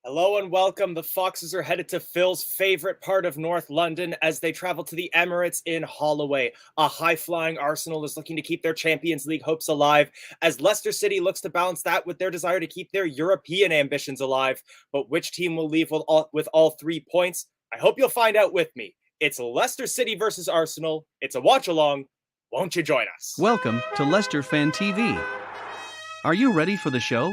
Hello and welcome. The Foxes are headed to Phil's favorite part of North London as they travel to the Emirates in Holloway. A high-flying Arsenal is looking to keep their Champions League hopes alive as Leicester City looks to balance that with their desire to keep their European ambitions alive. But which team will leave with all 3 points? I hope you'll find out with me. It's Leicester City versus Arsenal. It's a watch-along. Won't you join us? Welcome to Leicester Fan TV. Are you ready for the show?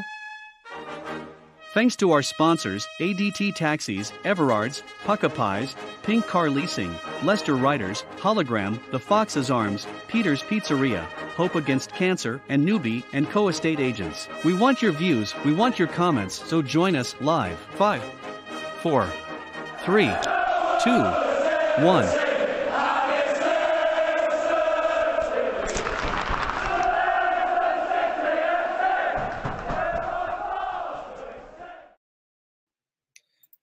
Thanks to our sponsors, ADT Taxis, Everards, Pucka Pies, Pink Car Leasing, Leicester Riders, Hologram, The Fox's Arms, Peter's Pizzeria, Hope Against Cancer, and Newbie and Co-Estate Agents. We want your views, we want your comments, so join us live. 5, 4, 3, 2, 1.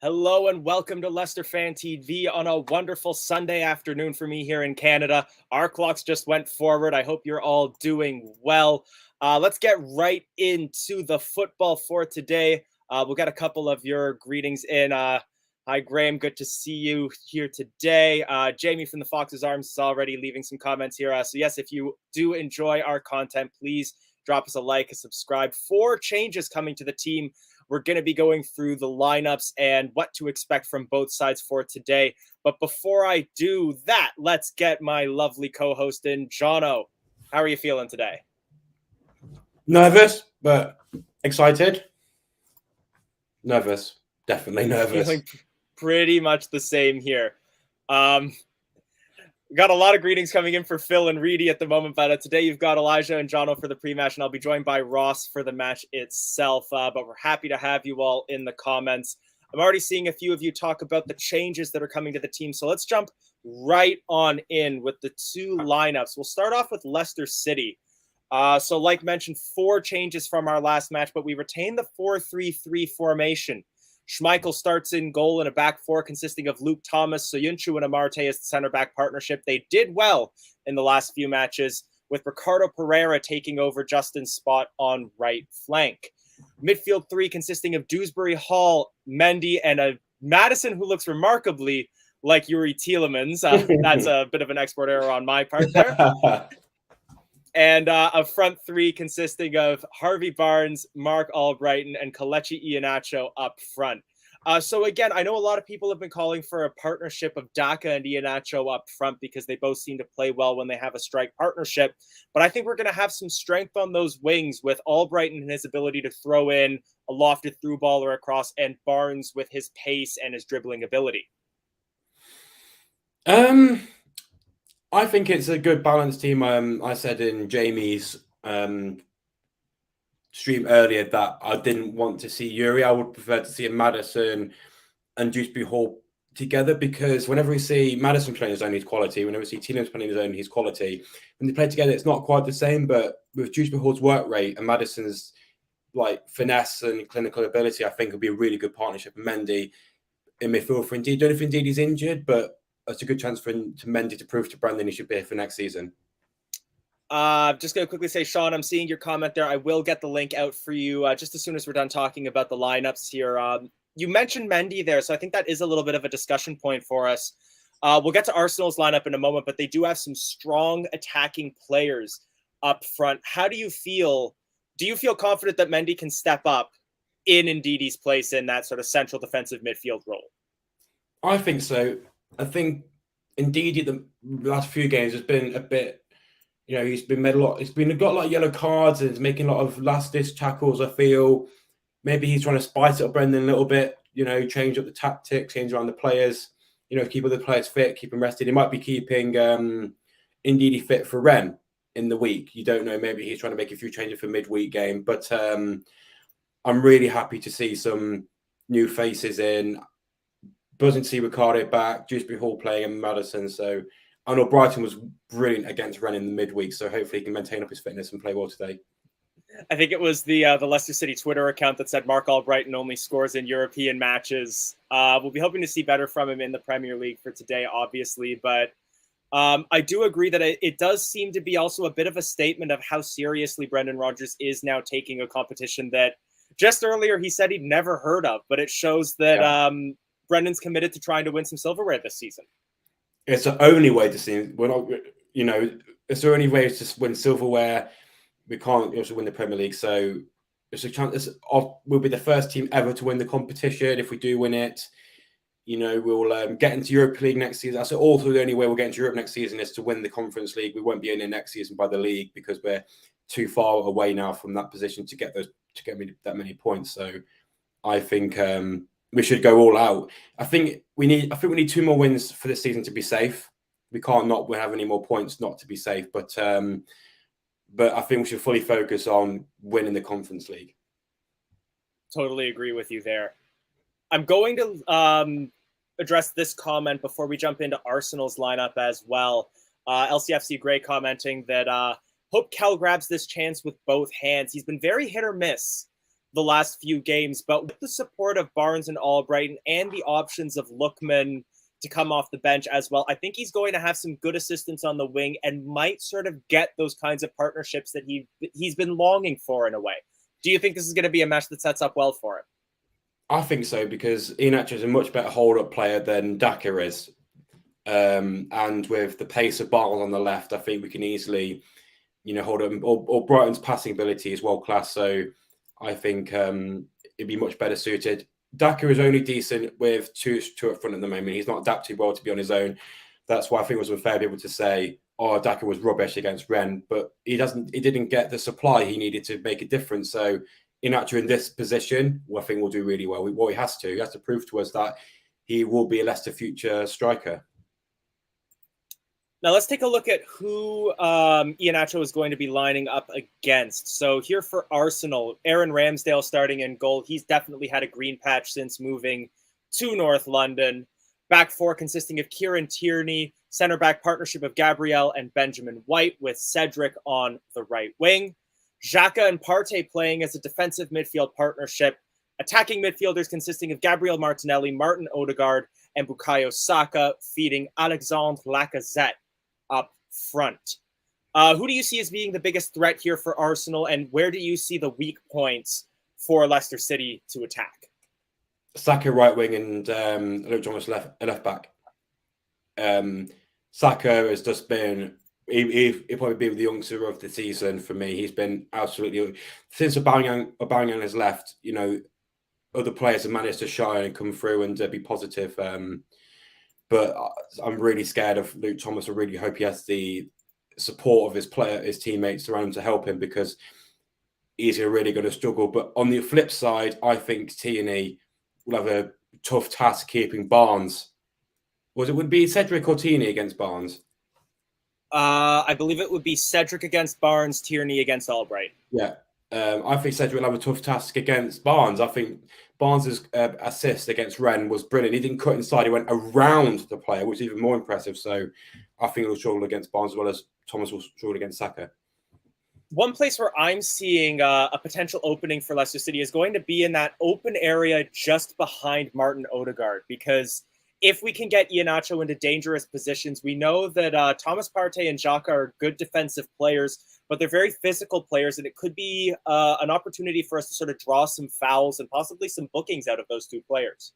Hello and welcome to Leicester Fan TV on a wonderful Sunday afternoon for me here in Canada. Our clocks just went forward. I hope you're all doing well. Let's get right into the football for today. We'll get a couple of your greetings in. Hi, Graham. Good to see you here today. Jamie from the Fox's Arms is already leaving some comments here. So yes, if you do enjoy our content, please drop us a like, a subscribe. 4 changes coming to the team. We're going to be going through the lineups and what to expect from both sides for today. But before I do that, let's get my lovely co-host in. Jono, how are you feeling today? Nervous, but excited. Nervous. Definitely nervous. Feeling pretty much the same here. Got a lot of greetings coming in for Phil and Reedy at the moment, but today you've got Elijah and Jono for the pre-match, and I'll be joined by Ross for the match itself. But we're happy to have you all in the comments. I'm already seeing a few of you talk about the changes that are coming to the team, so let's jump right on in with the 2 lineups. We'll start off with Leicester City. So like mentioned, 4 changes from our last match, but we retain the 4-3-3 formation. Schmeichel starts in goal in a back 4 consisting of Luke Thomas, Soyuncu, and Amarte as the center-back partnership. They did well in the last few matches, with Ricardo Pereira taking over Justin's spot on right flank. Midfield 3 consisting of Dewsbury, Hall, Mendy, and a Madison who looks remarkably like Yuri Tielemans. That's a bit of an export error on my part there. And a front 3 consisting of Harvey Barnes, Mark Albrighton, and Kelechi Iheanacho up front. So again, I know a lot of people have been calling for a partnership of Daka and Iheanacho up front because they both seem to play well when they have a strike partnership. But I think we're going to have some strength on those wings with Albrighton and his ability to throw in a lofted through baller across, and Barnes with his pace and his dribbling ability. I think it's a good balanced team. I said in Jamie's stream earlier that I didn't want to see Yuri. I would prefer to see a Madison and Dewsbury Hall together, because whenever we see Madison playing his own, he's quality. Whenever we see Tielemans playing his own, he's quality. When they play together, it's not quite the same, but with Dewsbury Hall's work rate and Madison's like finesse and clinical ability, I think it'll be a really good partnership. And Mendy in midfield for Indeed. Don't know if Indeed he's injured, but it's a good chance for Mendy to prove to Brandon he should be here for next season. Just going to quickly say, Sean, I'm seeing your comment there. I will get the link out for you just as soon as we're done talking about the lineups here. You mentioned Mendy there, so I think that is a little bit of a discussion point for us. We'll get to Arsenal's lineup in a moment, but they do have some strong attacking players up front. How do you feel? Do you feel confident that Mendy can step up in Ndidi's place in that sort of central defensive midfield role? I think so. I think indeed the last few games has been a bit, he's been made a lot. Got a lot of yellow cards and he's making a lot of last-ditch tackles. I feel maybe he's trying to spice it up Brendan a little bit. Change up the tactics, change around the players. Keep other players fit, keep them rested. He might be keeping Ndidi fit for Ren in the week. You don't know. Maybe he's trying to make a few changes for midweek game. But I'm really happy to see some new faces in. Buzzing to see Ricardo back, Dewsbury Hall playing in Madison. So I know Brighton was brilliant against Rennes in the midweek, so hopefully he can maintain up his fitness and play well today. I think it was the Leicester City Twitter account that said Mark Albrighton only scores in European matches. We'll be hoping to see better from him in the Premier League for today, obviously. But I do agree that it does seem to be also a bit of a statement of how seriously Brendan Rodgers is now taking a competition that just earlier he said he'd never heard of. But it shows that Brendan's committed to trying to win some silverware this season. It's the only way to see. We're not, it's the only way to win silverware. We can't also win the Premier League, so it's a chance. We'll be the first team ever to win the competition. If we do win it, we'll get into Europa League next season. That's also the only way we'll get into Europe next season is to win the Conference League. We won't be in it next season by the league because we're too far away now from that position to get that many points. So I think we should go all out. I think we need 2 more wins for this season to be safe. We can't not have any more points not to be safe. But I think we should fully focus on winning the Conference League. Totally agree with you there. I'm going to address this comment before we jump into Arsenal's lineup as well. LCFC Gray commenting that hope Kel grabs this chance with both hands. He's been very hit or miss the last few games, but with the support of Barnes and Albrighton and the options of Lookman to come off the bench as well, I think he's going to have some good assistance on the wing and might sort of get those kinds of partnerships that he's been longing for in a way. Do you think this is going to be a match that sets up well for him? I think so, because Iheanacho is a much better hold-up player than Daka is. And with the pace of Barnes on the left, I think we can easily, hold up. Or Brighton's passing ability is world-class, so I think it'd be much better suited. Daka is only decent with two up front at the moment. He's not adapted well to be on his own. That's why I think it was unfair to be able to say, "Oh, Daka was rubbish against Rennes," but he didn't get the supply he needed to make a difference. So Iheanacho in this position, I think will do really well. He has to prove to us that he will be a Leicester future striker. Now let's take a look at who Iheanacho is going to be lining up against. So here for Arsenal, Aaron Ramsdale starting in goal. He's definitely had a green patch since moving to North London. Back four consisting of Kieran Tierney, centre-back partnership of Gabriel and Benjamin White with Cedric on the right wing. Xhaka and Partey playing as a defensive midfield partnership. Attacking midfielders consisting of Gabriel Martinelli, Martin Odegaard, and Bukayo Saka, feeding Alexandre Lacazette up front. Who do you see as being the biggest threat here for Arsenal, and where do you see the weak points for Leicester City to attack? Saka right wing and Luke Thomas left back. Saka has just been, he'll probably be the youngster of the season for me. He's been absolutely, since Aubameyang has left, other players have managed to shine and come through and be positive. But I'm really scared of Luke Thomas. I really hope he has the support of his teammates around him to help him, because he's really going to struggle. But on the flip side, I think Tierney will have a tough task keeping Barnes. Would be Cedric or Tierney against Barnes? I believe it would be Cedric against Barnes, Tierney against Albright. Yeah. I think Cedric will have a tough task against Barnes. I think Barnes' assist against Rennes was brilliant. He didn't cut inside. He went around the player, which is even more impressive. So I think he'll struggle against Barnes as well as Thomas will struggle against Saka. One place where I'm seeing a potential opening for Leicester City is going to be in that open area just behind Martin Odegaard, because if we can get Iheanacho into dangerous positions, we know that Thomas Partey and Xhaka are good defensive players, but they're very physical players, and it could be an opportunity for us to sort of draw some fouls and possibly some bookings out of those two players.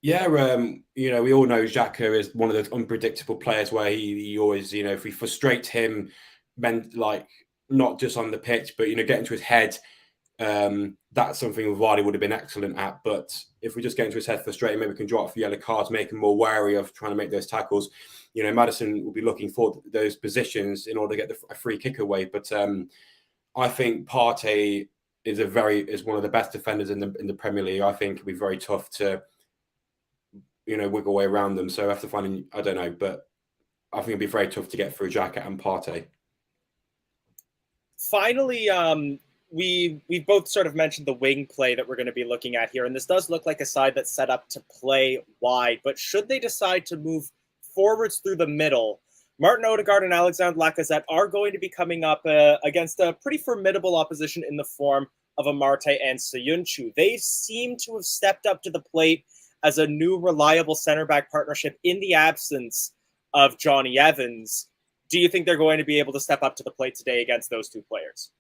Yeah, we all know Xhaka is one of those unpredictable players where he always, if we frustrate him, not just on the pitch, but get into his head. That's something Vardy would have been excellent at. But if we just get into his head frustrated, maybe we can draw up for yellow cards, make him more wary of trying to make those tackles. Maddison will be looking for those positions in order to get a free kick away. But I think Partey is one of the best defenders in the Premier League. I think it'll be very tough to wiggle way around them. So I have to find, I don't know, but I think it'll be very tough to get through Xhaka and Partey. Finally, we've both sort of mentioned the wing play that we're going to be looking at here, and this does look like a side that's set up to play wide. But should they decide to move forwards through the middle, Martin Odegaard and Alexandre Lacazette are going to be coming up against a pretty formidable opposition in the form of Amarte and Soyuncu. They seem to have stepped up to the plate as a new reliable center-back partnership in the absence of Johnny Evans. Do you think they're going to be able to step up to the plate today against those two players?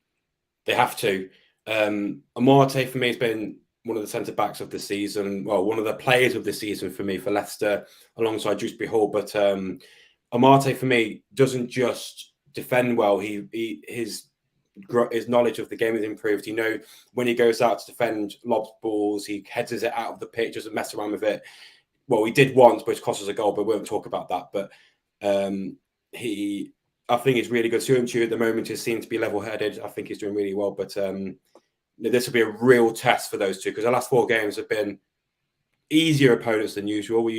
They have to. Amarte, for me, has been one of the centre-backs of the season. Well, one of the players of the season for me, for Leicester, alongside Dewsbury Hall. But Amarte, for me, doesn't just defend well. His knowledge of the game has improved. When he goes out to defend lobs balls, he heads it out of the pitch, doesn't mess around with it. Well, he did once, which cost us a goal, but we won't talk about that. But I think he's really good. Soyuncu at the moment just seems to be level-headed. I think he's doing really well. But this will be a real test for those two, because the last 4 games have been easier opponents than usual.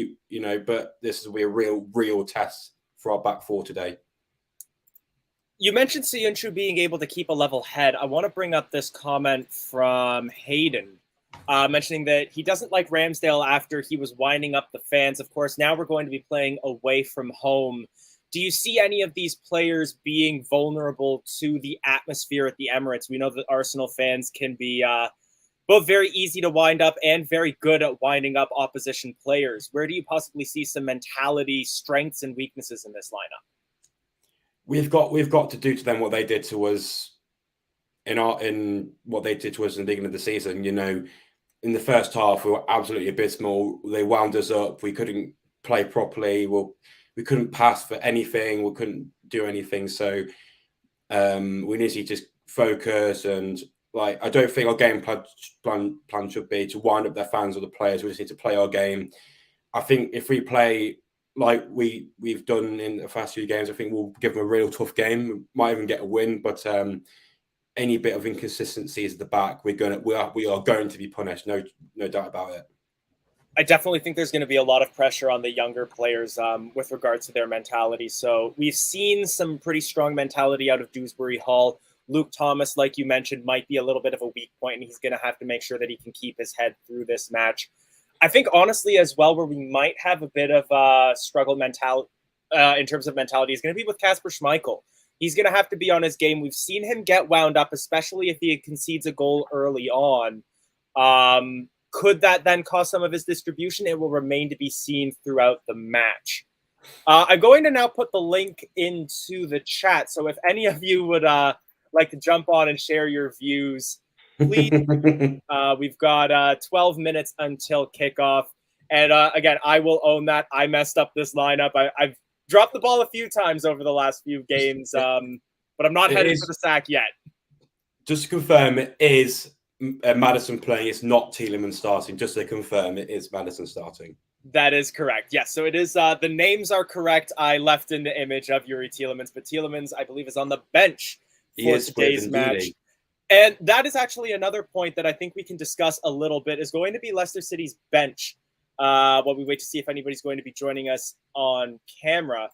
But this will be a real test for our back 4 today. You mentioned Siyunchu being able to keep a level head. I want to bring up this comment from Hayden, mentioning that he doesn't like Ramsdale after he was winding up the fans. Of course, now we're going to be playing away from home. Do you see any of these players being vulnerable to the atmosphere at the Emirates? We know that Arsenal fans can be both very easy to wind up and very good at winding up opposition players. Where do you possibly see some mentality, strengths, and weaknesses in this lineup? We've got to do to them what they did to us in what they did to us in the beginning of the season. In the first half, we were absolutely abysmal. They wound us up. We couldn't play properly. We couldn't pass for anything. We couldn't do anything. So we need to just focus. And I don't think our game plan should be to wind up their fans or the players. We just need to play our game. I think if we play like we've done in the first few games, I think we'll give them a real tough game. We might even get a win, but any bit of inconsistencies at the back, we are going to be punished. No doubt about it. I definitely think there's going to be a lot of pressure on the younger players with regards to their mentality. So we've seen some pretty strong mentality out of Dewsbury Hall. Luke Thomas, like you mentioned, might be a little bit of a weak point, and he's going to have to make sure that he can keep his head through this match. I think, honestly, as well, where we might have a bit of a struggle in terms of mentality is going to be with Kasper Schmeichel. He's going to have to be on his game. We've seen him get wound up, especially if he concedes a goal early on. Could that then cause some of his distribution? It will remain to be seen throughout the match. I'm going to now put the link into the chat. So if any of you would like to jump on and share your views, please. We've got 12 minutes until kickoff. And again, I will own that. I messed up this lineup. I've dropped the ball a few times over the last few games, but I'm not headed for the sack yet. Just to confirm, it is Maddison playing. It's not Tielemans starting. Just to confirm, it is Maddison starting. That is correct. Yes. So it is. The names are correct. I left in the image of Yuri Tielemans, but Tielemans, I believe, is on the bench for today's match. And that is actually another point that I think we can discuss a little bit, is going to be Leicester City's bench while we wait to see if anybody's going to be joining us on camera.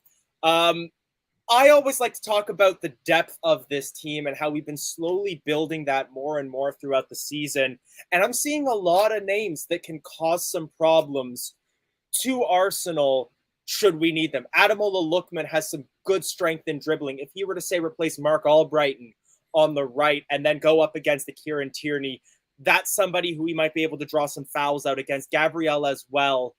I always like to talk about the depth of this team and how we've been slowly building that more and more throughout the season. And I'm seeing a lot of names that can cause some problems to Arsenal should we need them. Ademola Lookman has some good strength in dribbling. If he were to, say, replace Mark Albrighton on the right and then go up against the Kieran Tierney, that's somebody who we might be able to draw some fouls out against. Gabriel as well.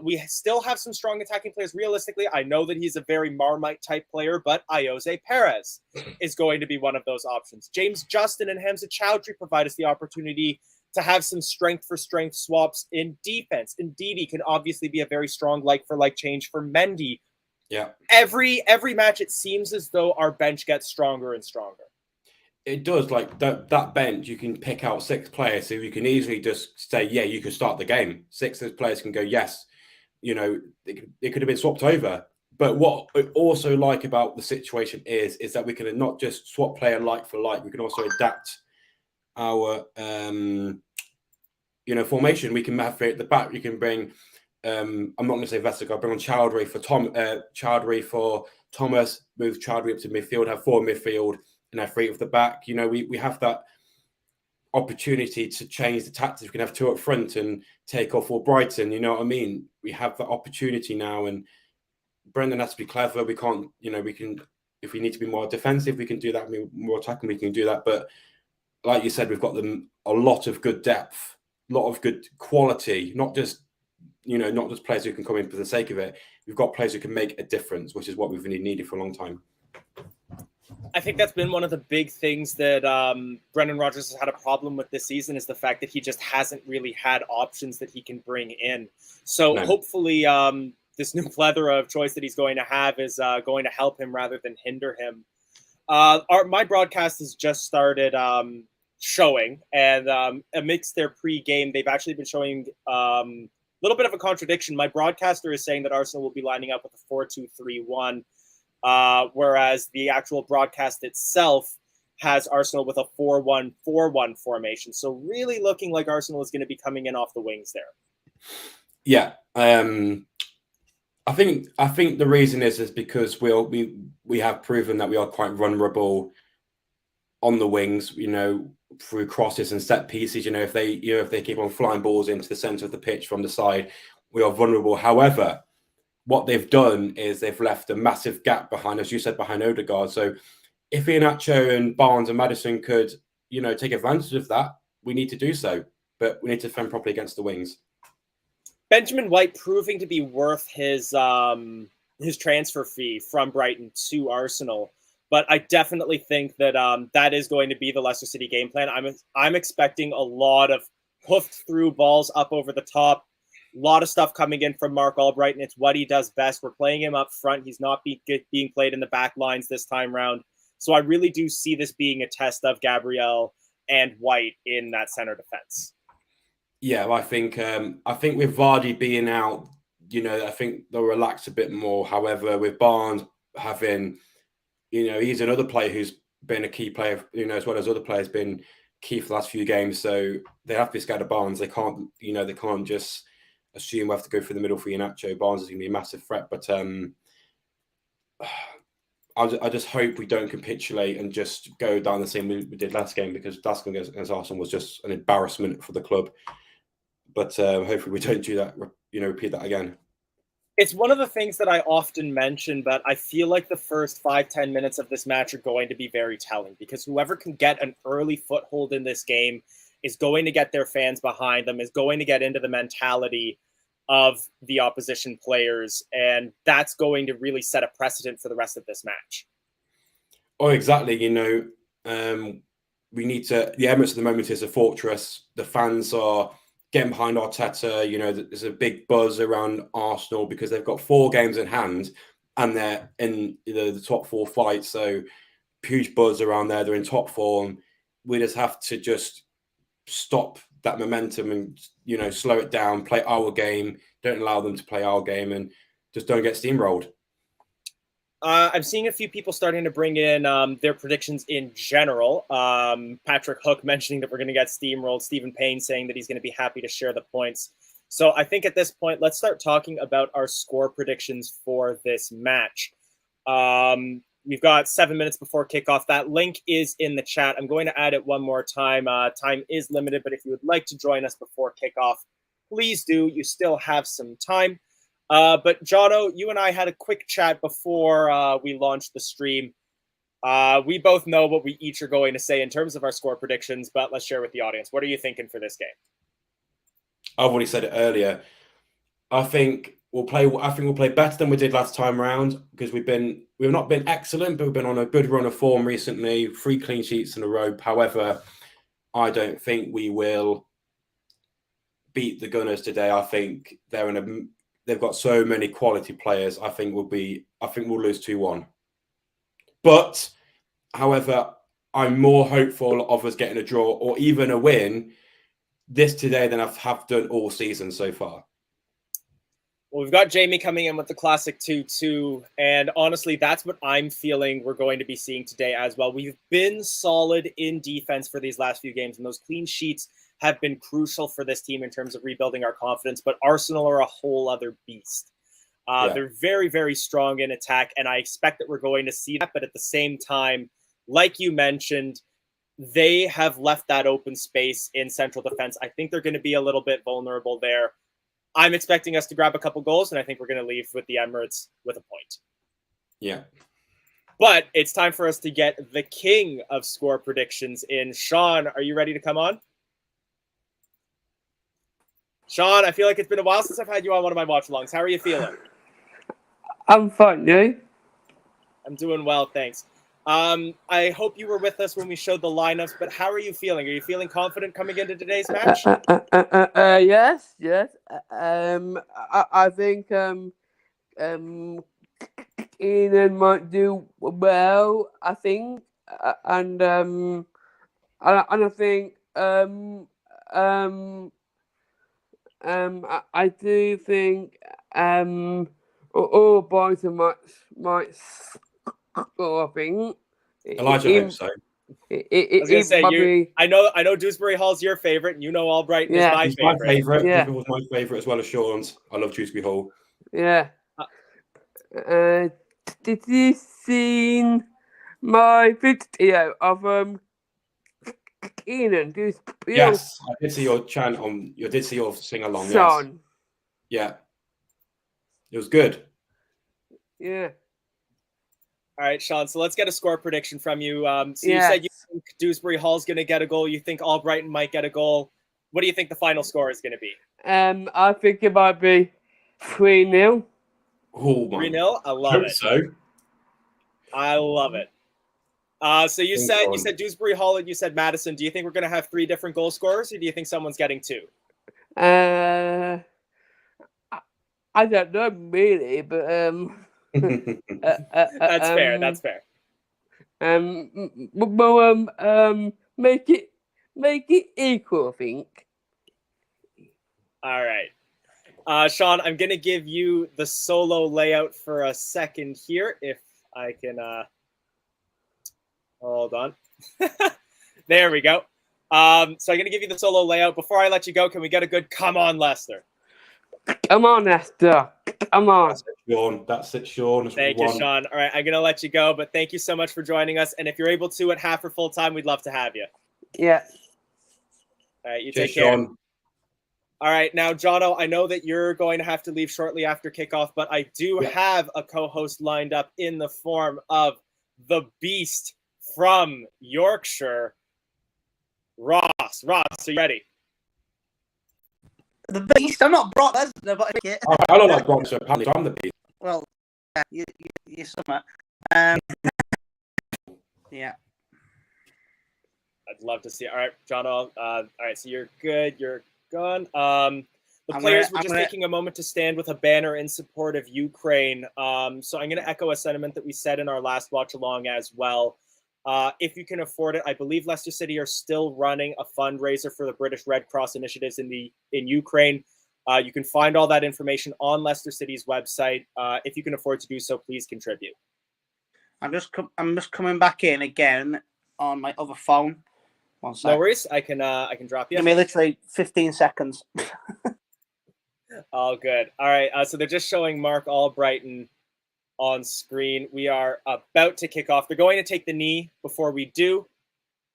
We still have some strong attacking players. Realistically, I know that he's a very Marmite type player, but Ayoze Perez is going to be one of those options. James Justin and Hamza Chowdhury provide us the opportunity to have some strength for strength swaps in defense. Ndidi can obviously be a very strong like for like change for Mendy. Yeah. Every match, it seems as though our bench gets stronger and stronger. It does. Like that bench, you can pick out 6 players who you can easily just say, yeah, you can start the game. 6 of those players can go, yes. It could have been swapped over. But what I also like about the situation is that we can not just swap player like for like. We can also adapt our formation. We can have it at the back. You can bring I'm not going to say Vestergaard, bring on Chowdhury for Thomas, move Chowdhury up to midfield, have 4 midfield, and have 3 at the back. We have that opportunity to change the tactics. We can have 2 up front and take off all Brighton. You know what I mean? We have that opportunity now, and Brendan has to be clever. We can't, we can, if we need to be more defensive, we can do that. More attacking, we can do that. But like you said, we've got them a lot of good depth, a lot of good quality, not just players who can come in for the sake of it. We've got players who can make a difference, which is what we've needed for a long time. I think that's been one of the big things that Brendan Rodgers has had a problem with this season, is the fact that he just hasn't really had options that he can bring in. So hopefully this new plethora of choice that he's going to have is going to help him rather than hinder him. My broadcast has just started showing, and amidst their pre-game, they've actually been showing a little bit of a contradiction. My broadcaster is saying that Arsenal will be lining up with a 4-2-3-1. Whereas the actual broadcast itself has Arsenal with a 4-1-4-1 formation. So really looking like Arsenal is going to be coming in off the wings there. Yeah. I think the reason is because we have proven that we are quite vulnerable on the wings, through crosses and set pieces. If they keep on flying balls into the center of the pitch from the side, we are vulnerable. However, what they've done is they've left a massive gap behind, as you said, behind Odegaard. So if Iheanacho and Barnes and Maddison could, take advantage of that, we need to do so. But we need to defend properly against the wings. Benjamin White proving to be worth his transfer fee from Brighton to Arsenal. But I definitely think that that is going to be the Leicester City game plan. I'm expecting a lot of hoofed through balls up over the top. A lot of stuff coming in from Mark Albright, and it's what he does best. We're playing him up front. He's not being played in the back lines this time round. So I really do see this being a test of Gabriel and White in that center defense. Yeah, I think with Vardy being out, I think they'll relax a bit more. However, with Barnes having, he's another player who's been a key player, as well as other players, been key for the last few games. So they have to be scared of Barnes. They can't, they can't just assume we have to go for the middle for Iheanacho. Barnes is going to be a massive threat, but I just hope we don't capitulate and just go down the same we did last game, because last game against Arsenal was just an embarrassment for the club. But hopefully we don't do that, repeat that again. It's one of the things that I often mention, but I feel like the first 5-10 minutes of this match are going to be very telling, because whoever can get an early foothold in this game is going to get their fans behind them, is going to get into the mentality of the opposition players, and that's going to really set a precedent for the rest of this match. Oh, exactly. We need to. The Emirates at the moment is a fortress. The fans are getting behind Arteta. There's a big buzz around Arsenal because they've got 4 games in hand and they're in the top 4 fights. So huge buzz around there. They're in top form. We just have to just stop that momentum and, slow it down, play our game, don't allow them to play our game, and just don't get steamrolled. I'm seeing a few people starting to bring in their predictions in general. Patrick Hook mentioning that we're going to get steamrolled. Stephen Payne saying that he's going to be happy to share the points. So I think at this point, let's start talking about our score predictions for this match. We've got 7 minutes before kickoff. That link is in the chat. I'm going to add it one more time. Time is limited, but if you would like to join us before kickoff, please do. You still have some time. But Jono, you and I had a quick chat before we launched the stream. We both know what we each are going to say in terms of our score predictions, but let's share with the audience. What are you thinking for this game? I've already said it earlier. I think we'll play better than we did last time around, because we've not been excellent, but we've been on a good run of form recently. 3 clean sheets in a row. However, I don't think we will beat the Gunners today. I think they've got so many quality players. I think we'll lose 2-1. But, however, I'm more hopeful of us getting a draw or even a win today than I have done all season so far. Well, we've got Jamie coming in with the classic 2-2, and honestly, that's what I'm feeling we're going to be seeing today as well. We've been solid in defense for these last few games, and those clean sheets have been crucial for this team in terms of rebuilding our confidence, but Arsenal are a whole other beast. They're very, very strong in attack, and I expect that we're going to see that, but at the same time, like you mentioned, they have left that open space in central defense. I think they're going to be a little bit vulnerable there. I'm expecting us to grab a couple goals, and I think we're going to leave with the Emirates with a point. Yeah. But it's time for us to get the king of score predictions in. Sean, are you ready to come on? Sean, I feel like it's been a while since I've had you on one of my watch-alongs. How are you feeling? I'm fine, you? I'm doing well, thanks. I hope you were with us when we showed the lineups, but how are you feeling? Are you feeling confident coming into today's match? Yes. I think Keenan might do well. I think, and I think I do think Brighton might score. I think Elijah hopes so. I was gonna say I know Dewsbury Hall's your favorite, and you know Albrighton is my favorite. Yeah. Dewsbury was my favorite as well as Sean's. I love Dewsbury Hall. Yeah. Did you see my video of Keenan Dewsbury? Yes, I did see your chant on. You did see your sing along. Son. Yes. Yeah. It was good. Yeah. All right, Sean. So let's get a score prediction from you. So you said you think Dewsbury Hall's going to get a goal. You think Albrighton might get a goal. What do you think the final score is going to be? I think it might be 3-0. Oh my! 3-0. I love it. So. I love it. So you said Dewsbury Hall and you said Madison. Do you think we're going to have 3 different goal scorers, or do you think someone's getting 2? I don't know really, but that's fair. That's fair. Make it equal, I think. All right. Sean, I'm going to give you the solo layout for a second here, if I can hold on. There we go. So I'm going to give you the solo layout. Before I let you go, can we get a good come on, Leicester? Come on, Leicester. Come on. That's it, Sean. That's it, Sean. Thank you, Sean. All right, I'm going to let you go, but thank you so much for joining us. And if you're able to at half or full time, we'd love to have you. Yeah. All right, you take care. Sean. All right, now, Jono, I know that you're going to have to leave shortly after kickoff, but I do have a co-host lined up in the form of the Beast from Yorkshire, Ross. Ross, are you ready? The Beast? I'm not Brock Lesnar, but okay. I don't like Brock, so apparently I'm the Beast. Well, yeah, you're summer. Yeah. I'd love to see it. All right, Jono. All right, so you're good. You're gone. The players were just taking a moment to stand with a banner in support of Ukraine. So I'm going to echo a sentiment that we said in our last watch along as well. If you can afford it, I believe Leicester City are still running a fundraiser for the British Red Cross initiatives in Ukraine. You can find all that information on Leicester City's website. If you can afford to do so, please contribute. I'm just coming back in again on my other phone. One sec. No worries. I can drop you. Give me literally 15 seconds. All good. All right. So they're just showing Mark Albrighton on screen. We are about to kick off. They're going to take the knee before we do.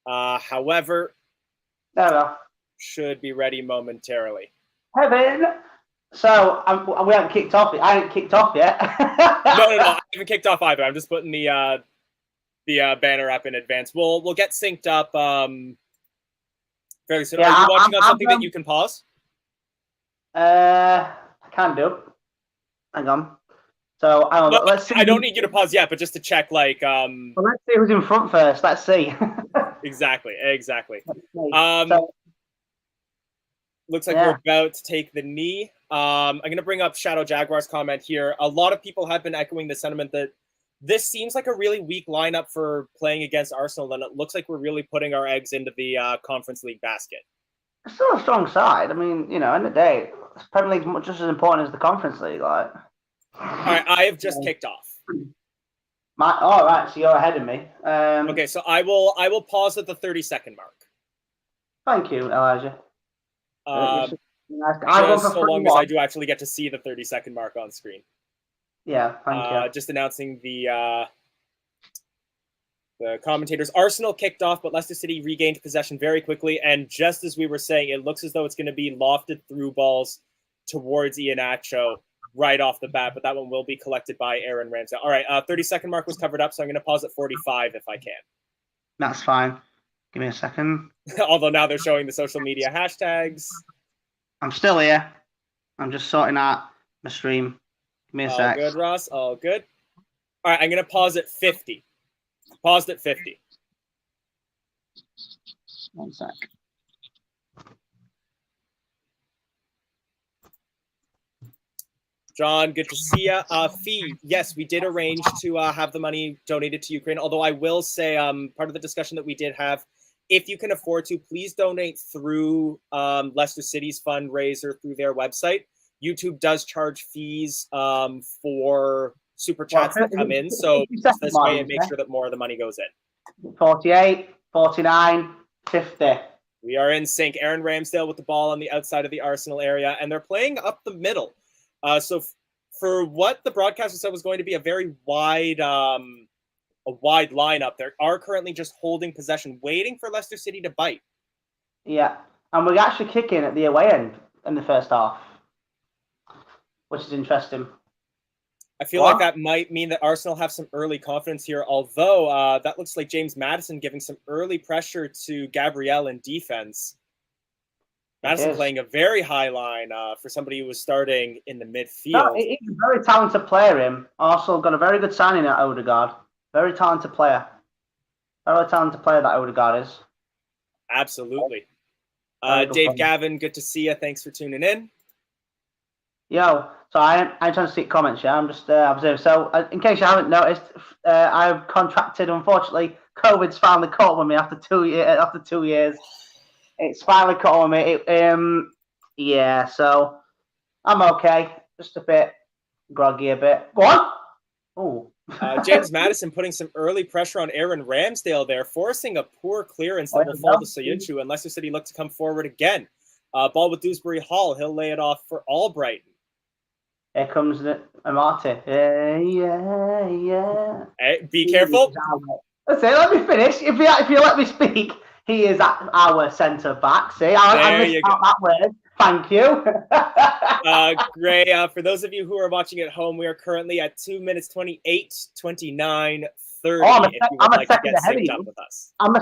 However, should be ready momentarily. Kevin, so we haven't kicked off. I haven't kicked off yet. No. I haven't kicked off either. I'm just putting the banner up in advance. We'll get synced up fairly soon. Yeah, are you watching on something that you can pause? I can do. Hang on. So let's see. I don't need you to pause yet, but just to check, like. Well, let's see who's in front first. Let's see. Exactly. So, looks like we're about to take the knee. I'm going to bring up Shadow Jaguar's comment here. A lot of people have been echoing the sentiment that this seems like a really weak lineup for playing against Arsenal, and it looks like we're really putting our eggs into the Conference League basket. It's still a strong side. I mean, end of the day, Premier League's just as important as the Conference League, like. All right, I have just kicked off. All right, so you're ahead of me. Okay, so I will pause at the 30-second mark. Thank you, Elijah. So long as I do actually get to see the 30-second mark on screen. Yeah, thank you. Just announcing the commentators. Arsenal kicked off, but Leicester City regained possession very quickly. And just as we were saying, it looks as though it's going to be lofted through balls towards Iheanacho right off the bat, but that one will be collected by Aaron Ramsdale. All right, 30-second mark was covered up, so I'm going to pause at 45 if I can. That's fine. Give me a second. Although now they're showing the social media hashtags. I'm still here. I'm just sorting out my stream. Give me a sec. All good, Ross. All good. All right, I'm going to pause at 50. Paused at 50. 1 sec. John, good to see you. Fee, yes, we did arrange to have the money donated to Ukraine. Although I will say, part of the discussion that we did have, if you can afford to, please donate through Leicester City's fundraiser through their website. YouTube does charge fees for super chats that come in, so this way it makes sure that more of the money goes in. 48. 49, 50. We are in sync. Aaron Ramsdale with the ball on the outside of the Arsenal area, and they're playing up the middle. So for what the broadcaster said was going to be a very wide lineup, they are currently just holding possession, waiting for Leicester City to bite. Yeah, and we're actually kicking at the away end in the first half, which is interesting. I feel like that might mean that Arsenal have some early confidence here, although that looks like James Maddison giving some early pressure to Gabriel in defense. Maddison playing a very high line for somebody who was starting in the midfield. No, he's a very talented player, him. Arsenal got a very good signing at Odegaard. Very talented player. Very talented player that Odegaard is. Absolutely. Dave Gavin, good to see you. Thanks for tuning in. Yo, so I'm trying to see comments, yeah? I'm just observing. So, in case you haven't noticed, I've contracted, unfortunately, COVID's finally caught with me after 2 years. It's finally caught with me. Yeah, so I'm okay. Just a bit groggy a bit. Go on. Oh. James Maddison putting some early pressure on Aaron Ramsdale there, forcing a poor clearance that will fall to Soyuncu, and Leicester City look to come forward again. Ball with Dewsbury Hall. He'll lay it off for Albrighton. Here comes Amati. Yeah. Hey, be careful. Let's say, let me finish. If you let me speak, he is our centre back. See, I missed out that word. Thank you. Gray, for those of you who are watching at home, we are currently at 2 minutes 28, 29, 30. I'm a second ahead of you. I'm a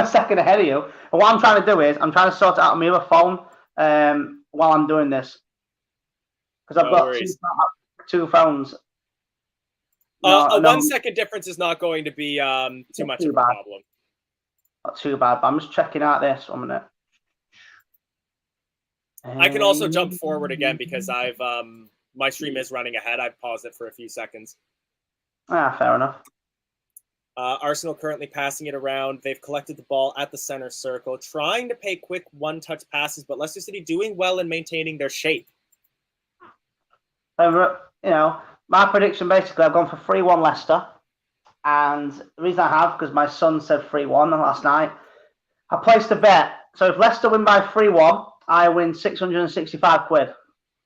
second ahead of you. But what I'm trying to do is I'm trying to sort it out on my other phone while I'm doing this. Because I've got two phones. A 1 second difference is not going to be too much of a problem. Not too bad, but I'm just checking out this 1 minute. I can also jump forward again because I've my stream is running ahead. I've paused it for a few seconds. Fair enough. Arsenal currently passing it around. They've collected the ball at the center circle, trying to pay quick one-touch passes, but Leicester City doing well in maintaining their shape. My prediction basically, I've gone for 3-1 Leicester. And the reason I have, because my son said 3-1 last night, I placed a bet. So if Leicester win by 3-1, I win 665 quid.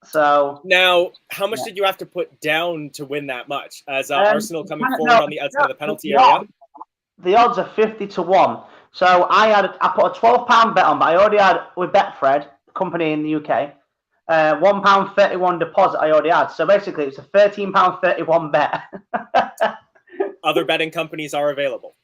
So now, how much did you have to put down to win that much? As Arsenal coming forward on the outside of the penalty area? The odds are 50-1. So I put a £12 bet on, but I already had with Betfred, a company in the UK, £1.31 deposit I already had. So basically, it's a £13.31 bet. Other betting companies are available.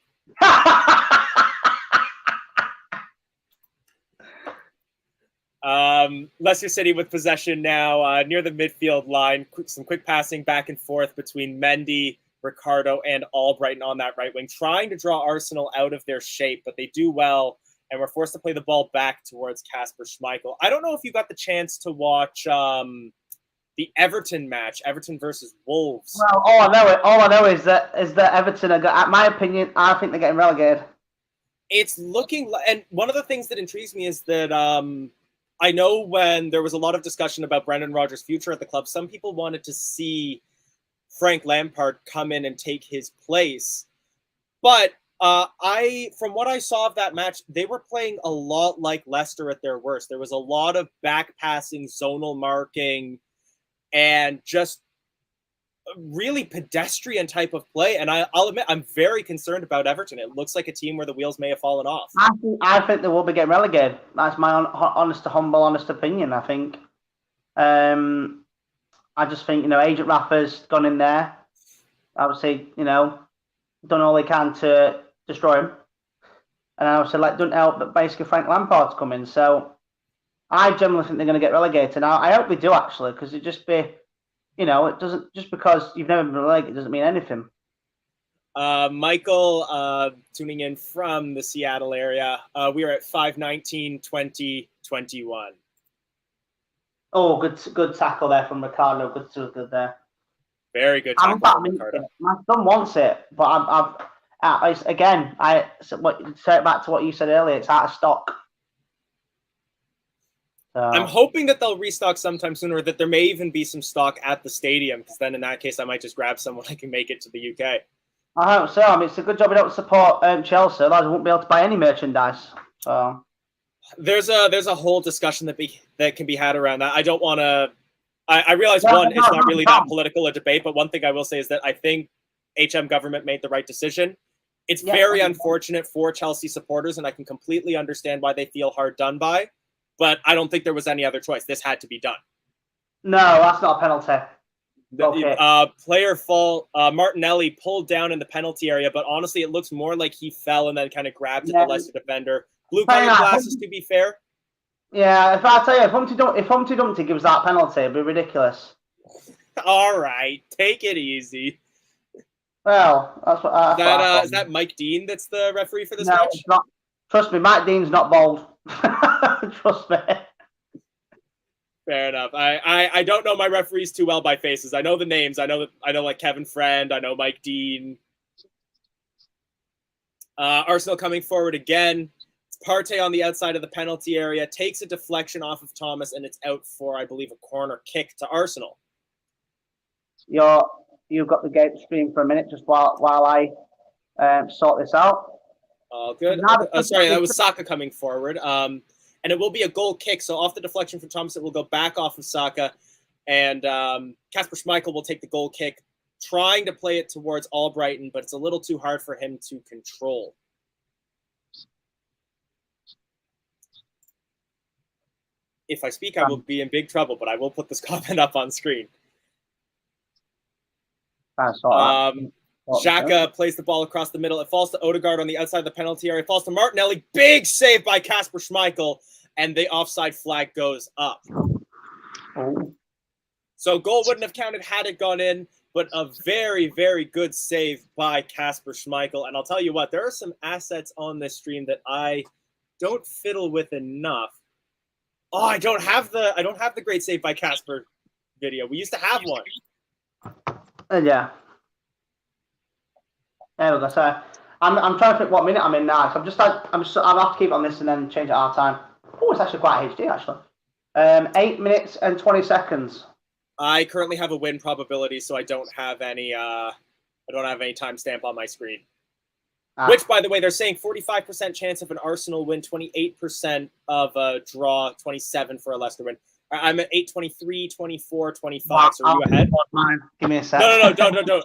Leicester City with possession now near the midfield line. Some quick passing back and forth between Mendy, Ricardo, and Albrighton on that right wing, trying to draw Arsenal out of their shape, but they do well, and we're forced to play the ball back towards Kasper Schmeichel. I don't know if you got the chance to watch the Everton match, Everton versus Wolves. Well, all I know is that Everton are, in my opinion, I think they're getting relegated. It's looking, and one of the things that intrigues me is that I know when there was a lot of discussion about Brendan Rodgers' future at the club, some people wanted to see Frank Lampard come in and take his place. But from what I saw of that match, they were playing a lot like Leicester at their worst. There was a lot of back passing, zonal marking, and just really pedestrian type of play. And I'll admit, I'm very concerned about Everton. It looks like a team where the wheels may have fallen off. I think they will be getting relegated. That's my honest opinion. I think. I just think, Agent Rafa's gone in there. Obviously, done all they can to destroy him. And obviously, doesn't help that basically Frank Lampard's come in. So I generally think they're going to get relegated. Now, I hope they do, actually, because it just be, it doesn't, just because you've never been relegated, it doesn't mean anything. Michael, tuning in from the Seattle area. We are at 5:19:20:21. Oh, good tackle there from Ricardo. Good there. Very good tackle from Ricardo. My son wants it, but say it back to what you said earlier. It's out of stock. So I'm hoping that they'll restock sometime sooner, or that there may even be some stock at the stadium, because then in that case, I might just grab some when I can make it to the UK. I hope so. I mean, it's a good job we don't support Chelsea, otherwise we won't be able to buy any merchandise. So there's a whole discussion that can be had around that. I don't want to. I realize it's not really that political a debate, but one thing I will say is that I think HM government made the right decision. It's very unfortunate for Chelsea supporters, and I can completely understand why they feel hard done by. But I don't think there was any other choice. This had to be done. No, that's not a penalty. Player fall. Martinelli pulled down in the penalty area, but honestly, it looks more like he fell and then kind of grabbed at the Leicester defender. Blue-colored glasses, to be fair. Yeah, if I tell you, if Humpty Dumpty gives that penalty, it'd be ridiculous. All right, take it easy. Well, that's what. Is that Mike Dean that's the referee for this match? It's not. Trust me, Mike Dean's not bold. Trust me. Fair enough. I don't know my referees too well by faces. I know the names. I know like Kevin Friend. I know Mike Dean. Arsenal coming forward again. It's Partey on the outside of the penalty area, takes a deflection off of Thomas, and it's out for, I believe, a corner kick to Arsenal. You've got the game stream for a minute, just while I sort this out. Oh, good. Sorry, that was Saka coming forward. And it will be a goal kick. So off the deflection from Thomas, it will go back off of Saka. And Kasper Schmeichel will take the goal kick, trying to play it towards Albrighton, but it's a little too hard for him to control. If I speak, I will be in big trouble, but I will put this comment up on screen. Xhaka plays the ball across the middle. It falls to Odegaard on the outside of the penalty area. It falls to Martinelli. Big save by Kasper Schmeichel, and the offside flag goes up. Oh. So goal wouldn't have counted had it gone in, but a very, very good save by Kasper Schmeichel. And I'll tell you what, there are some assets on this stream that I don't fiddle with enough. Oh, I don't have the great save by Kasper video. We used to have one. Yeah. There we go. So I'm trying to think what minute I'm in now. So I'll have to keep on this and then change it our time. Oh, it's actually quite HD actually. 8 minutes and 20 seconds. I currently have a win probability, so I don't have any timestamp on my screen. Which, by the way, they're saying 45% chance of an Arsenal win, 28% of a draw, 27 for a Leicester win. I'm at 8:23, 24, 25. So are you ahead? Give me a sec. No. Don't.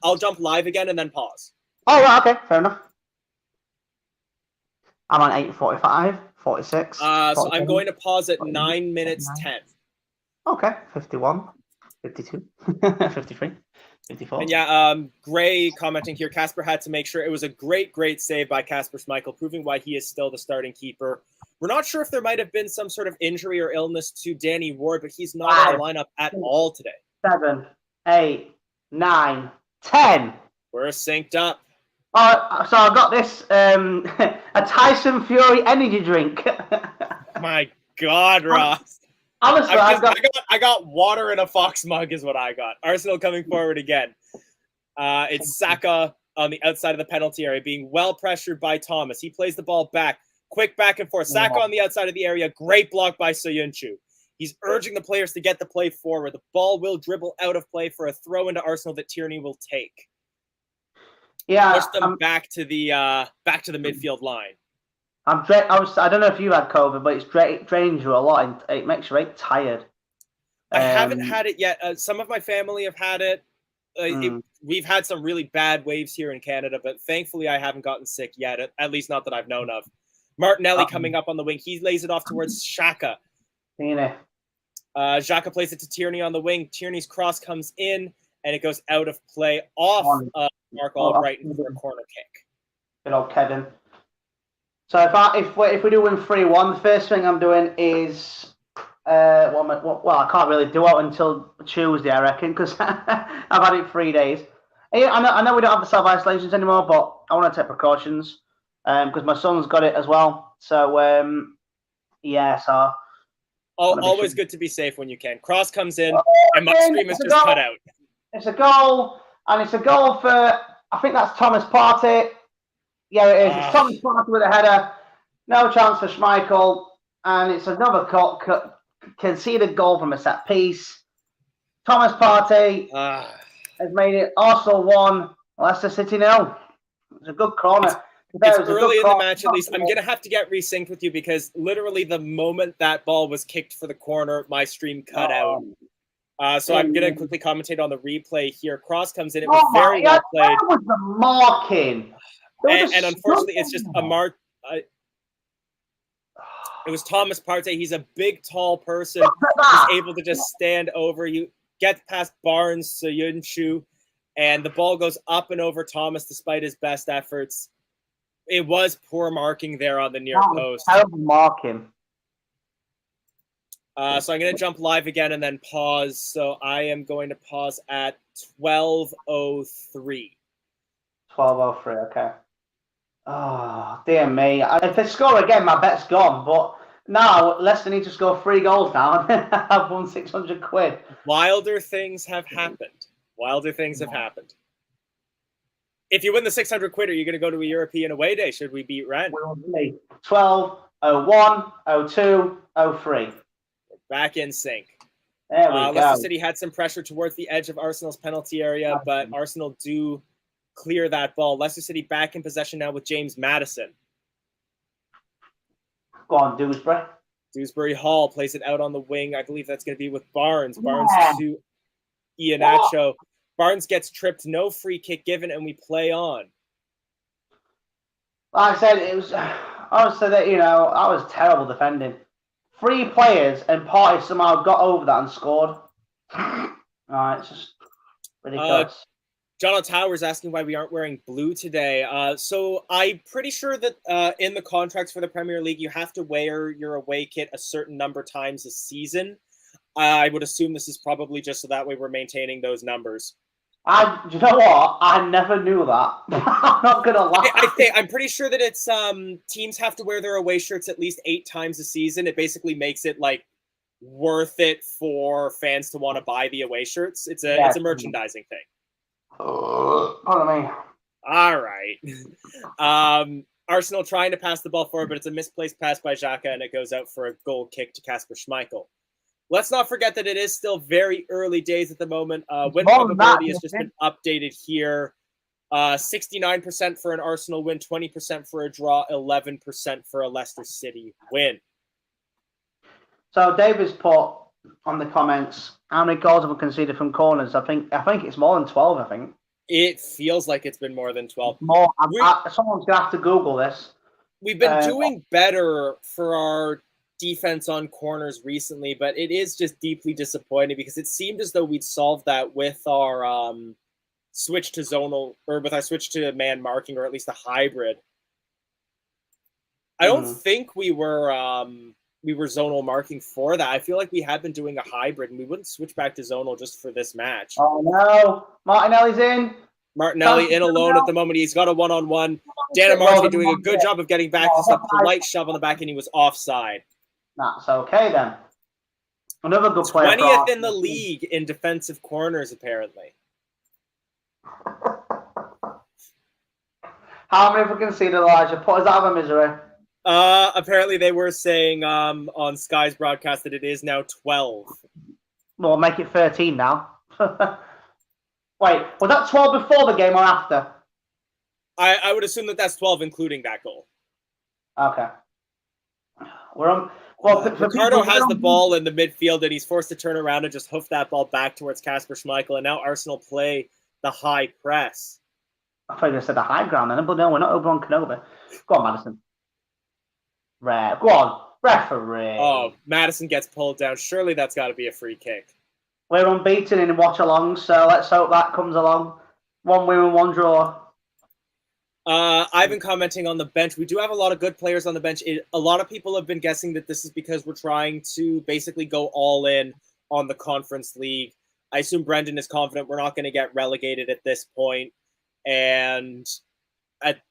I'll jump live again and then pause. Oh, right, okay, fair enough. I'm on 8:45, 46. So I'm going to pause at 9 minutes 10. Okay, 51, 52, 53. 54. And yeah, Gray commenting here, Kasper had to make sure it was a great save by Kasper Schmeichel, proving why he is still the starting keeper. We're not sure if there might have been some sort of injury or illness to Danny Ward, but he's not in the lineup at all today. 7, 8, 9, 10. We're synced up. So I got this a Tyson Fury energy drink. My God, Ross. Honestly, I got water in a Fox mug is what I got. Arsenal coming forward again. It's Saka on the outside of the penalty area being well pressured by Thomas. He plays the ball back. Quick back and forth. Saka on the outside of the area. Great block by Soyuncu. He's urging the players to get the play forward. The ball will dribble out of play for a throw into Arsenal that Tierney will take. Yeah, push them back to the midfield line. I don't know if you had COVID, but it's drains you a lot and it makes you very tired. I haven't had it yet. Some of my family have had it. We've had some really bad waves here in Canada, but thankfully I haven't gotten sick yet, at least not that I've known of. Martinelli coming up on the wing. He lays it off towards Xhaka. Xhaka plays it to Tierney on the wing. Tierney's cross comes in, and it goes out of play off Mark Albrighton for a corner kick. Good old Kevin. So if we do win 3-1, the first thing I'm doing is I can't really do it until Tuesday, I reckon, because I've had it 3 days. I know we don't have the self-isolations anymore, but I want to take precautions because my son's got it as well. So always good to be safe when you can. Cross comes in, and my stream is just cut out. It's a goal, and it's a goal for, I think that's Thomas Partey. Yeah, it is. It's Thomas Partey with a header. No chance for Schmeichel, and it's another conceded goal from a set piece. Thomas Partey has made it Arsenal 1, Leicester City nil. It's a good corner. It's early in the match, at least. I'm going to have to get resynced with you because literally the moment that ball was kicked for the corner, my stream cut out. So I'm going to quickly commentate on the replay here. Cross comes in. It was very well played. That was the marking. And unfortunately, it's just a mark. It was Thomas Partey. He's a big, tall person. He's able to just stand over. You get past Barnes, Soyuncu, and the ball goes up and over Thomas despite his best efforts. It was poor marking there on the near post. Terrible marking. So I'm going to jump live again and then pause. So I am going to pause at 12:03. 12:03, okay. Oh, dear me. If they score again, my bet's gone. But now, Leicester need to score 3 goals now and I've won 600 quid. Wilder things have happened. Wilder things have happened. If you win the 600 quid, are you going to go to a European away day? Should we beat Rennes? 12, 01, 02, 03. Back in sync. There we go. Leicester City had some pressure towards the edge of Arsenal's penalty area, but Arsenal do clear that ball. Leicester City back in possession now with James Maddison. Go on, Dewsbury. Dewsbury Hall plays it out on the wing. I believe that's going to be with Barnes. Barnes to Iheanacho. Barnes gets tripped, no free kick given, and we play on. Like I said, it was. I would say that that was terrible defending. 3 players and Partey somehow got over that and scored. It's just ridiculous. John Towers asking why we aren't wearing blue today. So I'm pretty sure that in the contracts for the Premier League, you have to wear your away kit a certain number of times a season. I would assume this is probably just so that way we're maintaining those numbers. Do you know what? I never knew that. I'm not gonna lie. I'm pretty sure that it's teams have to wear their away shirts at least 8 times a season. It basically makes it like worth it for fans to want to buy the away shirts. It's a merchandising thing. Pardon me. All right. Arsenal trying to pass the ball forward, but it's a misplaced pass by Xhaka, and it goes out for a goal kick to Kasper Schmeichel. Let's not forget that it is still very early days at the moment. Win probability has just been updated here. 69% for an Arsenal win, 20% for a draw, 11% for a Leicester City win. So David's put on the comments, how many goals have we conceded from corners? I think it's more than 12, I think. It feels like it's been more than 12. More. Someone's going to have to Google this. We've been doing better for our defense on corners recently, but it is just deeply disappointing because it seemed as though we'd solved that with our switch to zonal, or with our switch to man marking, or at least a hybrid. I don't think we were zonal marking for that. I feel like we had been doing a hybrid, and we wouldn't switch back to zonal just for this match. Oh no, Martinelli's in. Martinelli in alone at the moment. He's got a one-on-one. Danimarski doing a good job of getting back. Just a polite shove on the back, and he was offside. That's okay then. Another good player. 20th in the league in defensive corners, apparently. How many have we conceded, Elijah? Put us out of misery. Apparently they were saying on Sky's broadcast that it is now 12. Well, make it 13 now. Wait, was that 12 before the game or after? I would assume that that's 12, including that goal. Okay. We're on. Well, Ricardo has the ball in the midfield, and he's forced to turn around and just hoof that ball back towards Kasper Schmeichel. And now Arsenal play the high press. I thought you said the high ground then, but no, we're not over on Canova. Go on, Madison. Go on, referee. Oh, Madison gets pulled down. Surely that's got to be a free kick. We're unbeaten in Watchalong, so let's hope that comes along. 1 win and 1 draw. I've been commenting on the bench. We do have a lot of good players on the bench. A lot of people have been guessing that this is because we're trying to basically go all in on the Conference League. I assume Brendan is confident we're not going to get relegated at this point, and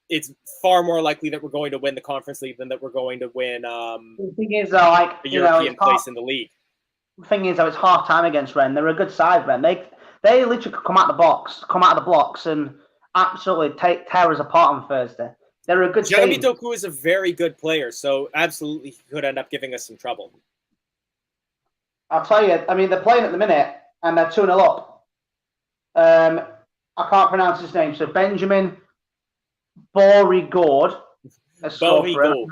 it's far more likely that we're going to win the Conference League than that we're going to win the thing is, like, a European place in the league. The thing is, though, it's half time against Rennes. They're a good side, Rennes. They literally could come out of the blocks, and absolutely tear us apart on Thursday. They're a good team. Jeremy Doku is a very good player, so absolutely he could end up giving us some trouble. I'll tell you, I mean, they're playing at the minute, and they're 2-0 up. I can't pronounce his name. So Benjamin Borigord has scored for him.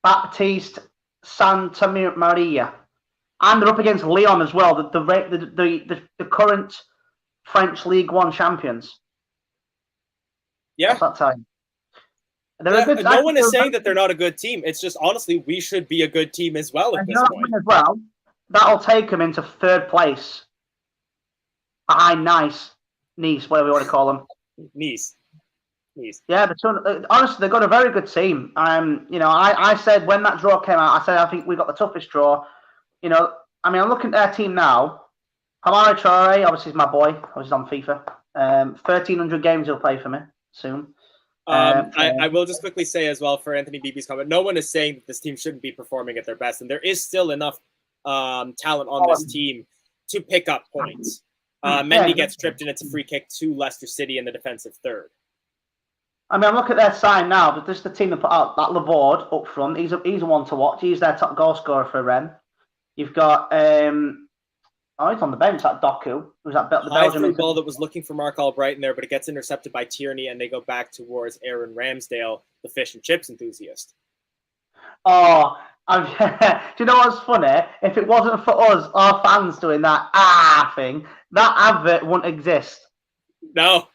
Baptiste Santa Maria. And they're up against Lyon as well, the current French League One champions. Yeah. What's that time? No one is saying that they're not a good team. It's just, honestly, we should be a good team as well at this point. As well, that'll take them into third place behind Nice, whatever you want to call them. Nice. Yeah, honestly, they've got a very good team. I said when that draw came out, I think we got the toughest draw. I'm looking at their team now. Hamari Traore, obviously, is my boy. I was on FIFA. 1,300 games he'll play for me soon. I will just quickly say as well for Anthony Beebe's comment, no one is saying that this team shouldn't be performing at their best, and there is still enough talent on this team to pick up points. Mendy gets tripped, and it's a free kick to Leicester City in the defensive third. I'm looking at their side now, but this is the team that put out that Laborde up front. He's a one to watch. He's their top goal scorer for Rennes. You've got he's on the bench, that Doku, who's that the Belgian ball that was looking for Mark Albright in there, but it gets intercepted by Tierney, and they go back towards Aaron Ramsdale, the fish and chips enthusiast. Oh, do you know what's funny? If it wasn't for us, our fans doing that thing, that advert wouldn't exist. No.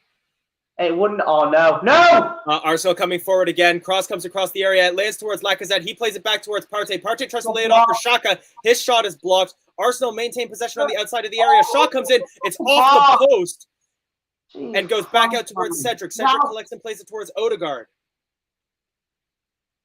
It wouldn't. Oh, no. Arsenal coming forward again. Cross comes across the area. It lands towards Lacazette. He plays it back towards Partey. Partey tries to lay it off for Xhaka. His shot is blocked. Arsenal maintain possession on the outside of the area. Shot comes in. It's off the post and goes back out towards Cedric. Cedric collects and plays it towards Odegaard.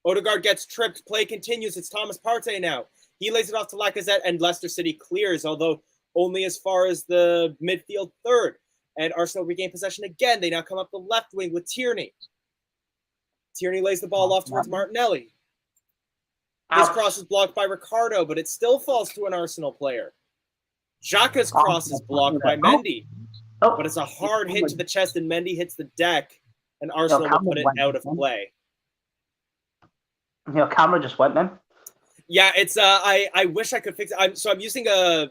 Odegaard gets tripped. Play continues. It's Thomas Partey now. He lays it off to Lacazette, and Leicester City clears, although only as far as the midfield third. And Arsenal regain possession again. They now come up the left wing with Tierney. Tierney lays the ball off towards Martinelli. His cross is blocked by Ricardo, but it still falls to an Arsenal player. Xhaka's cross is blocked by Mendy, but it's a hard hit to the chest, and Mendy hits the deck, and Arsenal will put it out of play. Your camera just went then. Yeah, it's I wish I could fix it. I'm using a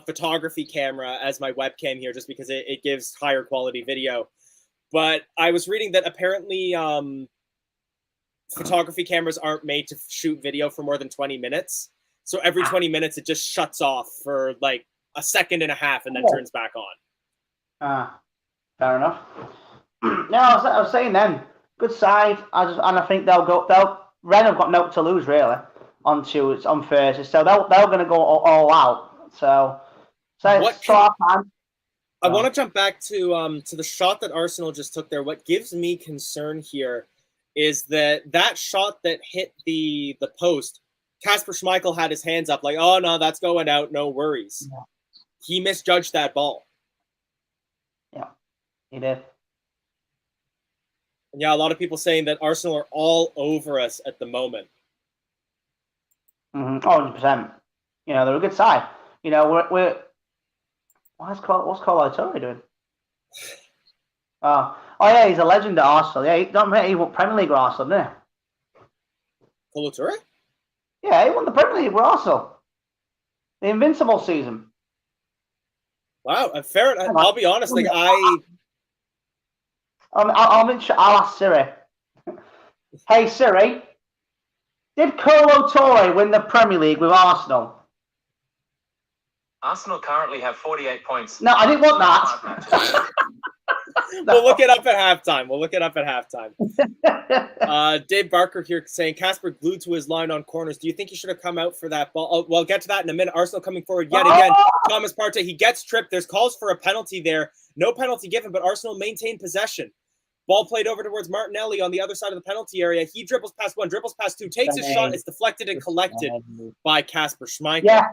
photography camera as my webcam here just because it gives higher quality video. But I was reading that apparently photography cameras aren't made to shoot video for more than 20 minutes. So every 20 minutes it just shuts off for like a second and a half and then turns back on. Fair enough. No, I was saying then, good side. I think Rennes have got no to lose really. On Thursday, so they're going to go all out. I want to jump back to the shot that Arsenal just took there. What gives me concern here is that shot that hit the post. Kasper Schmeichel had his hands up like, oh no, that's going out, no worries. Yeah. He misjudged that ball. Yeah, he did. And yeah, a lot of people saying that Arsenal are all over us at the moment. 100%. They're a good side. We're what's Colo Touré doing? Oh yeah, he's a legend at Arsenal. Yeah, he won Premier League with Arsenal, didn't he? Colo Touré? Yeah, he won the Premier League with Arsenal. The Invincible season. Wow, fair enough. I'll be honest, I'll ask Siri. Hey Siri. Did Colo Touré win the Premier League with Arsenal? Arsenal currently have 48 points. No, I didn't want that. We'll look it up at halftime. Dave Barker here saying Kasper glued to his line on corners. Do you think he should have come out for that ball? We'll get to that in a minute. Arsenal coming forward yet again. Thomas Partey, he gets tripped. There's calls for a penalty there. No penalty given, but Arsenal maintain possession. Ball played over towards Martinelli on the other side of the penalty area. He dribbles past one, dribbles past two, takes his shot. It's deflected and collected by Kasper Schmeichel. Yeah,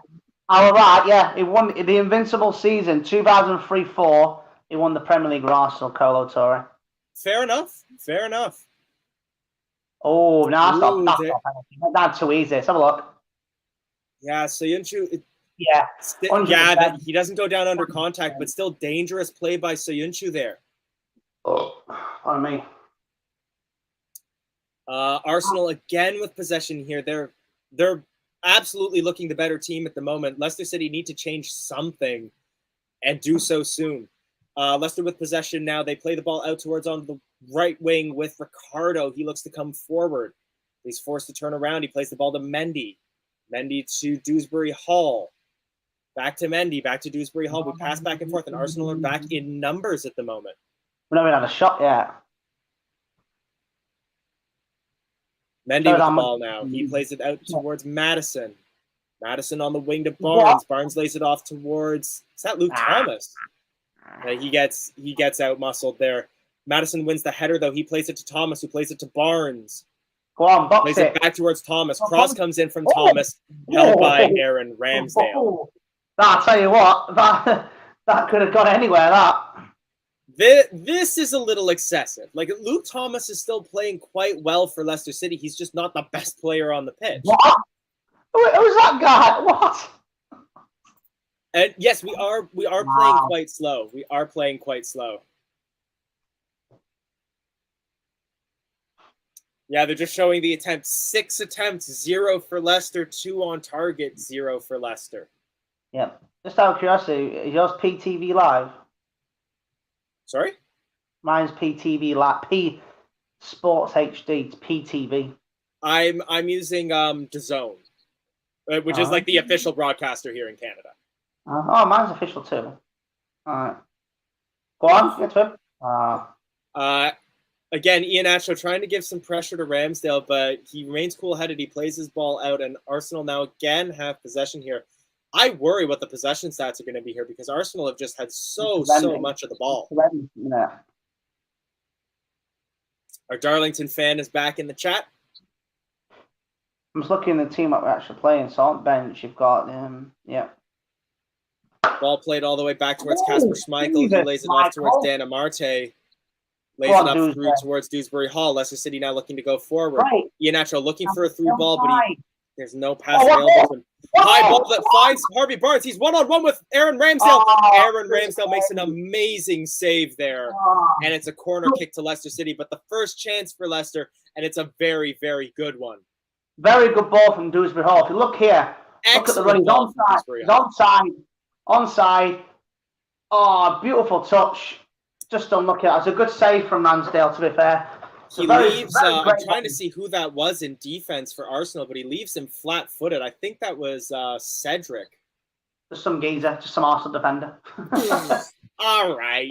all right. Yeah, he won the Invincible season 2003-04. He won the Premier League with Arsenal. Colo Touré. Fair enough. Oh, no, that's not penalty. That's too easy. Let's have a look. Yeah, Soyuncu. Yeah, 100%. He doesn't go down under contact, but still dangerous play by Soyuncu there. Oh, pardon me. Arsenal again with possession here. They're absolutely looking the better team at the moment. Leicester City need to change something and do so soon. Leicester with possession now. They play the ball out towards on the right wing with Ricardo. He looks to come forward. He's forced to turn around. He plays the ball to Mendy. Mendy to Dewsbury Hall. Back to Mendy. Back to Dewsbury Hall. We pass back and forth, and Arsenal are back in numbers at the moment. We've not even had a shot yet. Mendy with the ball now. He plays it out towards Madison. Madison on the wing to Barnes. Barnes lays it off towards... Is that Luke Thomas? He gets out muscled there. Madison wins the header, though. He plays it to Thomas, who plays it to Barnes. Go on, box plays it back towards Thomas. Cross comes in from Thomas, held by Aaron Ramsdale. I'll tell you what, that could have gone anywhere, that. This is a little excessive. Like, Luke Thomas is still playing quite well for Leicester City. He's just not the best player on the pitch. What? Who's that guy? What? And yes, we are playing quite slow. We are playing quite slow. Yeah, they're just showing the attempts. 6 attempts, 0 for Leicester, 2 on target, 0 for Leicester. Yeah. Just out of curiosity, is yours PTV Live? Sorry? Mine's PTV Live. P Sports HD. It's PTV. I'm using DAZN, which is like the official broadcaster here in Canada. Oh, mine's official too. All right. Go on, get to it. Again, Ian Asho trying to give some pressure to Ramsdale, but he remains cool-headed. He plays his ball out, and Arsenal now again have possession here. I worry what the possession stats are going to be here because Arsenal have just had so much of the ball. Yeah. Our Darlington fan is back in the chat. I'm just looking at the team that we're actually playing. So on bench, you've got yeah. Ball played all the way back towards Kasper Schmeichel. He lays it off towards Dan Amarte. Lays it up through towards Dewsbury Hall. Leicester City now looking to go forward. Right. Ian Atro looking for a through ball, but there's no pass available to him. High ball that finds Harvey Barnes. He's one-on-one with Aaron Ramsdale. Aaron Ramsdale makes an amazing save there. And it's a corner kick to Leicester City, but the first chance for Leicester, and it's a very, very good one. Very good ball from Dewsbury Hall. If you look here, look at the run. He's onside. He's onside. Onside. Oh, beautiful touch. Just unlucky. It's a good save from Ramsdale, to be fair. He leaves. I'm trying to see who that was in defense for Arsenal, but he leaves him flat-footed. I think that was Cedric. Just some geezer, just some Arsenal defender. All right.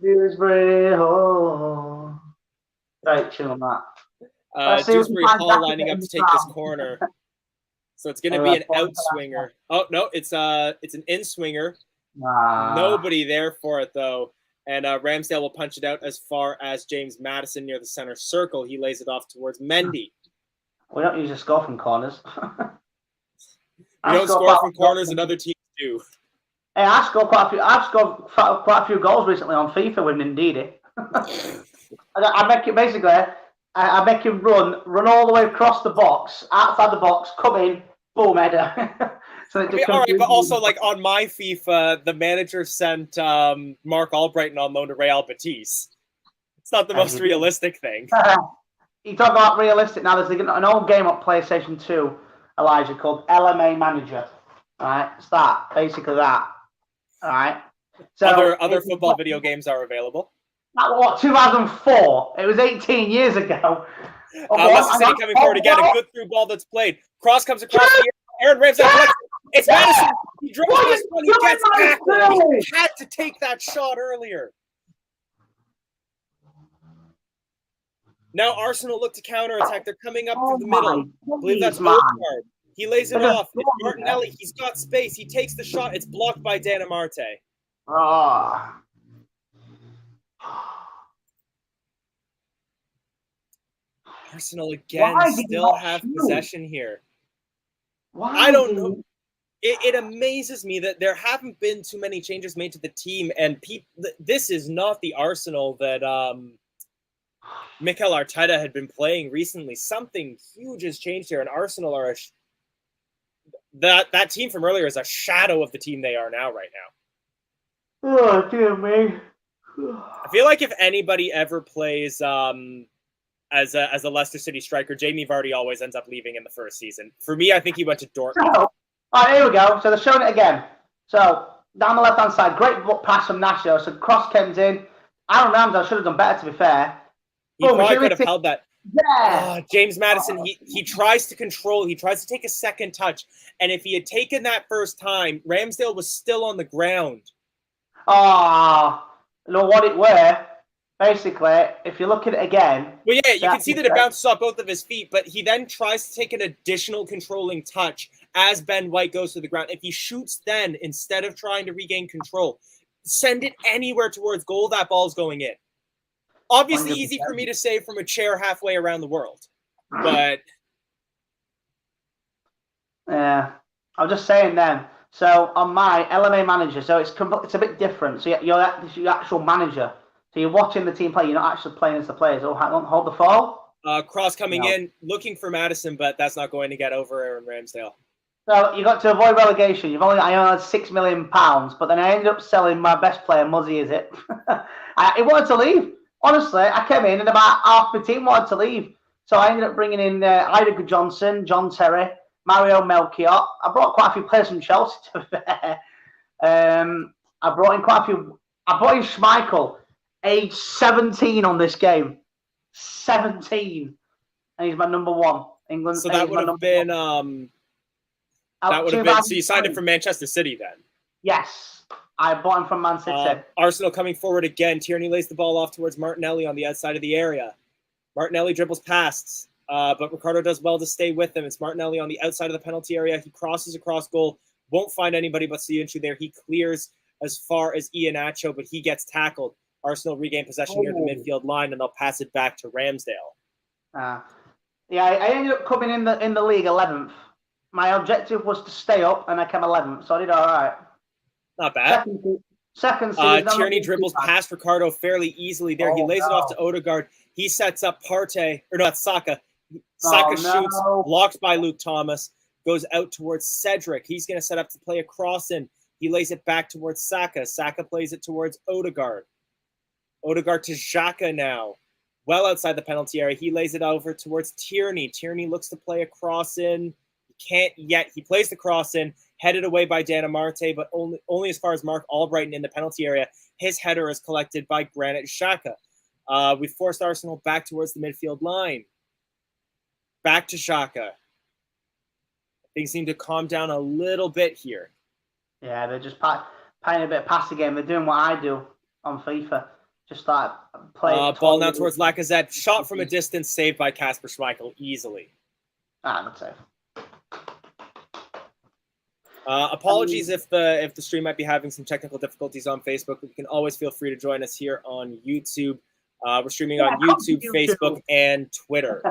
Dewsbury Hall. Right, chill on that. Dewsbury Hall lining up to take this corner. So it's going to be an outswinger. Oh no, it's an in-swinger. Nobody there for it though. And Ramsdale will punch it out as far as James Madison near the center circle. He lays it off towards Mendy. We don't usually score from corners. We don't score from corners, and other teams do. Hey, I've scored quite a few goals recently on FIFA with Ndidi. I make it basically. I make him run all the way across the box, outside the box, come in, boom, header. So all right, but also like on my FIFA, the manager sent Mark Albrighton on loan to Real Betis. It's not the most realistic thing. You talk about realistic now. There's an old game on PlayStation 2, Elijah, called LMA Manager. All right, it's that basically that. All right. So other football video games are available. That what 2004? It was 18 years ago. Leicester City coming forward again. A good through ball that's played. Cross comes across the air. Aaron Ramsdale. It's Madison. He drove this one. He gets tackled. He had to take that shot earlier. Now Arsenal look to counterattack. They're coming up through the middle. I believe that's Odegaard. He lays it off. It's Martinelli. He's got space. He takes the shot. It's blocked by Dan Amarte. Arsenal again still have possession here. I don't know. It amazes me that there haven't been too many changes made to the team, and this is not the Arsenal that Mikel Arteta had been playing recently. Something huge has changed here, and Arsenal are that team from earlier is a shadow of the team they are now right now. Oh, dear me. I feel like if anybody ever plays as a Leicester City striker, Jamie Vardy always ends up leaving in the first season. For me, I think he went to Dortmund. All right, here we go. So they're showing it again. So down the left-hand side. Great pass from Nacho. So cross comes in. Aaron Ramsdale should have done better, to be fair. He probably could have held that. Yeah. James Madison, he tries to control. He tries to take a second touch. And if he had taken that first time, Ramsdale was still on the ground. Oh, you know what it were? Basically, if you look at it again... Well, yeah, you can see that it bounces off both of his feet, but he then tries to take an additional controlling touch as Ben White goes to the ground. If he shoots then, instead of trying to regain control, send it anywhere towards goal, that ball's going in. Obviously 100%. Easy for me to say from a chair halfway around the world, but... Yeah, I'm just saying then. So on my LMA manager, so it's a bit different. So you're your actual manager. So you're watching the team play. You're not actually playing as the players. Oh, hang on, hold the ball. Cross coming in, looking for Madison, but that's not going to get over Aaron Ramsdale. So you got to avoid relegation. I only had £6 million, but then I ended up selling my best player, Muzzy, is it? He wanted to leave. Honestly, I came in and about half the team wanted to leave. So I ended up bringing in Ida Johnson, John Terry, Mario Melchiot. I brought quite a few players from Chelsea, to be fair. I brought in quite a few. I brought in Schmeichel, age 17 on this game. 17. And he's my number one. England. So that would have been so you signed him from Manchester City then? Yes. I bought him from Man City. Arsenal coming forward again. Tierney lays the ball off towards Martinelli on the outside of the area. Martinelli dribbles past, but Ricardo does well to stay with him. It's Martinelli on the outside of the penalty area. He crosses across goal. Won't find anybody but Siunchu there. He clears as far as Iheanacho, but he gets tackled. Arsenal regain possession near the midfield line, and they'll pass it back to Ramsdale. Yeah, I ended up coming in the league 11th. My objective was to stay up, and I came 11th, so I did all right. Not bad. Second season, Tierney dribbles past Ricardo fairly easily there. He lays it off to Odegaard. He sets up Partey, or not Saka. Saka shoots, blocked by Luke Thomas, goes out towards Cedric. He's going to set up to play a cross in. He lays it back towards Saka. Saka plays it towards Odegaard. Odegaard to Xhaka now. Well outside the penalty area. He lays it over towards Tierney. Tierney looks to play a cross in. He can't yet. He plays the cross in. Headed away by Dana Marte, but only as far as Mark Albrighton in the penalty area. His header is collected by Granit Xhaka. We forced Arsenal back towards the midfield line. Back to Xhaka. Things seem to calm down a little bit here. Yeah, they're just playing a bit past the game. They're doing what I do on FIFA. Just like play. Ball now towards Lacazette. Shot from a distance, saved by Kasper Schmeichel easily. Good save. Apologies if the stream might be having some technical difficulties on Facebook. You can always feel free to join us here on YouTube. We're streaming on YouTube, Facebook, and Twitter.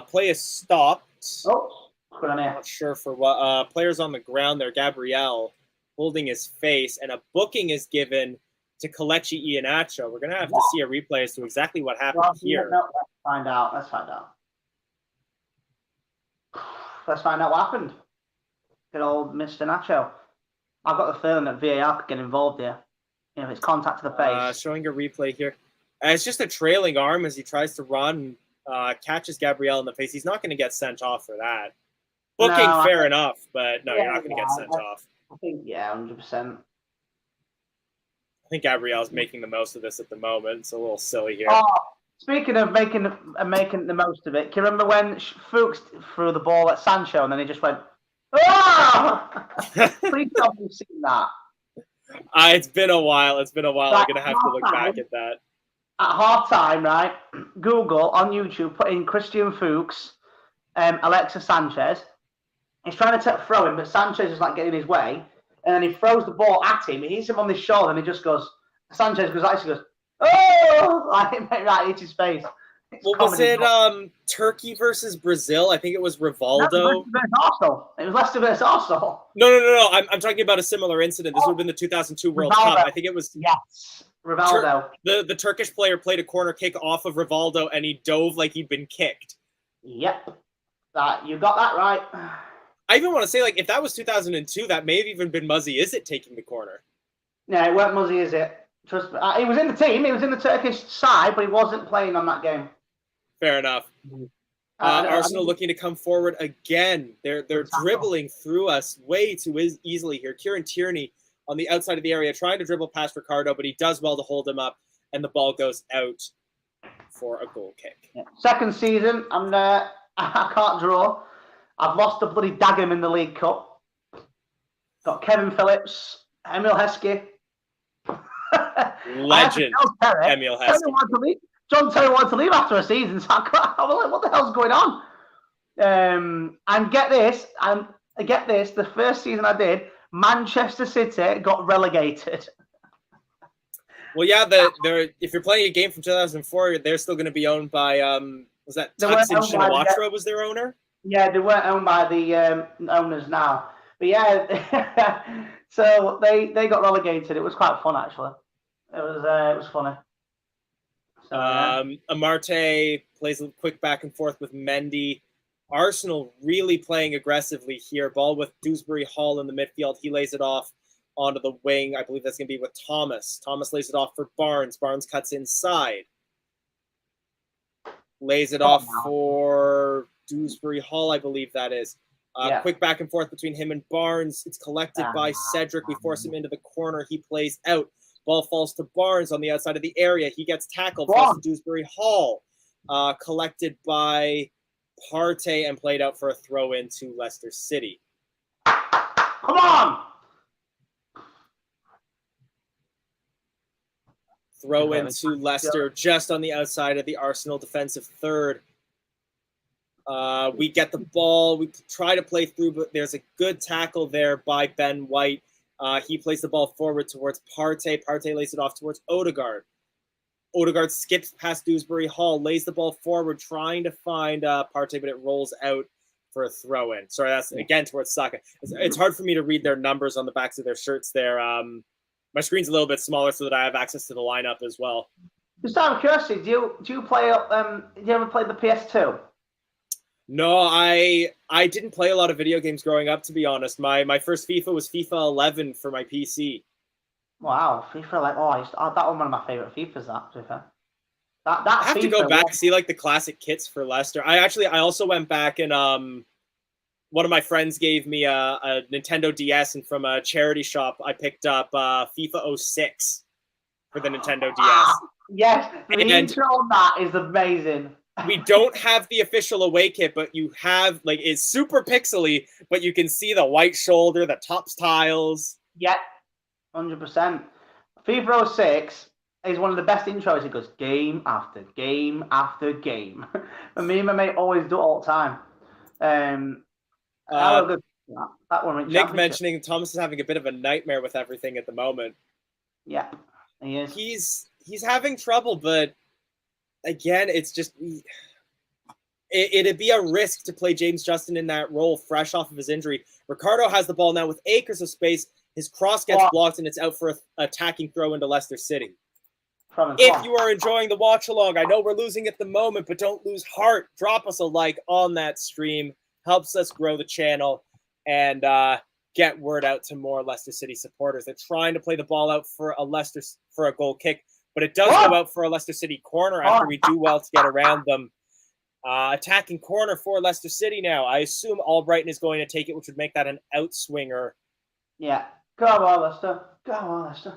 Play is stopped. I'm not sure for what. Players on the ground there. Gabriel holding his face, and a booking is given to Kelechi Iheanacho. We're going to have to see a replay as to exactly what happened here. Let's find out. Let's find out what happened. Good old Mr. Nacho. I've got the feeling that VAR could get involved here. If it's contact to the face. Showing a replay here. It's just a trailing arm as he tries to run and catches Gabriel in the face. He's not going to get sent off for that. Booking, fair enough, but no, you're not going to get sent off. I think, 100%. I think Gabriel's making the most of this at the moment. It's a little silly here. Speaking of making the most of it, can you remember when Fuchs threw the ball at Sancho and then he just went, Please tell me you've seen that. It's been a while. I'm going to have to look back at that. At half time, right? Google on YouTube, put in Christian Fuchs, Alexis Sanchez. He's trying to throw him, but Sanchez is like getting in his way. And then he throws the ball at him. He hits him on the shoulder and he just goes, Sanchez goes, oh! Right, hits his face. Was it Turkey versus Brazil? I think it was Rivaldo. It was Leicester versus Arsenal. No. I'm talking about a similar incident. This would have been the 2002 World Cup. I think it was. Yes, Rivaldo. The Turkish player played a corner kick off of Rivaldo, and he dove like he'd been kicked. Yep, you got that right. I even want to say, if that was 2002, that may have even been Muzzy Is-It taking the corner. No, it weren't Muzzy Is-It. Trust me. He was in the team. He was in the Turkish side, but he wasn't playing on that game. Fair enough. Arsenal looking to come forward again. They're dribbling through us way too easily here. Kieran Tierney on the outside of the area trying to dribble past Ricardo, but he does well to hold him up, and the ball goes out for a goal kick. Yeah. Second season, I can't draw. I've lost the bloody Dagenham in the League Cup. Got Kevin Phillips, Emil Heskey. Legend Emil Heskey. John Terry wanted to leave after a season, so I was like, what the hell's going on? And get this, the first season I did, Manchester City got relegated. Well, yeah, if you're playing a game from 2004, they're still going to be owned by, was that Thaksin Shinawatra was their owner? Yeah, they weren't owned by the owners now. But yeah, so they got relegated. It was quite fun, actually. It was funny. So, Amarte plays a quick back and forth with Mendy. Arsenal really playing aggressively here. Ball with Dewsbury Hall in the midfield. He lays it off onto the wing. I believe that's going to be with Thomas. Thomas lays it off for Barnes. Barnes cuts inside. Lays it off for Dewsbury Hall, I believe that is. Quick back and forth between him and Barnes. It's collected by Cedric. We force him into the corner. He plays out. Ball falls to Barnes on the outside of the area. He gets tackled. Falls to Dewsbury Hall. Collected by Partey and played out for a throw-in to Leicester City. Come on! Throw-in to Leicester just on the outside of the Arsenal defensive third. We get the ball. We try to play through, but there's a good tackle there by Ben White. He plays the ball forward towards Partey. Partey lays it off towards Odegaard. Odegaard skips past Dewsbury Hall, lays the ball forward, trying to find Partey, but it rolls out for a throw-in. Sorry, that's again towards Saka. It's hard for me to read their numbers on the backs of their shirts there. My screen's a little bit smaller so that I have access to the lineup as well. Just out of curiosity, do you play? Do you ever play the PS2? No, I didn't play a lot of video games growing up, to be honest. My first FIFA was FIFA 11 for my PC. Wow, FIFA 11. That was one of my favorite FIFAs. That, to be fair. That I have FIFA to go back and see like the classic kits for Leicester. I also went back and one of my friends gave me a Nintendo DS, and from a charity shop I picked up FIFA 06 for the Nintendo DS. Yes, the intro on that is amazing. We don't have the official away kit, but you have, like, it's super pixely, but you can see the white shoulder, the top tiles. Yeah, 100%. FIFA 06 is one of the best intros. It goes game after game after game. And me and my mate always do it all the time. That one Nick mentioning Thomas is having a bit of a nightmare with everything at the moment. Yeah, he is. He's having trouble, but again, it's just it'd be a risk to play James Justin in that role fresh off of his injury. Ricardo has the ball now with acres of space. His cross gets blocked, and it's out for an attacking throw into Leicester City. If you are enjoying the watch along, I know we're losing at the moment, but don't lose heart. Drop us a like on that stream. Helps us grow the channel and get word out to more Leicester City supporters. They're trying to play the ball out for a goal kick, but it does go out for a Leicester City corner after we do well to get around them. Attacking corner for Leicester City now. I assume Albrighton is going to take it, which would make that an outswinger. Yeah. Go on, Leicester. Go on, Leicester.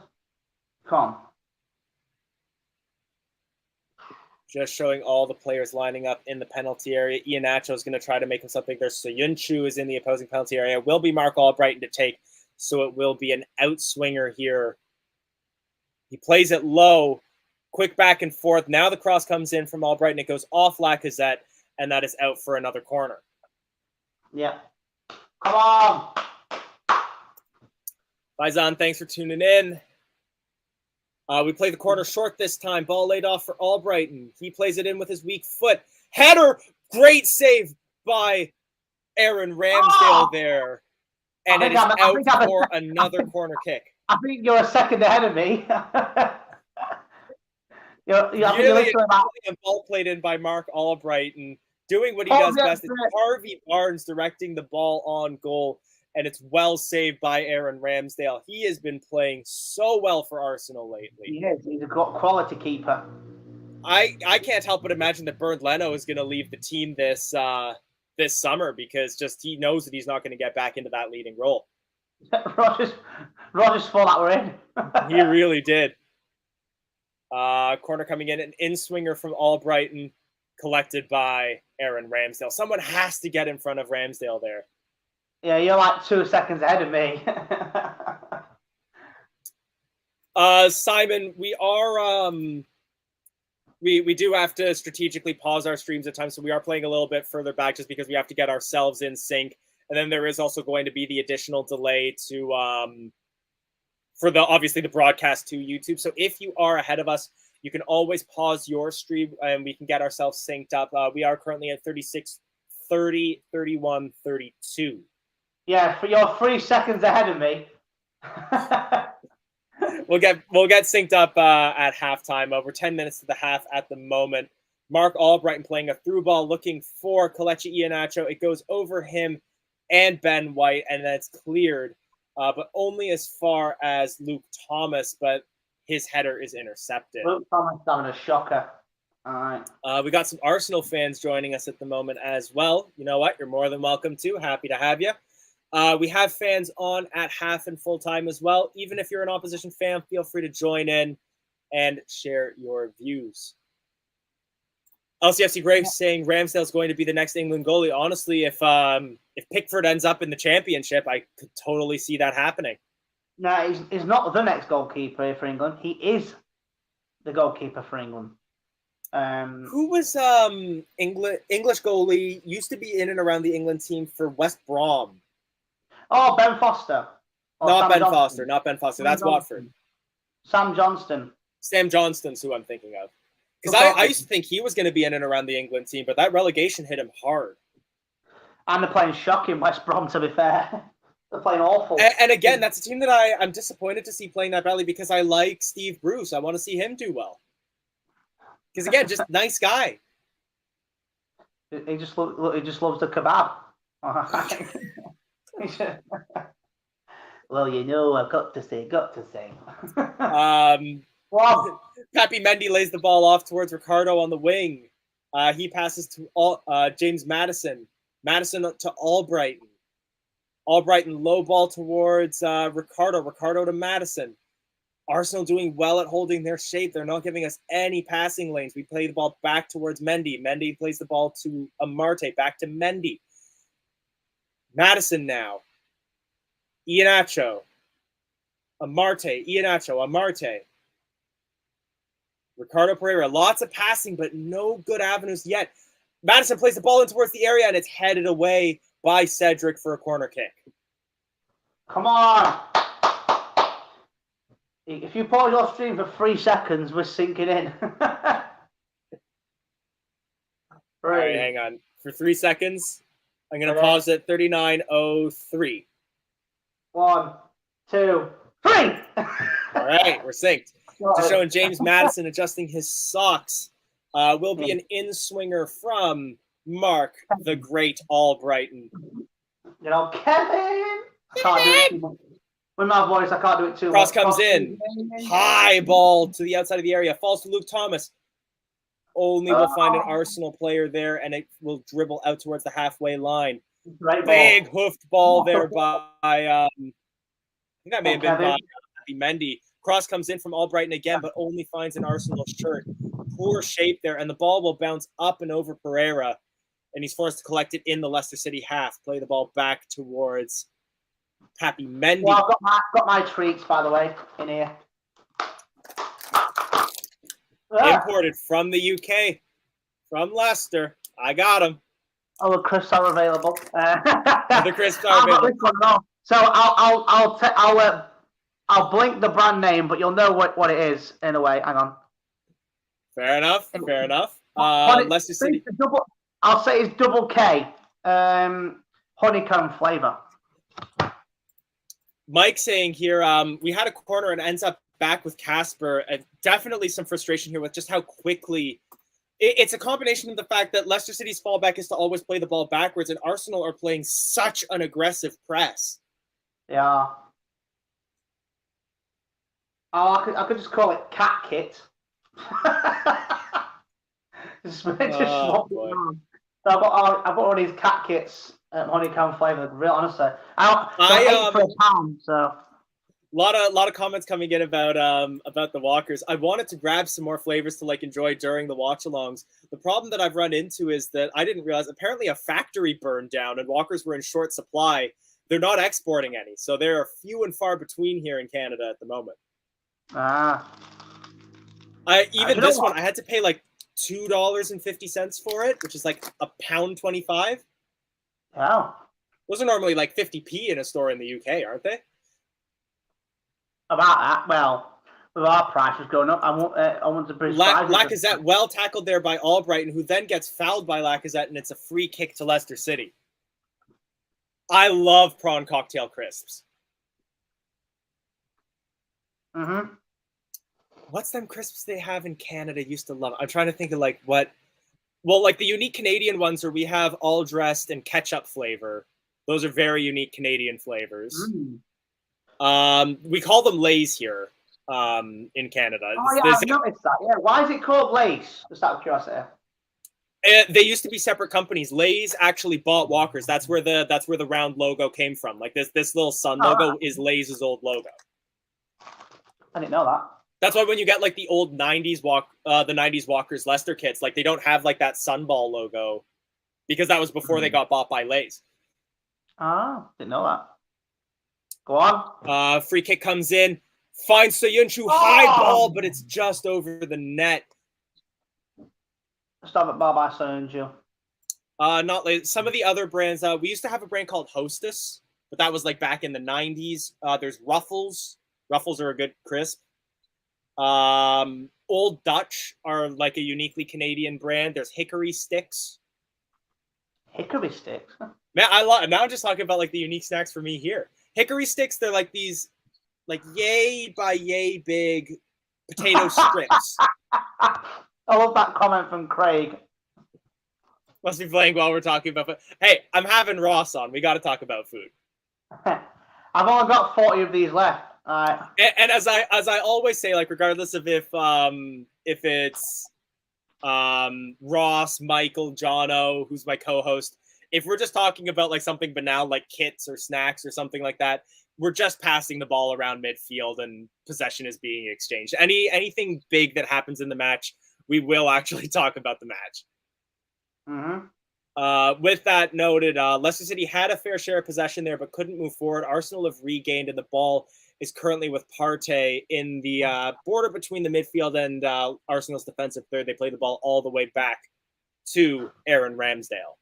Come on. Just showing all the players lining up in the penalty area. Iheanacho is going to try to make him something there. So Yunchu is in the opposing penalty area. Will be Mark Albrighton to take, so it will be an outswinger here. He plays it low. Quick back and forth. Now the cross comes in from Albrighton. It goes off Lacazette, and that is out for another corner. Yeah. Come on. Faizan, thanks for tuning in. We play the corner short this time. Ball laid off for Albrighton. He plays it in with his weak foot. Header! Great save by Aaron Ramsdale there. And it is out for another corner kick. I think you're a second ahead of me. Really a ball played in by Mark Albrighton, doing what he does best. It's Harvey Barnes directing the ball on goal, and it's well saved by Aaron Ramsdale. He has been playing so well for Arsenal lately. He is. He's a quality keeper. I can't help but imagine that Bernd Leno is going to leave the team this summer because just he knows that he's not going to get back into that leading role. Rogers thought that we're in. He really did. Corner coming in, an in-swinger from Albrighton, collected by Aaron Ramsdale. Someone has to get in front of Ramsdale there. Yeah, you're like 2 seconds ahead of me. Simon, we are we do have to strategically pause our streams at times, so we are playing a little bit further back just because we have to get ourselves in sync. And then there is also going to be the additional delay to for obviously the broadcast to YouTube. So if you are ahead of us, you can always pause your stream and we can get ourselves synced up. We are currently at 36, 30, 31, 32. Yeah, you're 3 seconds ahead of me. We'll get synced up at halftime. We're 10 minutes to the half at the moment. Mark Albrighton playing a through ball, looking for Kelechi Iheanacho. It goes over him and Ben White, and then it's cleared, but only as far as Luke Thomas. But his header is intercepted. Luke Thomas having a shocker. All right. We got some Arsenal fans joining us at the moment as well. You know what? You're more than welcome to. Happy to have you. We have fans on at half and full time as well. Even if you're an opposition fan, feel free to join in and share your views. LCFC Graves saying Ramsdale's going to be the next England goalie. Honestly, if Pickford ends up in the championship, I could totally see that happening. No, he's not the next goalkeeper for England. He is the goalkeeper for England. Who was English goalie, used to be in and around the England team for West Brom? Oh, Ben Foster. Not Ben Foster. That's Watford. Sam Johnston. Sam Johnston's who I'm thinking of. Because I used to think he was going to be in and around the England team, but that relegation hit him hard. And they're playing shocking West Brom, to be fair. They're playing awful. And again, that's a team that I'm disappointed to see playing that badly because I like Steve Bruce. I want to see him do well. Because again, just nice guy. He just loves the kebab. Well, you know, I've got to say. Well, Papi Mendy lays the ball off towards Ricardo on the wing. He passes to James Maddison. Maddison to Albrighton. Albrighton low ball towards Ricardo. Ricardo to Maddison. Arsenal doing well at holding their shape. They're not giving us any passing lanes. We play the ball back towards Mendy. Mendy plays the ball to Amarte. Back to Mendy. Maddison now. Iheanacho. Amarte. Iheanacho. Amarte. Ricardo Pereira. Lots of passing, but no good avenues yet. Maddison plays the ball in towards the area, and it's headed away by Cedric for a corner kick. Come on. If you pause your stream for 3 seconds, we're sinking in. All right, hang on. For 3 seconds, I'm going to pause at 39:03. 1, 2, 3. All right, we're synced. Just showing James Maddison adjusting his socks. Will be an in-swinger from Mark, the great Albrighton. You know, Kevin. Can't do it too much. With my voice, I can't do it too Cross much. comes in. High ball to the outside of the area. Falls to Luke Thomas. Only will find an Arsenal player there, and it will dribble out towards the halfway line. Big hoofed ball there by, I think that may have been by Mendy. Cross comes in from Albrighton again, but only finds an Arsenal shirt. Poor shape there, and the ball will bounce up and over Pereira, and he's forced to collect it in the Leicester City half. Play the ball back towards Papi Mendy. Well, I've got my treats, by the way, in here. Imported from the UK, from Leicester. I got them. Oh, the crisps are available. The crisps are available. So I'll blink the brand name, but you'll know what it is in a way. Hang on. Fair enough. Leicester City. I'll say it's double K. Honeycomb flavor. Mike saying here, we had a corner and ends up back with Casper. Definitely some frustration here with just how quickly. It's a combination of the fact that Leicester City's fallback is to always play the ball backwards, and Arsenal are playing such an aggressive press. Yeah. Oh, I could just call it cat kit. It's just swapped boy. around. So I've got all these cat kits, honeycomb flavour. Real honestly, I ate for £1. So. Lot of comments coming in about the walkers. I wanted to grab some more flavors to like enjoy during the watch-alongs. The problem that I've run into is that I didn't realize apparently a factory burned down and walkers were in short supply. They're not exporting any, so they're few and far between here in Canada at the moment. Even this one I had to pay like $2.50 for it, which is like £1.25. Wow. Those are normally like 50p in a store in the UK, aren't they? About that, well, with our prices going up, I want to bring Lacazette well tackled there by Albrighton, who then gets fouled by Lacazette, and it's a free kick to Leicester City. I love prawn cocktail crisps. Mm-hmm. What's them crisps they have in Canada? Used to love. I'm trying to think of like what. Well, like the unique Canadian ones where we have all dressed and ketchup flavor. Those are very unique Canadian flavors. We call them Lays here in Canada. Oh yeah, I've noticed that. Yeah, why is it called Lays? Just out of curiosity. They used to be separate companies. Lays actually bought Walkers. That's where the round logo came from. Like this little sun logo is Lays' old logo. I didn't know that. That's why when you get like the old '90s Walkers Leicester kits, like they don't have like that sunball logo because that was before they got bought by Lays. Ah, didn't know that. Go on. Free kick comes in, finds Soyuncu, high ball, but it's just over the net. Stop it, bye-bye, Soyuncu. Not late. Some of the other brands, we used to have a brand called Hostess, but that was like back in the 90s. There's Ruffles. Ruffles are a good crisp. Old Dutch are like a uniquely Canadian brand. There's Hickory Sticks. Hickory Sticks? Man, now I'm just talking about like the unique snacks for me here. Hickory Sticks, they're like these like yay by yay big potato strips. I love that comment from Craig. Must be playing while we're talking about food. Hey, I'm having Ross on. We got to talk about food. I've only got 40 of these left. And as I always say, like regardless of if it's Ross, Michael, Jono, who's my co-host, if we're just talking about like something banal like kits or snacks or something like that, we're just passing the ball around midfield and possession is being exchanged. Anything big that happens in the match, we will actually talk about the match. Mm-hmm. With that noted, Leicester City had a fair share of possession there, but couldn't move forward. Arsenal have regained, and the ball is currently with Partey in the border between the midfield and Arsenal's defensive third. They play the ball all the way back to Aaron Ramsdale.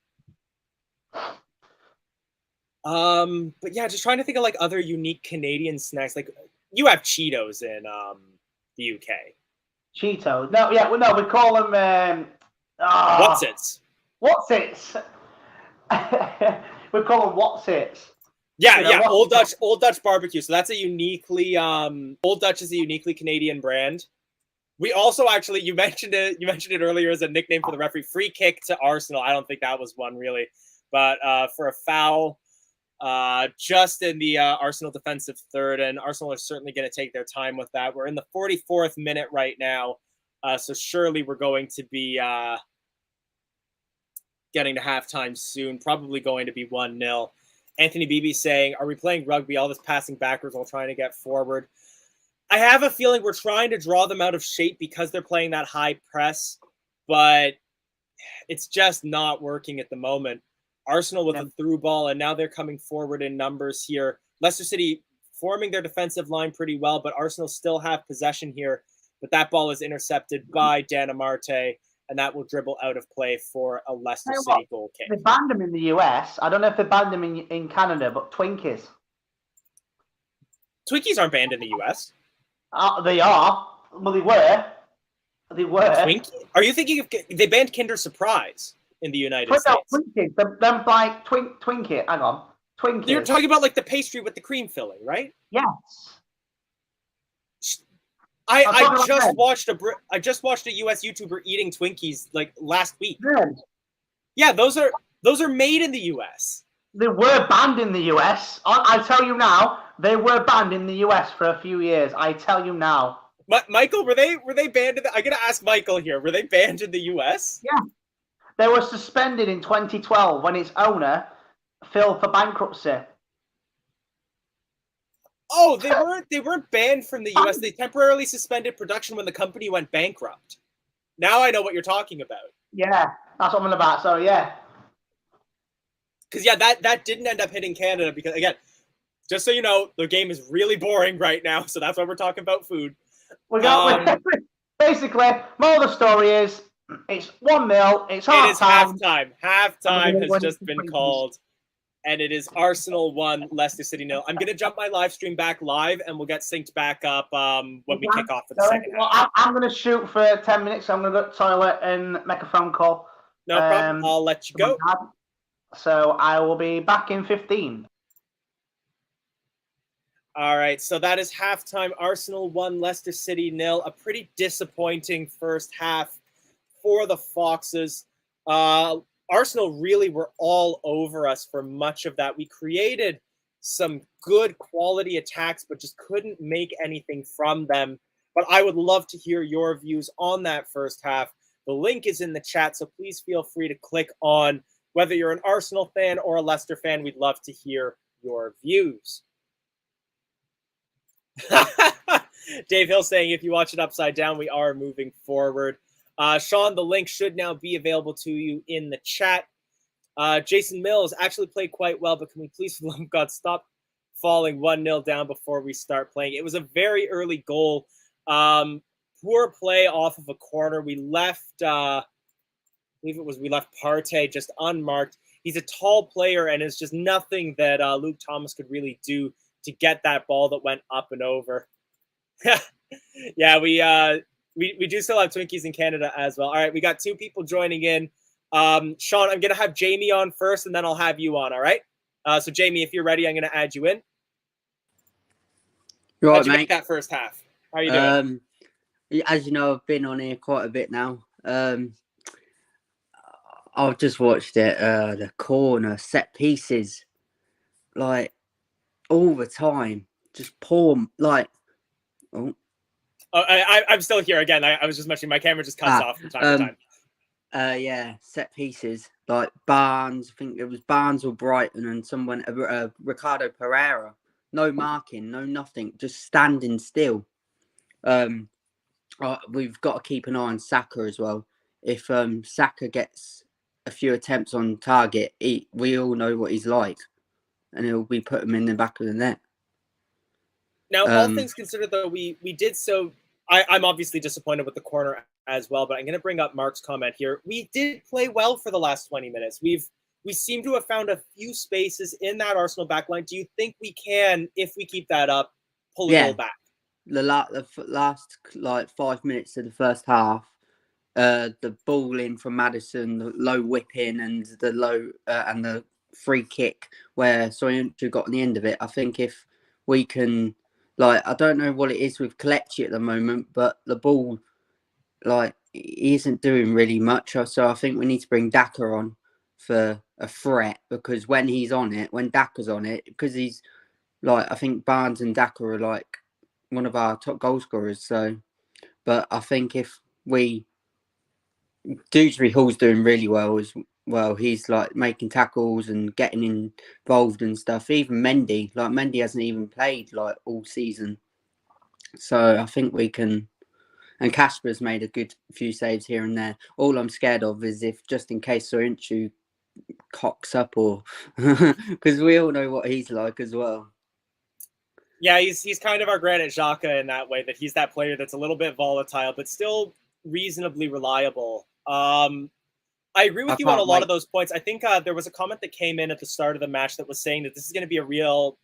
But yeah, just trying to think of like other unique Canadian snacks. Like you have Cheetos in the UK. Cheetos? No, yeah, well, no, we call them. What's-its? What's-its? We call them What's-its. Yeah, you know, yeah, Old Dutch barbecue. So that's a uniquely Old Dutch is a uniquely Canadian brand. We also actually you mentioned it earlier as a nickname for the referee. Free kick to Arsenal. I don't think that was one really, but for a foul, just in the Arsenal defensive third, and Arsenal are certainly going to take their time with that. We're in the 44th minute right now, so surely we're going to be getting to halftime soon. Probably going to be 1-0. Anthony Beebe saying, are we playing rugby? All this passing backwards while trying to get forward. I have a feeling we're trying to draw them out of shape because they're playing that high press, but it's just not working at the moment. Arsenal with a through ball, and now they're coming forward in numbers here. Leicester City forming their defensive line pretty well, but Arsenal still have possession here. But that ball is intercepted by Danamarte, and that will dribble out of play for a Leicester City goal kick. They banned them in the US. I don't know if they banned them in Canada, but Twinkies. Twinkies aren't banned in the US. They are. Well, they were. They were. Twinkie? Are you thinking of... They banned Kinder Surprise in the United States. Twinkies. Them like Twinkie. Hang on. Twinkies. You're talking about like the pastry with the cream filling, right? Yes. I just watched a US YouTuber eating Twinkies like last week. Good. Yeah, those are made in the US. They were banned in the US. I tell you now, they were banned in the US for a few years. I tell you now. Michael, were they banned in I gotta ask Michael here. Were they banned in the US? Yeah. They were suspended in 2012 when its owner filed for bankruptcy. Oh, they weren't banned from the US. They temporarily suspended production when the company went bankrupt. Now I know what you're talking about. Yeah, that's what I'm about. So yeah. Because yeah, that didn't end up hitting Canada because again, just so you know, the game is really boring right now, so that's why we're talking about food. We got basically, moral of the story is it's 1-0, it's half time. Halftime has just been called. And it is Arsenal 1, Leicester City 0. I'm going to jump my live stream back live, and we'll get synced back up when we kick off for the second half. I'm going to shoot for 10 minutes. I'm going to go to the toilet and make a phone call. No problem. I'll let you go. So I will be back in 15. All right, so that is halftime. Arsenal 1, Leicester City 0. A pretty disappointing first half for the Foxes. Arsenal really were all over us for much of that. We created some good quality attacks, but just couldn't make anything from them. But I would love to hear your views on that first half. The link is in the chat, so please feel free to click on. Whether you're an Arsenal fan or a Leicester fan, we'd love to hear your views. Dave Hill saying, if you watch it upside down, we are moving forward. Sean, the link should now be available to you in the chat. Jason Mills actually played quite well, but can we please, for the love of God, stop falling 1-0 down before we start playing? It was a very early goal. Poor play off of a corner. We left, I believe we left Partey just unmarked. He's a tall player, and it's just nothing that Luke Thomas could really do to get that ball that went up and over. Yeah, we do still have Twinkies in Canada as well. All right, we got 2 people joining in. Sean, I'm going to have Jamie on first, and then I'll have you on, all right? So, Jamie, if you're ready, I'm going to add you in. Right, How'd you mate. make that first half? How are you doing? As you know, I've been on here quite a bit now. I've just watched it, the corner, set pieces, like, all the time. Just poor, like... Oh. I'm still here again. I was just mentioning my camera just cuts off from time to time. Yeah, set pieces like Barnes. I think it was Barnes or Brighton, and someone Ricardo Pereira. No marking, no nothing, just standing still. We've got to keep an eye on Saka as well. If Saka gets a few attempts on target, we all know what he's like, and he'll be put him in the back of the net. Now, all things considered, though, we did so. I'm obviously disappointed with the corner as well, but I'm going to bring up Mark's comment here. We did play well for the last 20 minutes. We seem to have found a few spaces in that Arsenal backline. Do you think we can, if we keep that up, pull a goal back? The last like 5 minutes of the first half, the ball in from Maddison, the low whip in, and the low and the free kick where Soyuncu got on the end of it. I think if we can, like, I don't know what it is with Kelechi at the moment, but the ball, like, he isn't doing really much. So I think we need to bring Daka on for a threat, because when he's on it, when Daka's on it, because he's like, I think Barnes and Daka are like one of our top goal scorers. So, but I think if Dewsbury Hall's doing really well as well. He's like making tackles and getting involved and stuff. Even Mendy hasn't even played like all season. So I think we can. And Kasper's made a good few saves here and there. All I'm scared of is if, just in case Soyuncu cocks up, or because we all know what he's like as well. Yeah, he's kind of our Granit Xhaka in that way, that he's that player that's a little bit volatile, but still reasonably reliable. I agree with you on a lot of those points. I think there was a comment that came in at the start of the match that was saying that this is going to be a real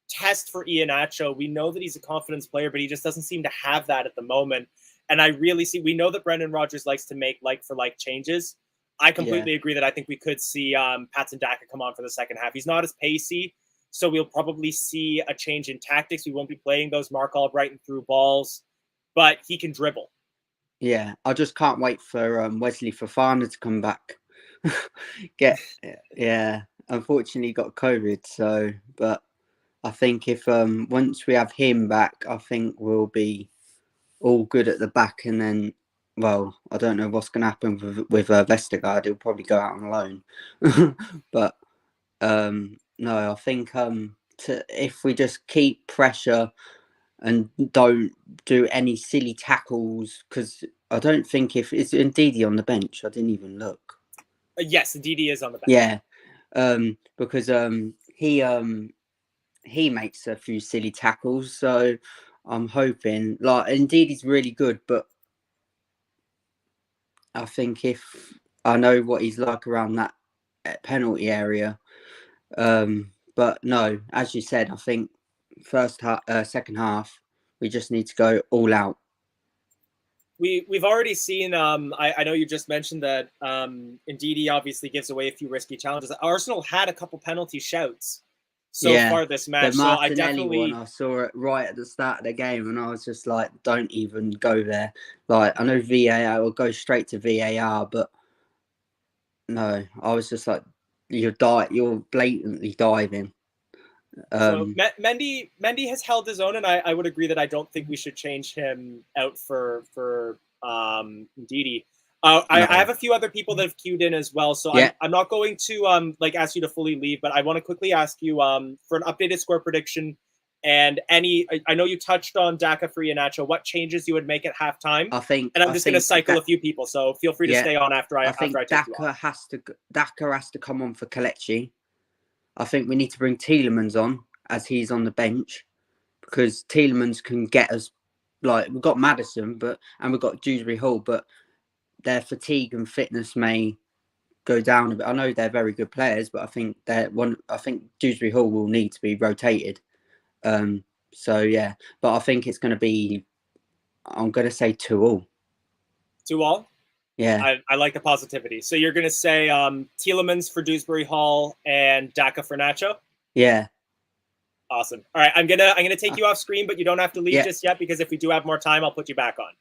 test for Iheanacho. We know that he's a confidence player, but he just doesn't seem to have that at the moment. And we know that Brendan Rodgers likes to make like-for-like changes. I completely agree that I think we could see Patson Daka come on for the second half. He's not as pacey, so we'll probably see a change in tactics. We won't be playing those Mark Albrighton through balls, but he can dribble. Yeah, I just can't wait for Wesley Fofana to come back. Unfortunately he got COVID, so, but I think if once we have him back, I think we'll be all good at the back, and then, well, I don't know what's going to happen with Vestergaard. He'll probably go out on loan. But no, I think if we just keep pressure and don't do any silly tackles, because I don't think if it's Ndidi on the bench. I didn't even look. Yes, Ndidi is on the bench. Yeah, because he makes a few silly tackles, so I'm hoping indeed he's really good, but I think if I know what he's like around that penalty area, but no, as you said, I think second half we just need to go all out. We've already seen. I know you just mentioned that Ndidi obviously gives away a few risky challenges. Arsenal had a couple penalty shouts so far this match. The So I Martinelli definitely one, I saw it right at the start of the game, and I was just like, "Don't even go there." Like, I know VAR will go straight to VAR, but no, I was just like, "You're blatantly diving." So Mendy has held his own, and I would agree that I don't think we should change him out for Ndidi. I have a few other people that have queued in as well, so I'm not going to ask you to fully leave, but I want to quickly ask you for an updated score prediction and I know you touched on Daka for Iheanacho. What changes you would make at halftime? And I'm just going to cycle a few people, so feel free to stay on after I take you off. Daka has to come on for Kelechi. I think we need to bring Tielemans on as he's on the bench, because Tielemans can get us, we've got Maddison, and we've got Dewsbury Hall, but their fatigue and fitness may go down a bit. I know they're very good players, but I think Dewsbury Hall will need to be rotated. So yeah, but I think it's going to be, I'm going to say 2-2. 2-2? Yeah. I like the positivity. So you're going to say Tielemans for Dewsbury Hall and Daka for Nacho? Yeah. Awesome. All right, I'm gonna take you off screen, but you don't have to leave just yet, because if we do have more time, I'll put you back on.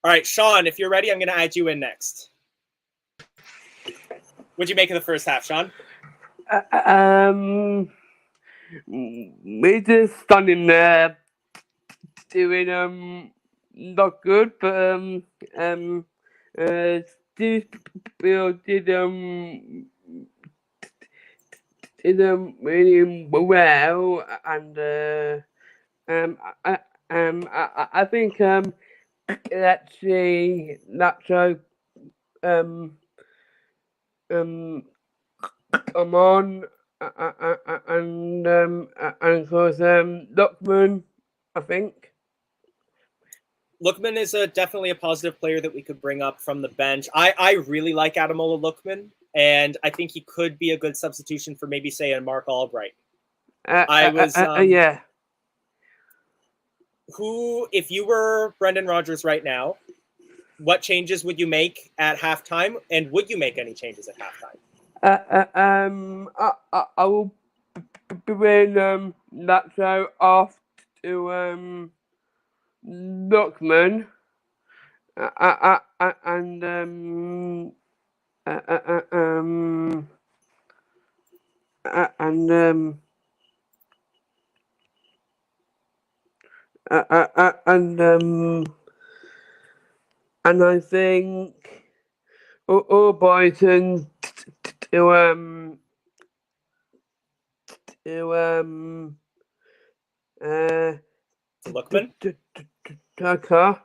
All right, Sean, if you're ready, I'm going to add you in next. What'd you make of the first half, Sean? We're just standing there doing not good, but Steve Bill did really well, and I think actually Nacho come on, and of course Lookman, I think. Lookman is definitely a positive player that we could bring up from the bench. I really like Ademola Lookman, and I think he could be a good substitution for maybe, say, a Mark Albright. Yeah. Who, if you were Brendan Rodgers right now, what changes would you make at halftime, and would you make any changes at halftime? I will bring Nacho off to Lookman, and I think Albrighton to Lookman? Daka.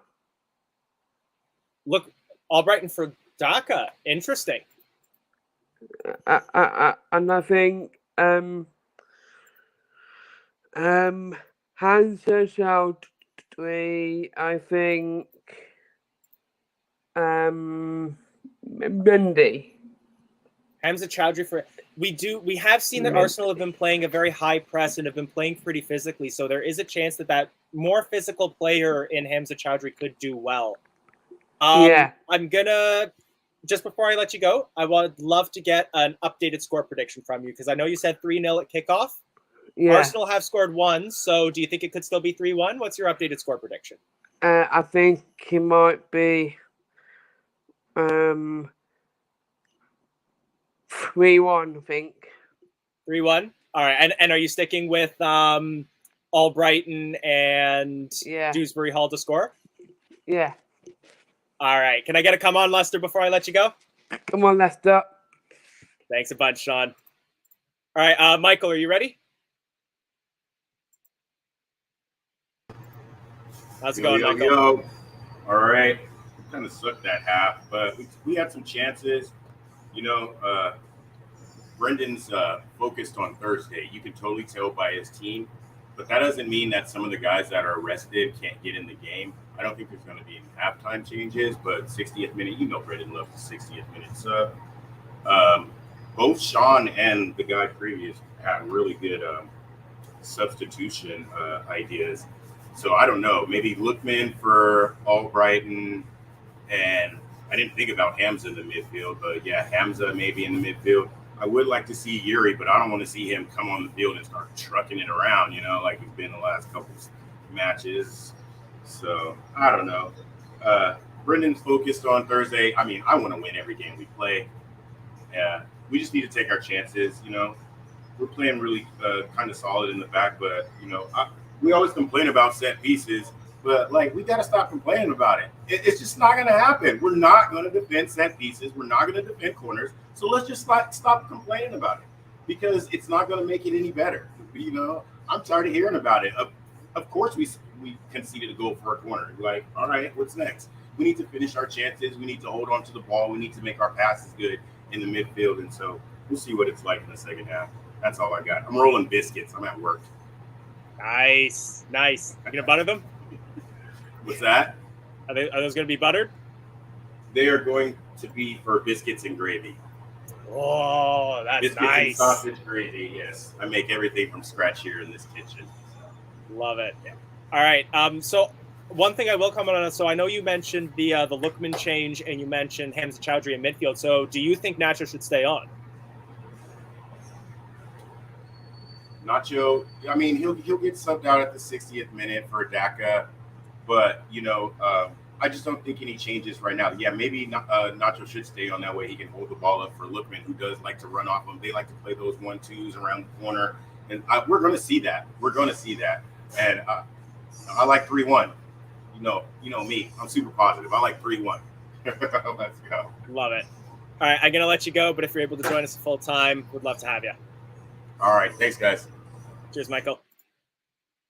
Look, Albrighton for Daka. Interesting. And I think Hansa Chowdhury, I think Mendy. Hamza Chowdhury for we have seen that Arsenal have been playing a very high press and have been playing pretty physically, so there is a chance that more physical player in Hamza Chowdhury could do well. I'm gonna, just before I let you go, I would love to get an updated score prediction from you, because I know you said 3-0 at kickoff. Yeah. Arsenal have scored 1, so do you think it could still be 3-1? What's your updated score prediction? I think it might be 3-1, I think. 3-1? All right. And are you sticking with Albrighton and Yeah. Dewsbury Hall to score? Yeah. All right. Can I get a come on, Leicester, before I let you go? Come on, Leicester. Thanks a bunch, Sean. All right, Michael, are you ready? How's it going, Michael? Yo. All right. Kind of sucked that half, but we had some chances. Brendan's focused on Thursday. You can totally tell by his team, but that doesn't mean that some of the guys that are rested can't get in the game. I don't think there's going to be any halftime changes, but 60th minute, Brendan loves the 60th minute sub. Both Sean and the guy previous had really good substitution ideas. So I don't know, maybe Lookman for Albrighton, and I didn't think about Hamza in the midfield, but yeah, Hamza maybe in the midfield. I would like to see Yuri, but I don't want to see him come on the field and start trucking it around, like he's been the last couple matches. So I don't know. Brendan's focused on Thursday. I mean, I want to win every game we play. Yeah, we just need to take our chances. We're playing really kind of solid in the back, but we always complain about set pieces. But, we got to stop complaining about it. It's just not going to happen. We're not going to defend set pieces. We're not going to defend corners. So let's just stop complaining about it, because it's not going to make it any better. I'm tired of hearing about it. Of course, we conceded a goal for a corner. All right, what's next? We need to finish our chances. We need to hold on to the ball. We need to make our passes good in the midfield. And so we'll see what it's like in the second half. That's all I got. I'm rolling biscuits. I'm at work. Nice. You going to butter them? What's that? Are those going to be buttered? They are going to be for biscuits and gravy. Oh, that's biscuits nice. And sausage gravy, yes. I make everything from scratch here in this kitchen. Love it. Yeah. All right. So one thing I will comment on. So I know you mentioned the Lookman change, and you mentioned Hamza Chowdhury in midfield. So do you think Nacho should stay on? Nacho, I mean, he'll get subbed out at the 60th minute for Daka. But, I just don't think any changes right now. Yeah, maybe Nacho should stay on, that way he can hold the ball up for Lookman, who does like to run off them. They like to play those 1-2s around the corner. And we're going to see that. And I like 3-1. You know me. I'm super positive. I like 3-1. Let's go. Love it. All right, I'm going to let you go, but if you're able to join us full time, we'd love to have you. All right. Thanks, guys. Cheers, Michael. All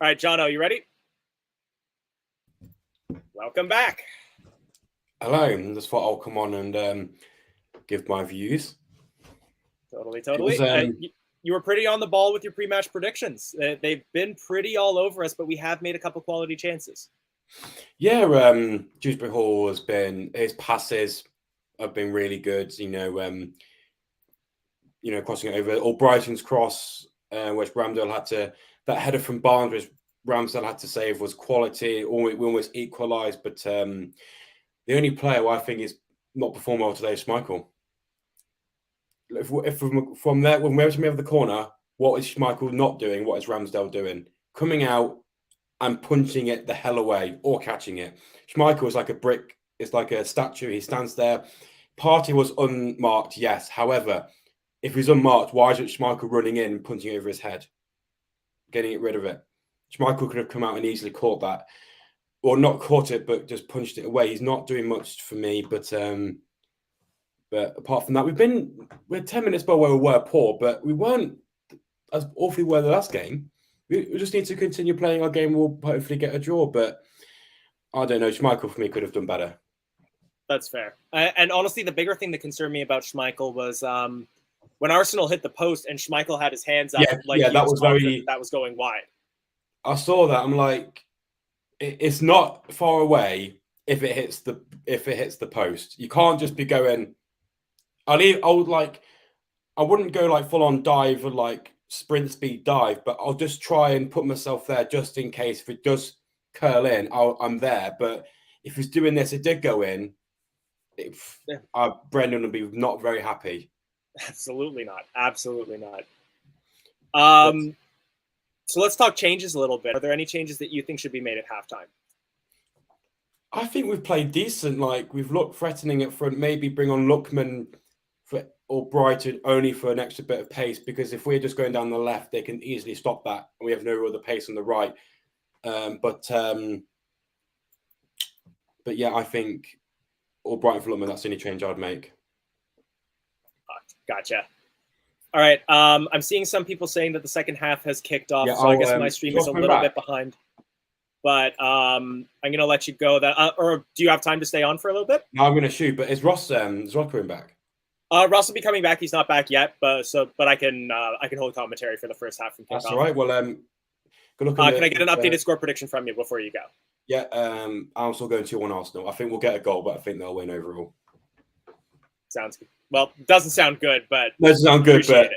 right, Jono, you ready? Welcome back. Hello. I just thought I'll come on and give my views. Totally. Was, You were pretty on the ball with your pre-match predictions. They've been pretty all over us, but we have made a couple quality chances. Yeah, Dewsbury Hall his passes have been really good. Crossing it over, or Brighton's cross, which Ramsdale had to, that header from Barnes, which Ramsdale had to save, was quality. We almost equalised, but the only player I think is not performing well today is Schmeichel. If from there, when we're to the corner, what is Schmeichel not doing? What is Ramsdale doing? Coming out and punching it the hell away or catching it. Schmeichel is like a brick. It's like a statue. He stands there. Partey was unmarked, yes. However, if he's unmarked, why is it Schmeichel running in and punching over his head? Getting rid of it. Schmeichel could have come out and easily caught that. Or not caught it, but just punched it away. He's not doing much for me, but apart from that, we had 10 minutes by where we were poor, but we weren't as awfully well the last game. We just need to continue playing our game. We'll hopefully get a draw, but I don't know. Schmeichel for me could have done better. That's fair. And honestly, the bigger thing that concerned me about Schmeichel was when Arsenal hit the post and Schmeichel had his hands up, that was going wide. I saw that. I'm like, it's not far away if it hits the post. You can't just be going. I wouldn't go like full on dive or like sprint speed dive, but I'll just try and put myself there just in case if it does curl in, I'm there. But if he's doing this, it did go in. Brendan would be not very happy. Absolutely not. So let's talk changes a little bit. Are there any changes that you think should be made at halftime? I think we've played decent. Like, we've looked threatening at front. Maybe bring on Lookman or Brighton only for an extra bit of pace, because if we're just going down the left, they can easily stop that, and we have no other pace on the right. But yeah, I think or Brighton for London, that's the only change I'd make. Gotcha. All right. I'm seeing some people saying that the second half has kicked off, so I guess my stream is a little bit behind. But I'm going to let you go. That or do you have time to stay on for a little bit? No, I'm going to shoot. But is Ross coming back? Ross will be coming back. He's not back yet, but I can hold commentary for the first half from kickoff. That's all right. Well, good luck. Can I get an updated score prediction from you before you go? Yeah, I'm also going 2-1 Arsenal. I think we'll get a goal, but I think they'll win overall. Sounds good. Well, doesn't sound good, but doesn't sound good, but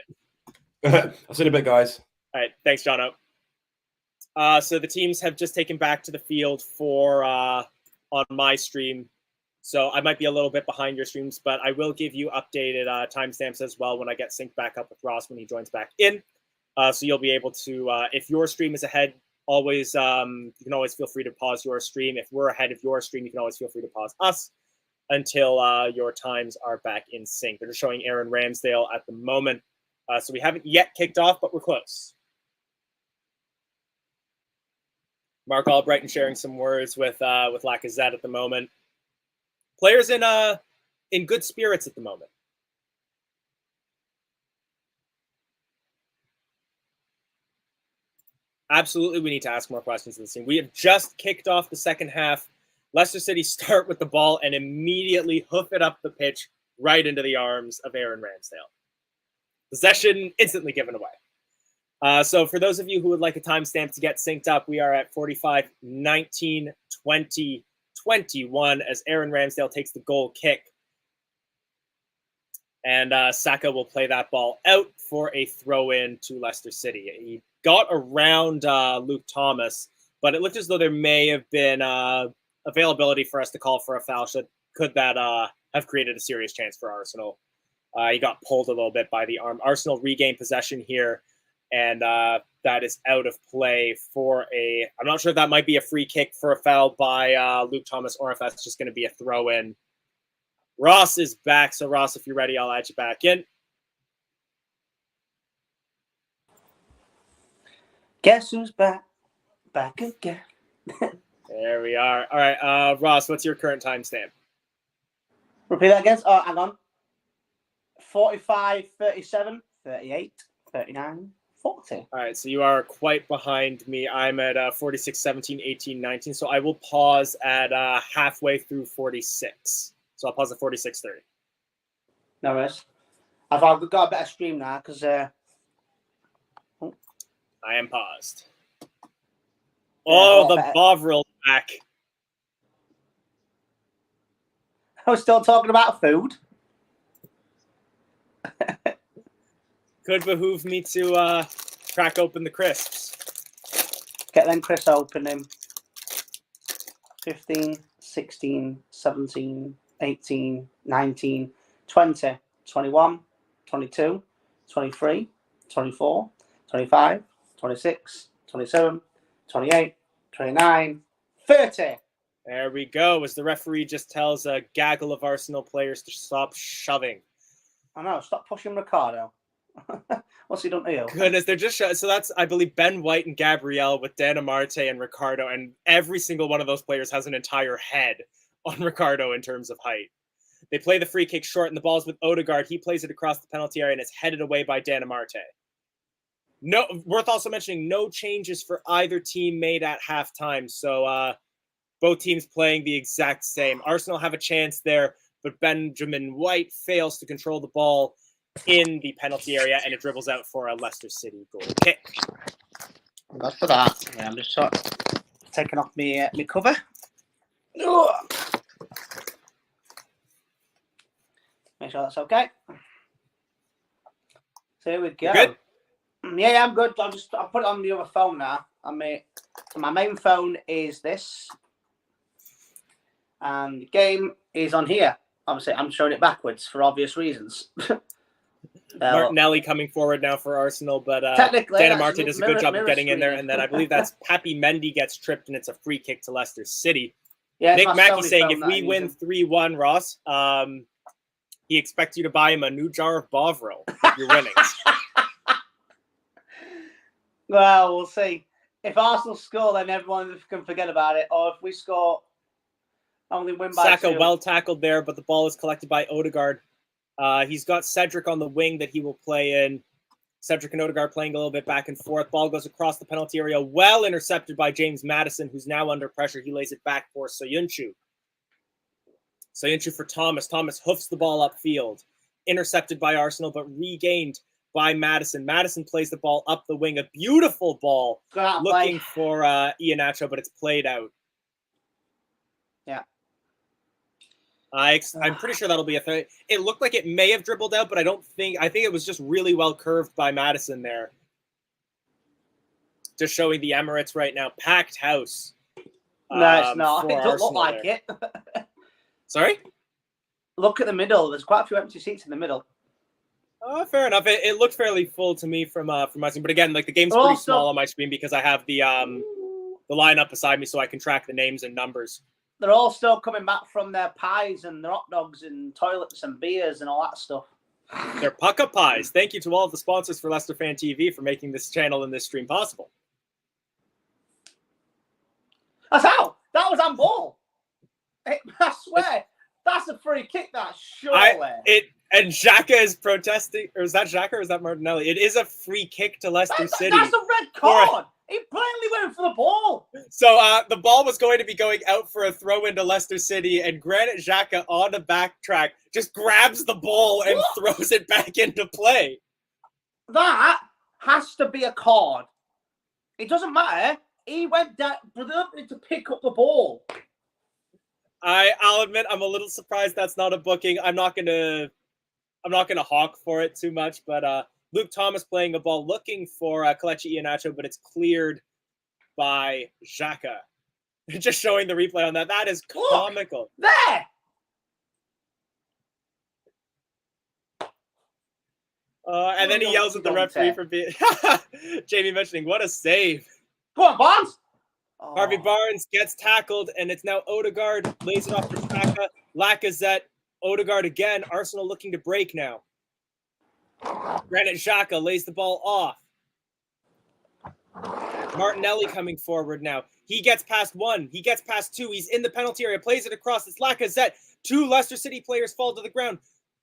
I'll see you in a bit, guys. All right, thanks, Jono. So the teams have just taken back to the field for on my stream. So I might be a little bit behind your streams, but I will give you updated timestamps as well when I get synced back up with Ross when he joins back in. So you'll be able to, if your stream is ahead, always you can always feel free to pause your stream. If we're ahead of your stream, you can always feel free to pause us until your times are back in sync. They're just showing Aaron Ramsdale at the moment. So we haven't yet kicked off, but we're close. Mark Albrighton sharing some words with Lacazette at the moment. Players in good spirits at the moment. Absolutely, we need to ask more questions in this team. We have just kicked off the second half. Leicester City start with the ball and immediately hoof it up the pitch right into the arms of Aaron Ramsdale. Possession instantly given away. So for those of you who would like a timestamp to get synced up, we are at 45, 19, 20, 21 as Aaron Ramsdale takes the goal kick. And Saka will play that ball out for a throw-in to Leicester City. He got around Luke Thomas, but it looked as though there may have been availability for us to call for a foul. Could that have created a serious chance for Arsenal? He got pulled a little bit by the arm. Arsenal regained possession here, and that is out of play for a... I'm not sure if that might be a free kick for a foul by Luke Thomas or if that's just going to be a throw-in. Ross is back, so Ross, if you're ready, I'll add you back in. Guess who's back? Back again. There we are. All right, Ross, what's your current timestamp? Repeat that again. Oh, hang on. 45, 37, 38, 39, 40. All right, so you are quite behind me. I'm at 46, 17, 18, 19. So I will pause at halfway through 46. So I'll pause at 46:30. No worries. I've got a better stream now because... I am paused. Oh, the Bovril back. I was still talking about food. Could behoove me to crack open the crisps. Get them crisps open him. 15, 16, 17, 18, 19, 20, 21, 22, 23, 24, 25, 26, 27, 28, 29, 30. There we go. As the referee just tells a gaggle of Arsenal players to stop shoving. I know. Stop pushing Ricardo. What's he done to you? Goodness, they're just so that's I believe Ben White and Gabriel with Dan Amarte and Ricardo, and every single one of those players has an entire head on Ricardo in terms of height. They play the free kick short, and the ball's with Odegaard. He plays it across the penalty area, and it's headed away by Dan Amarte. No, worth also mentioning, no changes for either team made at halftime. So both teams playing the exact same. Arsenal have a chance there, but Benjamin White fails to control the ball in the penalty area, and it dribbles out for a Leicester City goal kick. Good for that. Yeah, I'm just sort of taking off my cover. Make sure that's okay. So here we go. You're good? Yeah, I'm good. I'll put it on the other phone now. My main phone is this, and the game is on here. Obviously, I'm showing it backwards for obvious reasons. Martinelli coming forward now for Arsenal, but technically, Dan Amarte does a good job of getting in there, and then I believe that's Papi Mendy gets tripped, and it's a free kick to Leicester City. Yeah, Nick Mackey saying if we win 3-1, Ross, He expects you to buy him a new jar of Bovril with your winnings. Well, we'll see. If Arsenal score, then everyone can forget about it. Or if we score, only win by Saka 2. well tackled there, but the ball is collected by Odegaard. He's got Cedric on the wing that he will play in. Cedric and Odegaard playing a little bit back and forth. Ball goes across the penalty area, well intercepted by James Maddison, who's now under pressure. He lays it back for Soyuncu. Soyuncu for Thomas. Thomas hoofs the ball upfield. Intercepted by Arsenal, but regained by Maddison. Maddison plays the ball up the wing. A beautiful ball looking for Iheanacho, but it's played out. Yeah. I'm pretty sure that'll be a thing. It looked like it may have dribbled out, but I think it was just really well curved by Maddison there. Just showing the Emirates right now. Packed house. No, it's not. It doesn't look like it. Sorry? Look at the middle. There's quite a few empty seats in the middle. Fair enough. It looked fairly full to me from my screen. But again, like the game's pretty small on my screen because I have the lineup beside me so I can track the names and numbers. They're all still coming back from their pies and their hot dogs and toilets and beers and all that stuff. They're pucka pies. Thank you to all of the sponsors for Leicester Fan TV for making this channel and this stream possible. That's how. That was on ball. I swear. That's a free kick, that surely. And Xhaka is protesting. Or is that Xhaka or is that Martinelli? It is a free kick to Leicester City. That's a red card. He plainly went for the ball. So the ball was going to be going out for a throw into Leicester City, and Granit Xhaka on the backtrack just grabs the ball and throws it back into play. That has to be a card. It doesn't matter. He went down to pick up the ball. I'll admit I'm a little surprised that's not a booking. I'm not gonna hawk for it too much, but Luke Thomas playing a ball looking for Kelechi Iheanacho, but it's cleared by Xhaka. Just showing the replay on that. That is comical. Look, there! And then he yells at the referee for being... Jamie mentioning, what a save. Go on, Barnes! Harvey Barnes gets tackled, and it's now Odegaard. Lays it off for Xhaka. Lacazette. Odegaard again. Arsenal looking to break now. Granit Xhaka lays the ball off. Martinelli coming forward now. He gets past 1. He gets past 2. He's in the penalty area. Plays it across. It's Lacazette. 2 Leicester City players fall to the ground.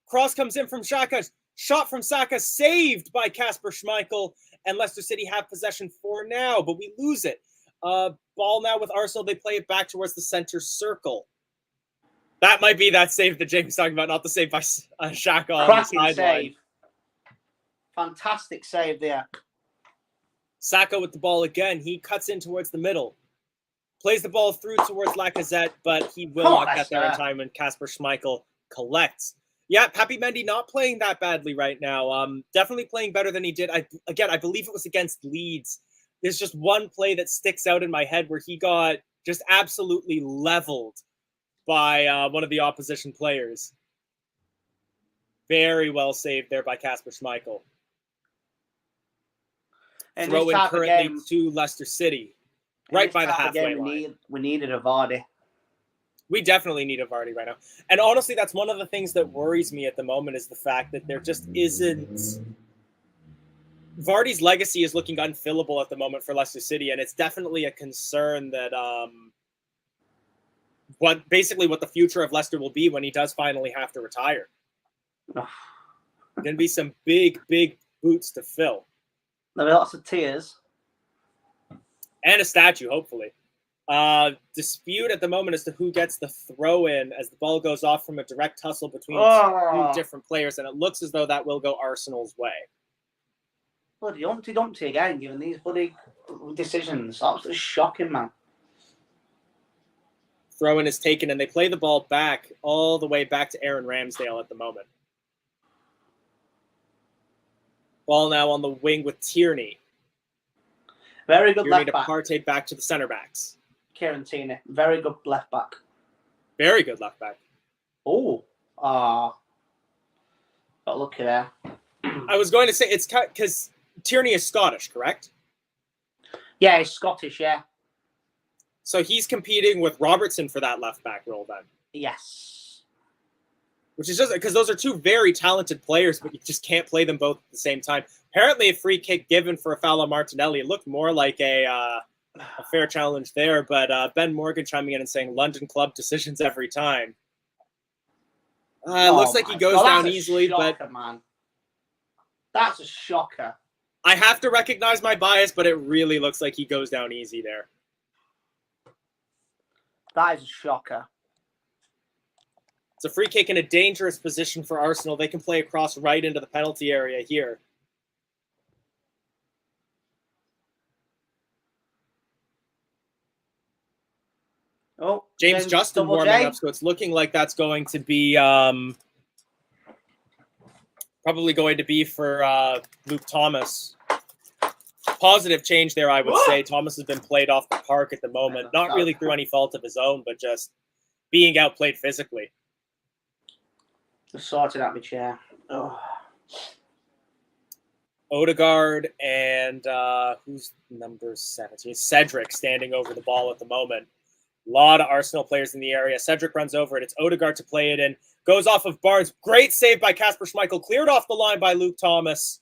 Cross comes in from Xhaka. Shot from Saka. Saved by Kasper Schmeichel. And Leicester City have possession for now, but we lose it. Ball now with Arsenal. They play it back towards the center circle. That might be that save that Jamie's talking about, not the save by Xhaka on the sideline. Save. Fantastic save there. Saka with the ball again. He cuts in towards the middle. Plays the ball through towards Lacazette, but he will not get there in time when Kasper Schmeichel collects. Yeah, Papi Mendy not playing that badly right now. Definitely playing better than he did. I believe it was against Leeds. There's just one play that sticks out in my head where he got just absolutely leveled by one of the opposition players. Very well saved there by Kasper Schmeichel. Throw in currently to Leicester City. Right by the halfway line. We needed a Vardy. We definitely need a Vardy right now. And honestly, that's one of the things that worries me at the moment is the fact that there just isn't... Vardy's legacy is looking unfillable at the moment for Leicester City, and it's definitely a concern that what the future of Leicester will be when he does finally have to retire. Going to be some big, big boots to fill. There'll be lots of tears. And a statue, hopefully. Dispute at the moment as to who gets the throw in as the ball goes off from a direct tussle between two different players, and it looks as though that will go Arsenal's way. Bloody Humpty Dumpty again, giving these bloody decisions. Absolutely shocking, man. Throw-in is taken, and they play the ball back, all the way back to Aaron Ramsdale at the moment. Ball now on the wing with Tierney. Very good Tierney left back. to Partey back to the centre backs. Kieran Tierney. Very good left back. Very good left back. Oh. Got lucky there. I was going to say, it's because Tierney is Scottish, correct? Yeah, he's Scottish, yeah. So he's competing with Robertson for that left back role then? Yes. which is just because those are two very talented players, but you just can't play them both at the same time. Apparently, a free kick given for a foul on Martinelli. It looked more like a fair challenge there, but Ben Morgan chiming in and saying London club decisions every time. Looks like he goes down easily, but man, that's a shocker. I have to recognize my bias, but it really looks like he goes down easy there. That is a shocker. It's a free kick in a dangerous position for Arsenal. They can play across right into the penalty area here. Oh, James Justin warming up, so it's looking like that's going to be probably going to be for Luke Thomas. Positive change there, I would say. Thomas has been played off the park at the moment. Not really through any fault of his own, but just being outplayed physically. Just sorted out my chair. Oh. Odegaard and who's number 17? Cedric standing over the ball at the moment. A lot of Arsenal players in the area. Cedric runs over it. It's Odegaard to play it in. Goes off of Barnes. Great save by Kasper Schmeichel. Cleared off the line by Luke Thomas.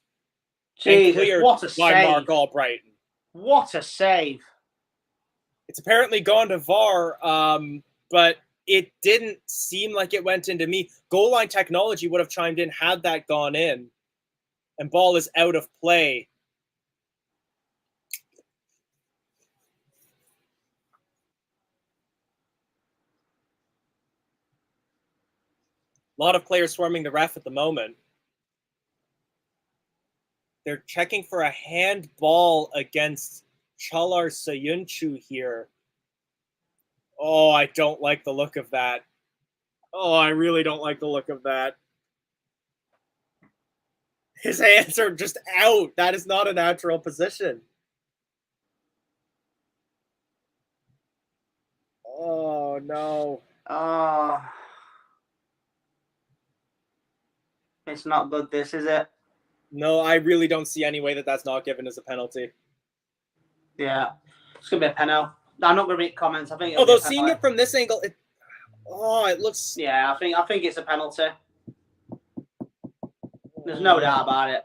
Jesus, what a by save. Mark Albrighton. What a save. It's apparently gone to VAR, but it didn't seem like it went into me. Goal line technology would have chimed in had that gone in. And ball is out of play. A lot of players swarming the ref at the moment. They're checking for a handball against Chalar Sayuncu here. Oh, I don't like the look of that. Oh, I really don't like the look of that. His hands are just out. That is not a natural position. Oh, no. It's not good, this, is it? No, I really don't see any way that that's not given as a penalty. Yeah. It's going to be a penalty. I'm not going to read comments. I think. Although seeing it from this angle, it looks. Yeah, I think it's a penalty. There's no doubt about it.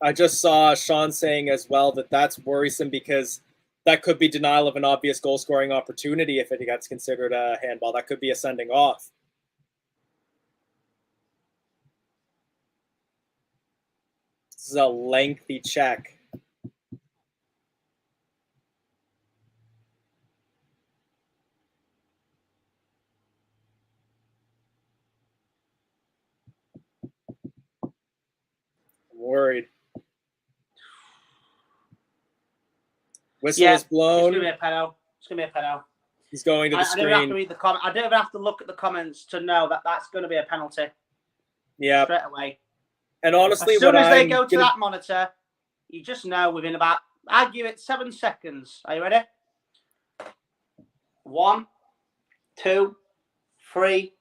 I just saw Sean saying as well that that's worrisome because that could be denial of an obvious goal-scoring opportunity if it gets considered a handball. That could be a sending off. This is a lengthy check. I'm worried. Whistle is blown. It's going to be a penalty. It's going to be a penalty. He's going to the screen. I don't have to read the comment. I don't even have to look at the comments to know that that's going to be a penalty. Yeah. Straight away. And honestly, as soon as they go to that monitor, you just know within about, I'd give it 7 seconds. Are you ready? 1, 2, 3,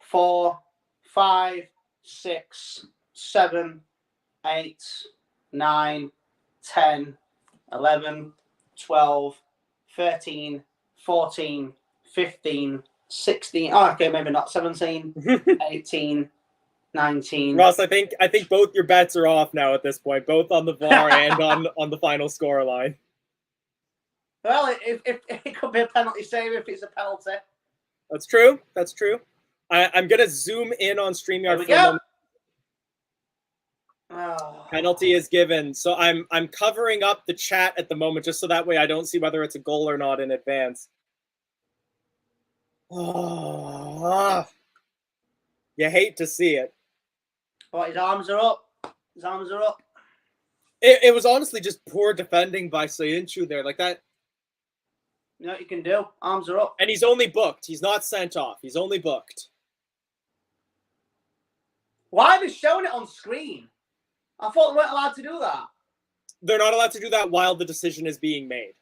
4, 5, 6, 7, 8, 9, 10, 11, 12, 13, 14, 15, 16. Oh, okay, maybe not 17, 18, 19. Ross, I think both your bets are off now at this point, both on the VAR and on the final score line. Well, if it could be a penalty save if it's a penalty. That's true. That's true. I'm gonna zoom in on StreamYard for a moment. Oh. Penalty is given. So I'm covering up the chat at the moment just so that way I don't see whether it's a goal or not in advance. Oh, you hate to see it. Oh, his arms are up. His arms are up. It was honestly just poor defending by Sayuncu there. Like that. You know what you can do? Arms are up. And he's only booked. He's not sent off. He's only booked. Why are they showing it on screen? I thought they weren't allowed to do that. They're not allowed to do that while the decision is being made.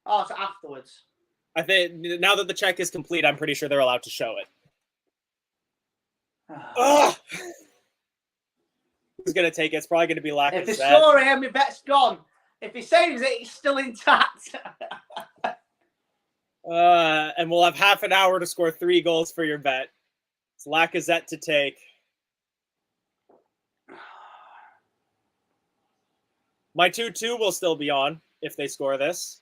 Oh, so afterwards. I think now that the check is complete, I'm pretty sure they're allowed to show it. who's going to take it. It's probably going to be Lacazette. If they score here, my bet's gone. If he saves it, it's still intact. And we'll have half an hour to score 3 goals for your bet. It's Lacazette to take. My 2-2 will still be on if they score this.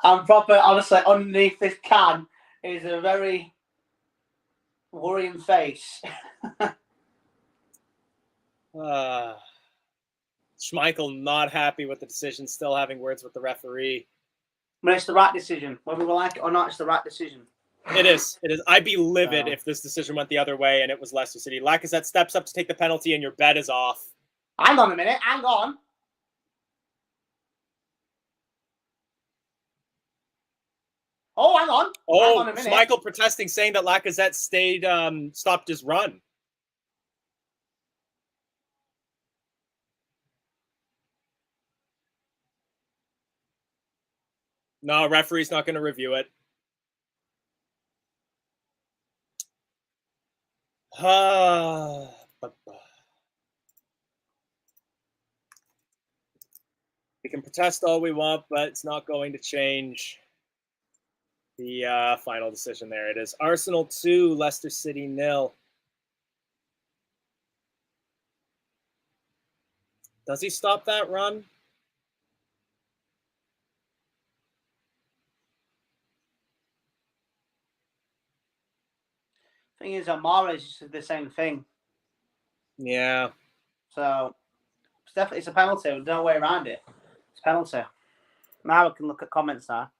I'm proper, honestly, underneath this can is a very worrying face. Schmeichel not happy with the decision, still having words with the referee. But it's the right decision. Whether we like it or not, it's the right decision. It is. It is. I'd be livid if this decision went the other way and it was Leicester City. Lacazette steps up to take the penalty and your bet is off. Hang on a minute. Hang on. Oh, hang on. Oh, hang on a minute. Schmeichel protesting, saying that Lacazette stopped his run. No, referee's not going to review it. We can protest all we want, but it's not going to change the final decision. There it is. Arsenal 2, Leicester City 0. Does he stop that run? Thing is, Amara is just the same thing. Yeah. So it's definitely a penalty. There's no way around it. It's a penalty. Now we can look at comments now.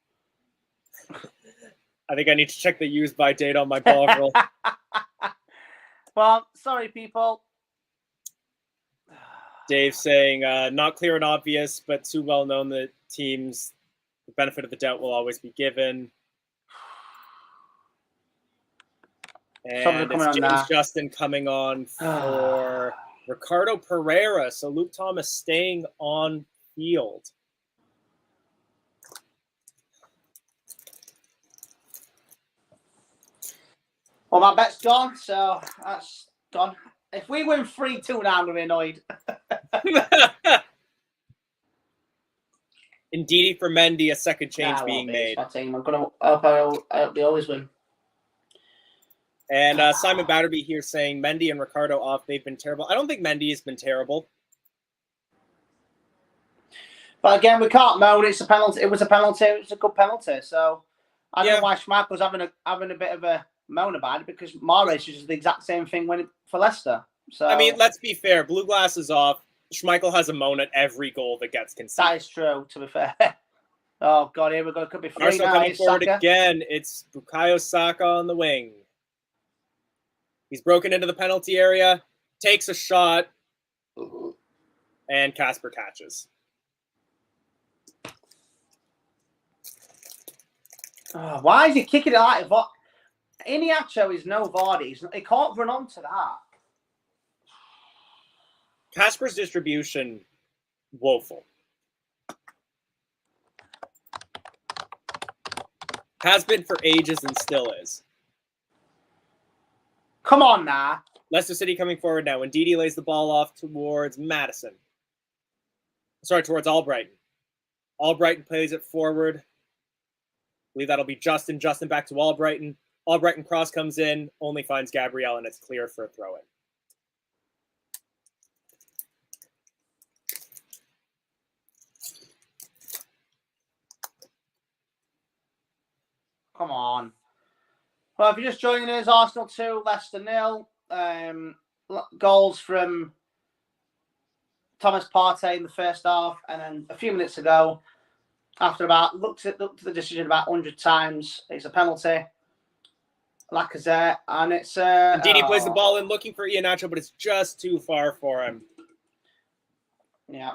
I think I need to check the use by date on my ball roll. Well, sorry, people. Dave saying, not clear and obvious, but too well known that teams, the benefit of the doubt will always be given. And it's James Justin coming on for Ricardo Pereira. So Luke Thomas staying on field. Well, my bet's gone, so that's done. If we win 3-2 now, I'm going to be annoyed. Ndidi for Mendy, a second change being made. My team. I'm going to hope they always win. And Simon Batterby here saying Mendy and Ricardo off. They've been terrible. I don't think Mendy has been terrible. But again, we can't moan. It's a penalty. It was a penalty. It was a good penalty. So I don't know why Schmeichel's having a bit of a moan about it, because Mahrez is the exact same thing for Leicester. So I mean, let's be fair. Blue glass is off. Schmeichel has a moan at every goal that gets conceded. That is true, to be fair. Oh, God, here we go. It could be 3 Arsenal now. coming forward again. It's Bukayo Saka on the wing. He's broken into the penalty area, takes a shot, and Casper catches. Oh, why is he kicking it like that? Iniacho is no Vardy. He can't run onto that. Casper's distribution, woeful. Has been for ages and still is. Come on now. Leicester City coming forward now. When Ndidi lays the ball off towards Madison. Sorry, towards Albrighton. Albrighton plays it forward. I believe that'll be Justin. Justin back to Albrighton. Albrighton cross comes in, only finds Gabriel, and it's clear for a throw-in. Come on. Well, if you're just joining us, Arsenal 2, Leicester 0. Goals from Thomas Partey in the first half, and then a few minutes ago, after looked at the decision about 100 times, it's a penalty. Lacazette, and it's Ndidi plays the ball in, looking for Iheanacho, but it's just too far for him. Yeah.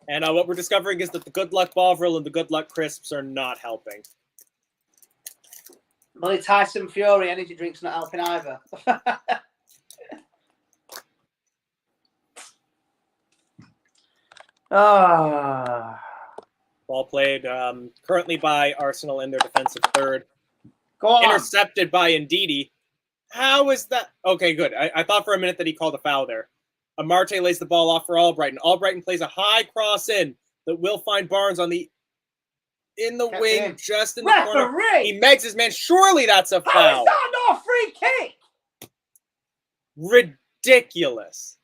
And what we're discovering is that the Good Luck Bovril and the Good Luck Crisps are not helping. Well, Tyson Fury energy drinks not helping either. Ball played currently by Arsenal in their defensive third. Go on. Intercepted by Ndidi. How is that? Okay, good. I thought for a minute that he called a foul there. Amarte lays the ball off for Albrighton. Albrighton plays a high cross in that will find Barnes in the wing, just in the corner. He megs his man. Surely that's a foul. How is that not a free kick? Ridiculous.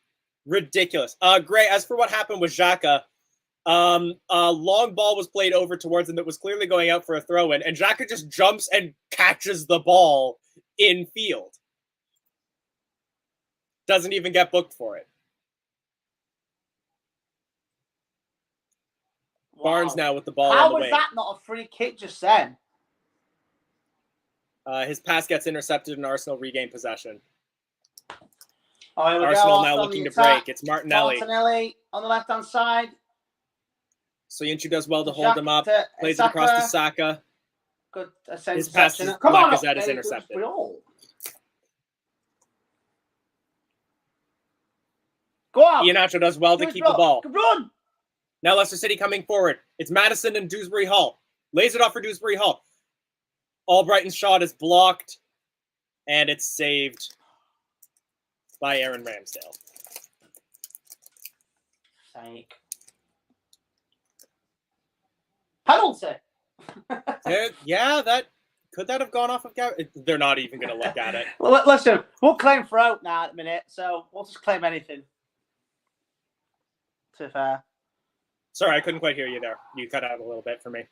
Gray, as for what happened with Xhaka, a long ball was played over towards him that was clearly going out for a throw-in, and Xhaka just jumps and catches the ball in field. Doesn't even get booked for it. Wow. Barnes now with the ball on the wing. How was that not a free kick just then? His pass gets intercepted and Arsenal regain possession. Oh, here we Arsenal go. now looking to break. It's Martinelli. Martinelli on the left-hand side. Soyuncu does well to hold him up. Plays it across to Saka. Good his pass to Lacazette is intercepted. Go on. Iheanacho does well to keep the ball. Run. Now Leicester City coming forward. It's Maddison and Dewsbury Hall. Lays it off for Dewsbury Hall. Albrighton's shot is blocked. And it's saved by Aaron Ramsdale. Sake. Penalty. Yeah, could that have gone off of Gary? They're not even going to look at it. Well, listen, we'll claim for out now at the minute, so we'll just claim anything. To be fair. Sorry, I couldn't quite hear you there. You cut out a little bit for me.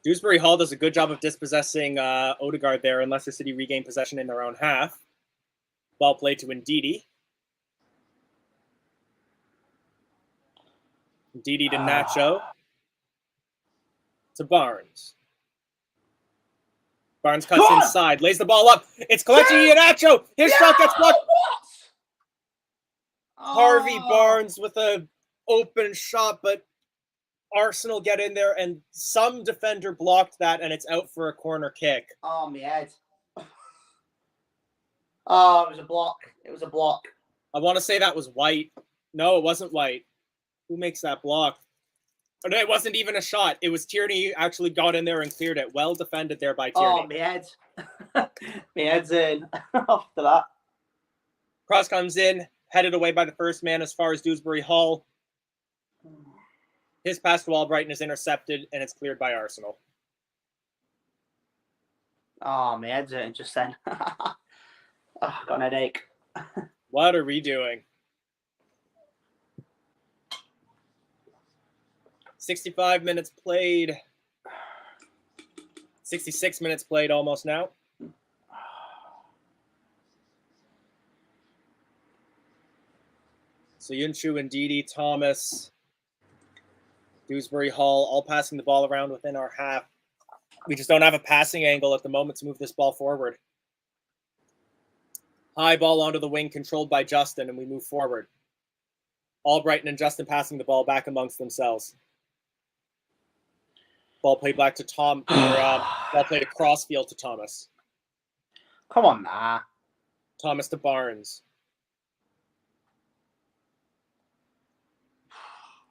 Dewsbury Hall does a good job of dispossessing Odegaard there, and Leicester City regain possession in their own half. Ball played to Ndidi. Ndidi to Nacho. To Barnes. Barnes cuts inside, lays the ball up. It's Kelechi Iheanacho. His shot gets blocked. Harvey Barnes with an open shot, but Arsenal get in there, and some defender blocked that, and it's out for a corner kick. Oh, my head. Oh, it was a block. It was a block. I want to say that was White. No, it wasn't White. Who makes that block? Oh, no, it wasn't even a shot. It was Tierney who actually got in there and cleared it. Well defended there by Tierney. Oh, my head. My head's in after that. Cross comes in, headed away by the first man as far as Dewsbury Hall. His pass to Albrighton is intercepted, and it's cleared by Arsenal. Oh, my head's in just then. Oh, got an headache. What are we doing? 65 minutes played. 66 minutes played almost now. Soyuncu, Ndidi, Thomas, Dewsbury Hall, all passing the ball around within our half. We just don't have a passing angle at the moment to move this ball forward. High ball onto the wing, controlled by Justin, and we move forward. Albrighton and Justin passing the ball back amongst themselves. Ball played back to Tom. Ball played across field to Thomas. Come on, nah. Thomas to Barnes.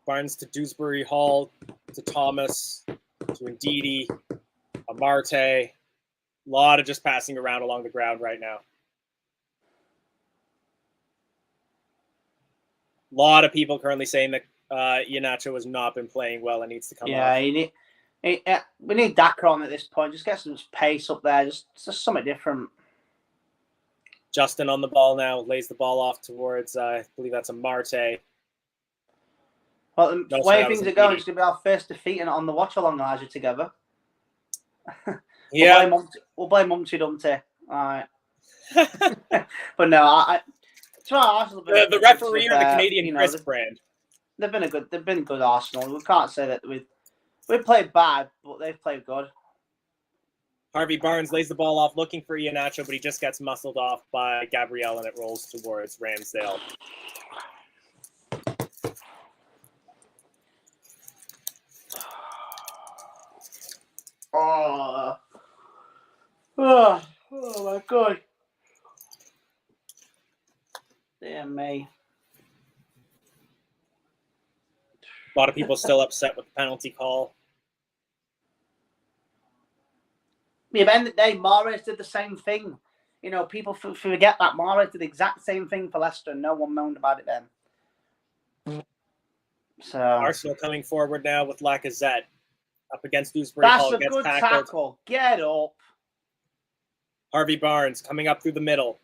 Barnes to Dewsbury Hall, to Thomas, to Ndidi, Amarte. A lot of just passing around along the ground right now. A lot of people currently saying that Iheanacho has not been playing well and needs to come off. We need Daka on at this point. Just get some pace up there. Just something different. Justin on the ball now, lays the ball off towards, I believe that's Amarte. Well, the way things are going, it's going to be our first defeat on the Watchalong Elijah together. Yeah. We'll blame Humpty Dumpty. All right. But no, the referee or the Canadian crisp brand. They've been good Arsenal. We can't say that we've played bad, but they've played good. Harvey Barnes lays the ball off looking for Iheanacho, but he just gets muscled off by Gabriel, and it rolls towards Ramsdale. Oh my God. Dear me. A lot of people still upset with the penalty call. Yeah, but at the end of the day, Mahrez did the same thing. You know, people forget that Mahrez did the exact same thing for Leicester, and no one moaned about it then. So Arsenal coming forward now with Lacazette up against Dewsbury that's Hall. a Gets good tackled. tackle. Get up. Harvey Barnes coming up through the middle.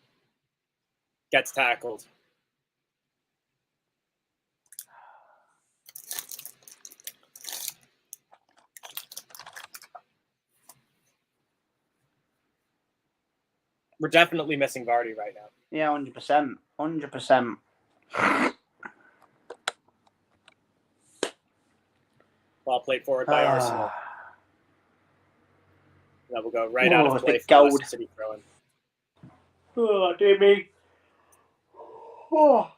Gets tackled. We're definitely missing Vardy right now. Yeah, 100%. 100%. Ball played forward by Arsenal. That will go right out of play for gold. Leicester City throw-in. Oh, dear me. Oh,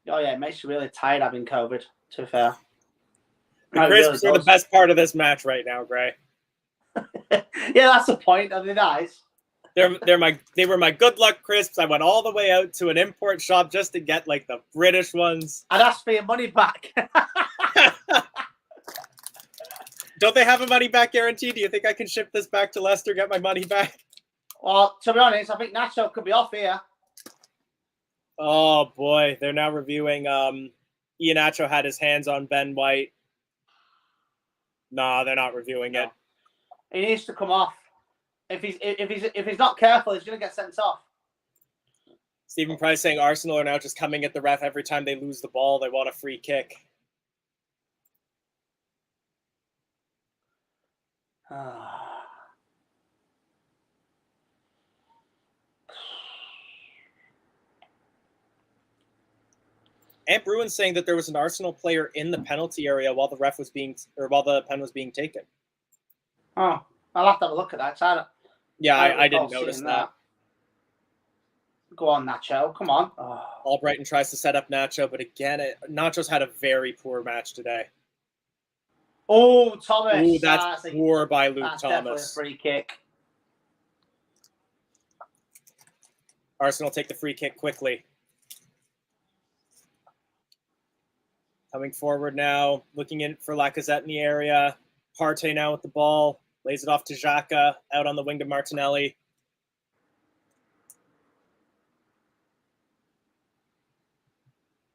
yeah, it makes you really tired having COVID, to be fair. The crisps are the best part of this match right now, Gray. Yeah, that's the point. Are they nice? They were my good luck crisps. I went all the way out to an import shop just to get like the British ones. I'd ask for your money back. Don't they have a money back guarantee? Do you think I can ship this back to Leicester, get my money back? Well, to be honest, I think Nacho could be off here. Oh boy, they're now reviewing. Iheanacho had his hands on Ben White. Nah, they're not reviewing it. He needs to come off. If he's not careful, he's going to get sent off. Stephen Price saying Arsenal are now just coming at the ref every time they lose the ball. They want a free kick. Amp Bruin saying that there was an Arsenal player in the penalty area while the pen was being taken. Oh, I'll have to have a look at that. Yeah, I didn't notice that. Go on, Nacho. Come on. Albrighton tries to set up Nacho, but again, Nacho's had a very poor match today. Oh, Thomas. Ooh, that's poor by Luke Thomas. Definitely a free kick. Arsenal take the free kick quickly. Coming forward now, looking in for Lacazette in the area. Partey now with the ball. Lays it off to Xhaka, out on the wing to Martinelli.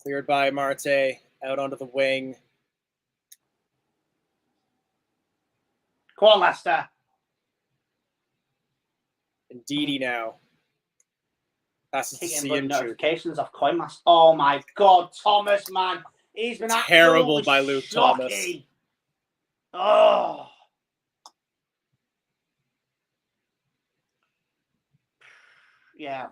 Cleared by Marte, out onto the wing. Come on, Leicester. And Didi now. Passes to Sienchu. Notifications of Coinmaster. Oh my God, Thomas, man. He's been terrible by Luke shocking. Thomas. Oh. Yeah.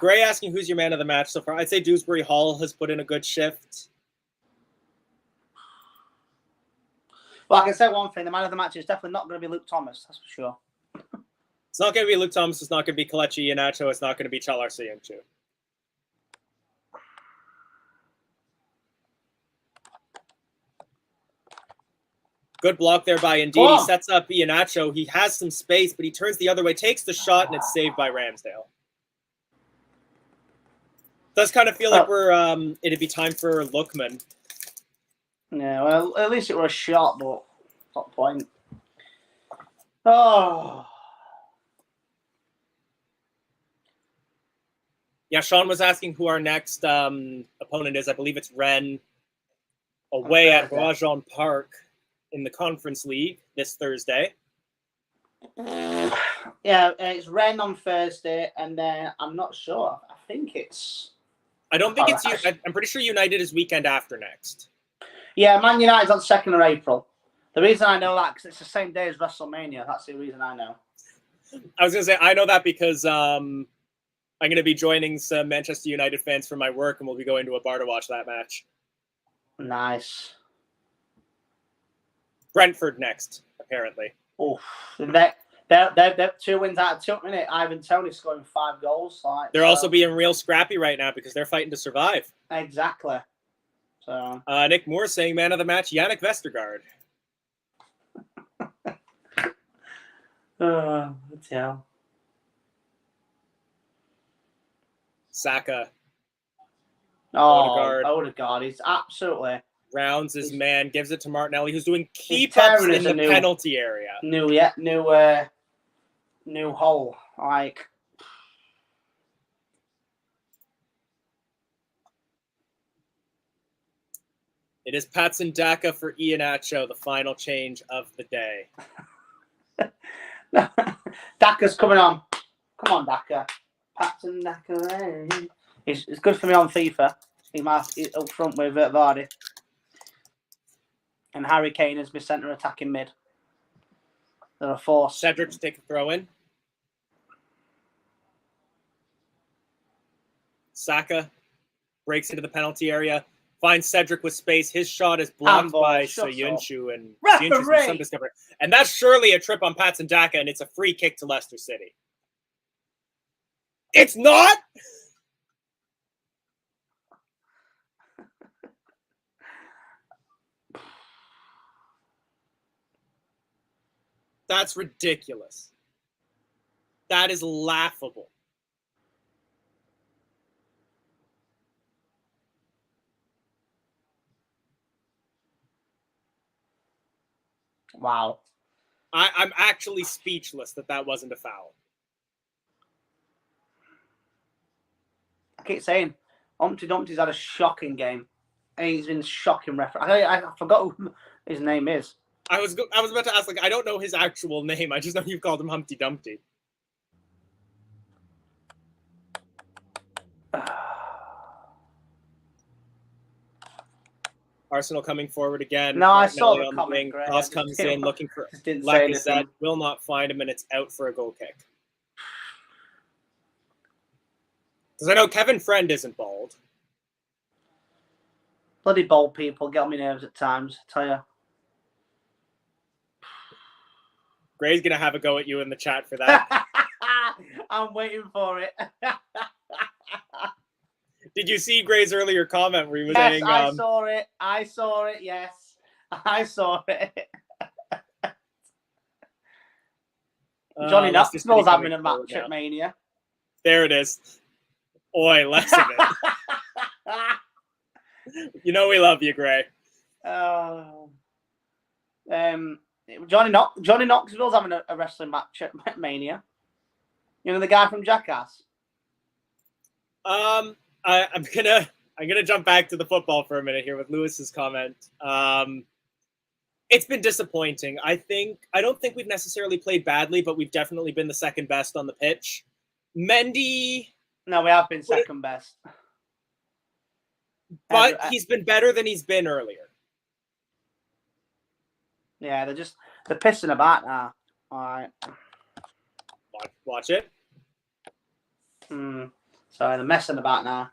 Gray asking who's your man of the match so far. I'd say Dewsbury Hall has put in a good shift. Well, I can say one thing. The man of the match is definitely not going to be Luke Thomas. That's for sure. It's not going to be Luke Thomas. It's not going to be Kelechi Iheanacho. It's not going to be Chalar Sienchu. Good block there by Indeed. He sets up Iheanacho. He has some space, but he turns the other way, takes the shot, and it's saved by Ramsdale. Does kind of feel like it'd be time for Lookman. Yeah, well, at least it was a shot, but not point. Oh. Yeah, Sean was asking who our next opponent is. I believe it's Rennes away at Watchalong Park in the Conference League this Thursday. Yeah, it's Rennes on Thursday, and then I'm not sure. I think it's... I don't think it's... I'm pretty sure United is weekend after next. Yeah, Man United's on 2nd of April. The reason I know that, because it's the same day as WrestleMania. That's the reason I know. I was going to say, I know that because I'm going to be joining some Manchester United fans from my work, and we'll be going to a bar to watch that match. Nice. Brentford next, apparently. Oh, they're 2 wins out of 2 minutes. Ivan Toney scoring 5 goals. They're also being real scrappy right now because they're fighting to survive. Exactly. So Nick Moore saying man of the match, Yannick Vestergaard. Let's Saka Oh, Odegaard. Odegaard. He's absolutely rounds his man, gives it to Martinelli, who's doing He's keep-ups tearing in us the a new- penalty area. new hole. Like, It is Patson Daka for Iheanacho, the final change of the day. Daka's coming on. Come on, Daka. Patson Daka. It's good for me on FIFA. He's up front with Vardy. And Harry Kane is my centre attacking mid. They're a force. Cedric to take a throw in. Saka breaks into the penalty area, finds Cedric with space. His shot is blocked Handball, by shut Soyuncu, and Referee! Soyuncu's some discovery. And that's surely a trip on Patson Daka, and it's a free kick to Leicester City. It's not? That's ridiculous. That is laughable. Wow. I'm actually speechless that wasn't a foul. I keep saying, Humpty Dumpty's had a shocking game. And he's been shocking referee. I forgot who his name is. I was about to ask, like, I don't know his actual name. I just know you've called him Humpty Dumpty. Arsenal coming forward again. No, I saw Martinelli the on comment, wing. Greg. Cross comes in looking for didn't say Lacazette. anything. Will not find him, and it's out for a goal kick. Because I know Kevin Friend isn't bald. Bloody bold people get on my nerves at times, I tell you. Gray's going to have a go at you in the chat for that. I'm waiting for it. Did you see Gray's earlier comment where he was Yes, saying... I saw it. I saw it, yes. I saw it. Johnny Knoxville's having a match at Mania. There it is. Oi, less of it. You know we love you, Gray. Johnny Knoxville's having a wrestling match at Mania. You know the guy from Jackass? I'm gonna jump back to the football for a minute here with Lewis's comment. It's been disappointing. I don't think we've necessarily played badly, but we've definitely been the second best on the pitch. Mendy. No, we have been second best. But he's been better than he's been earlier. Yeah, they're pissing about now. All right. Watch it. Sorry, they're messing about now.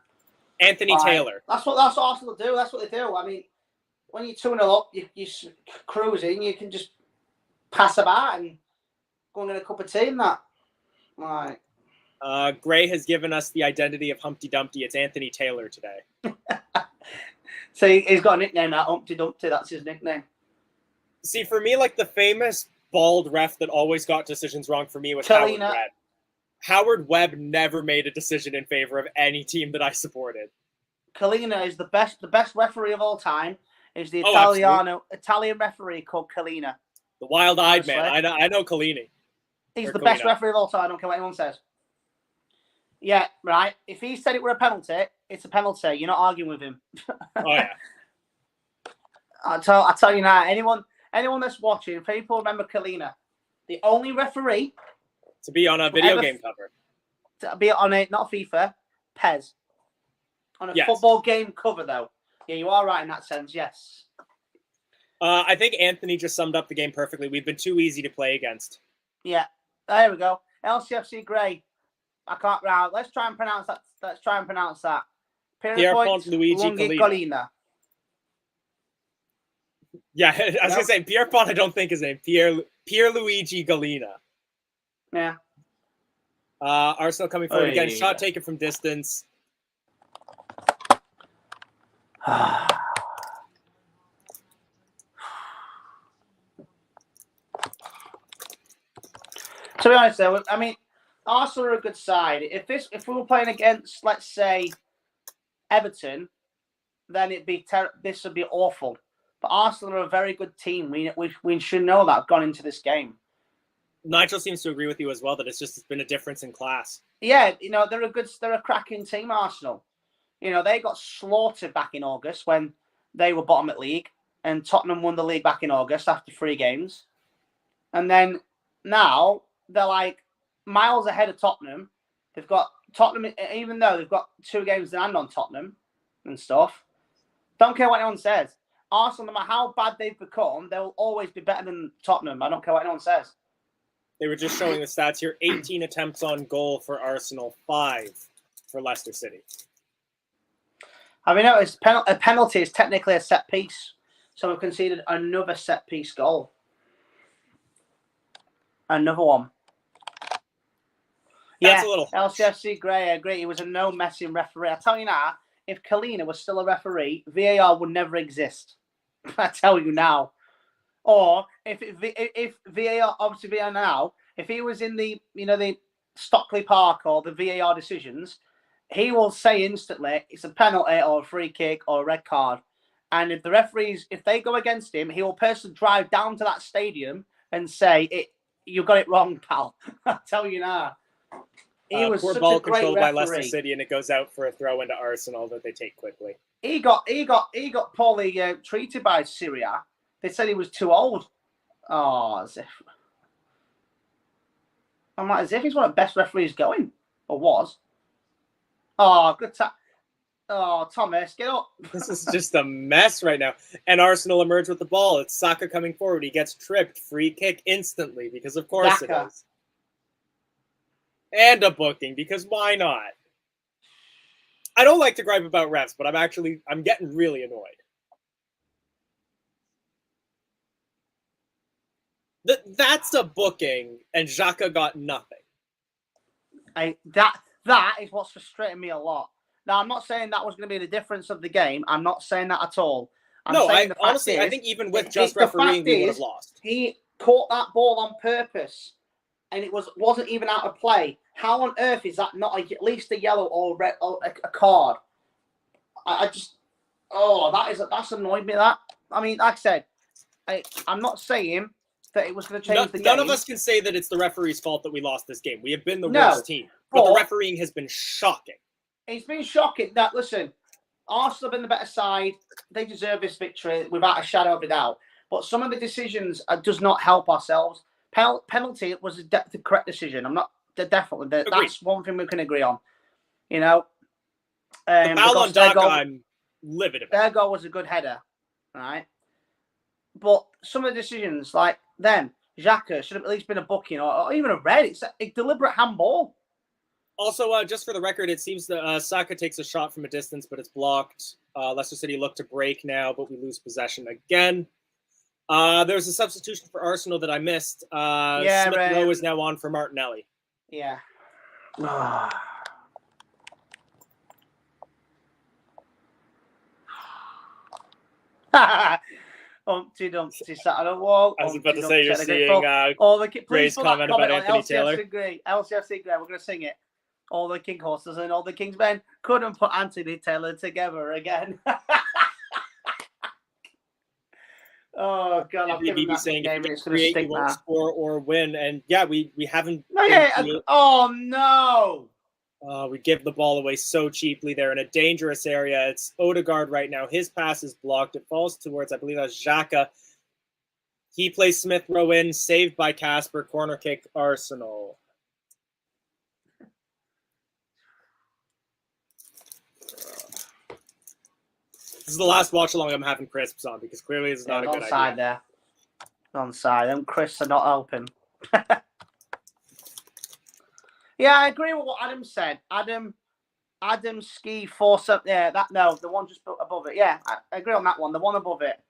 Anthony Taylor. That's what Arsenal do. That's what they do. I mean, when you're 2-0 up, you're cruising. You can just pass about and go and get a cup of tea and that. All right. Gray has given us the identity of Humpty Dumpty. It's Anthony Taylor today. So he's got a nickname now, Humpty Dumpty. That's his nickname. See, for me, like the famous bald ref that always got decisions wrong for me was Kalina. Howard Webb. Howard Webb never made a decision in favor of any team that I supported. Kalina is the best referee of all time. Is the Italian referee called Kalina. The wild-eyed man. I know Kalini. He's the best referee of all time. I don't care what anyone says. Yeah, right. If he said it were a penalty, it's a penalty. You're not arguing with him. Oh yeah. I tell you now. Anyone that's watching, people remember Kalina, the only referee to be on a video game cover. To be on a not FIFA, Pez. On a football game cover, though. Yeah, you are right in that sense. Yes. I think Anthony just summed up the game perfectly. We've been too easy to play against. Yeah. There we go. LCFC Gray. I can't. Right, let's try and pronounce that. Pierpont Luigi Galina. Yeah, I was gonna say Pierpont. I don't think his name. Pierluigi Galina. Yeah. Arsenal coming forward again. Shot taken from distance. To be honest, though, I mean, Arsenal are a good side. If we were playing against, let's say, Everton, then this would be awful. But Arsenal are a very good team. We should know that gone into this game. Nigel seems to agree with you as well that it's been a difference in class. Yeah, they're a cracking team, Arsenal. They got slaughtered back in August when they were bottom at league, and Tottenham won the league back in August after 3 games. And then now they're like miles ahead of Tottenham. They've got Tottenham, even though they've got 2 games to hand on Tottenham and stuff. Don't care what anyone says. Arsenal, no matter how bad they've become, they will always be better than Tottenham. I don't care what anyone says. They were just showing the stats here. 18 attempts on goal for Arsenal, 5 for Leicester City. Have you noticed a penalty is technically a set piece? So we've conceded another set piece goal. Another one. That's a little harsh. LCFC Gray, I agree. He was a no messing referee. I tell you now, if Kalina was still a referee, VAR would never exist. I tell you now. Or if VAR, obviously VAR now, if he was in the Stockley Park or the VAR decisions, he will say instantly it's a penalty or a free kick or a red card. And if the referees, if they go against him, he will personally drive down to that stadium and say, you got it wrong, pal. I tell you now. He was poor such ball a great controlled referee. by Leicester City, and it goes out for a throw into Arsenal that they take quickly. He got poorly treated by Syria. They said he was too old. Oh, as if he's one of the best referees going, or was. Oh, good time. Oh, Thomas, get up. This is just a mess right now. And Arsenal emerge with the ball. It's Saka coming forward. He gets tripped. Free kick instantly, because of course it is. And a booking, because why not? I don't like to gripe about refs, but I'm getting really annoyed. That's a booking, and Xhaka got nothing. That is what's frustrating me a lot. Now, I'm not saying that was going to be the difference of the game. I'm not saying that at all. I think even with just refereeing, we would have lost. He caught that ball on purpose, and it wasn't even out of play. How on earth is that not at least a yellow or red or a card? That's annoyed me. That, I mean, like I said, I'm not saying that it was going to change the game. None of us can say that it's the referee's fault that we lost this game. We have been the worst team, but the refereeing has been shocking. It's been shocking. That, listen, Arsenal have been the better side. They deserve this victory without a shadow of a doubt. But some of the decisions does not help ourselves. Penalty was the correct decision. I'm not definitely. That's one thing we can agree on. The foul on Daka, I'm livid about. Their goal was a good header, right? But some of the decisions, like then Xhaka should have at least been a booking or even a red. It's a deliberate handball. Also, just for the record, it seems that Saka takes a shot from a distance, but it's blocked. Leicester City look to break now, but we lose possession again. There's a substitution for Arsenal that I missed. Smith Rowe is now on for Martinelli. Yeah. Humpty Dumpty sat on a wall. I was about to say, you're seeing Gray's comment about Anthony Taylor. LCFC Gray, we're going to sing it. All the king horses and all the king's men couldn't put Anthony Taylor together again. Oh God! I've given that saying game, it's going to stink now. Score or win, and yeah, we haven't. Oh no! We give the ball away so cheaply there in a dangerous area. It's Odegaard right now. His pass is blocked. It falls towards, I believe that's Xhaka. He plays Smith Rowe in, saved by Casper. Corner kick, Arsenal. This is the last watch along I'm having crisps on because clearly it's not a good idea. Onside there. Onside. Them crisps are not helping. Yeah, I agree with what Adam said. Adam Ski Force up there. The one just above it. Yeah, I agree on that one. The one above it.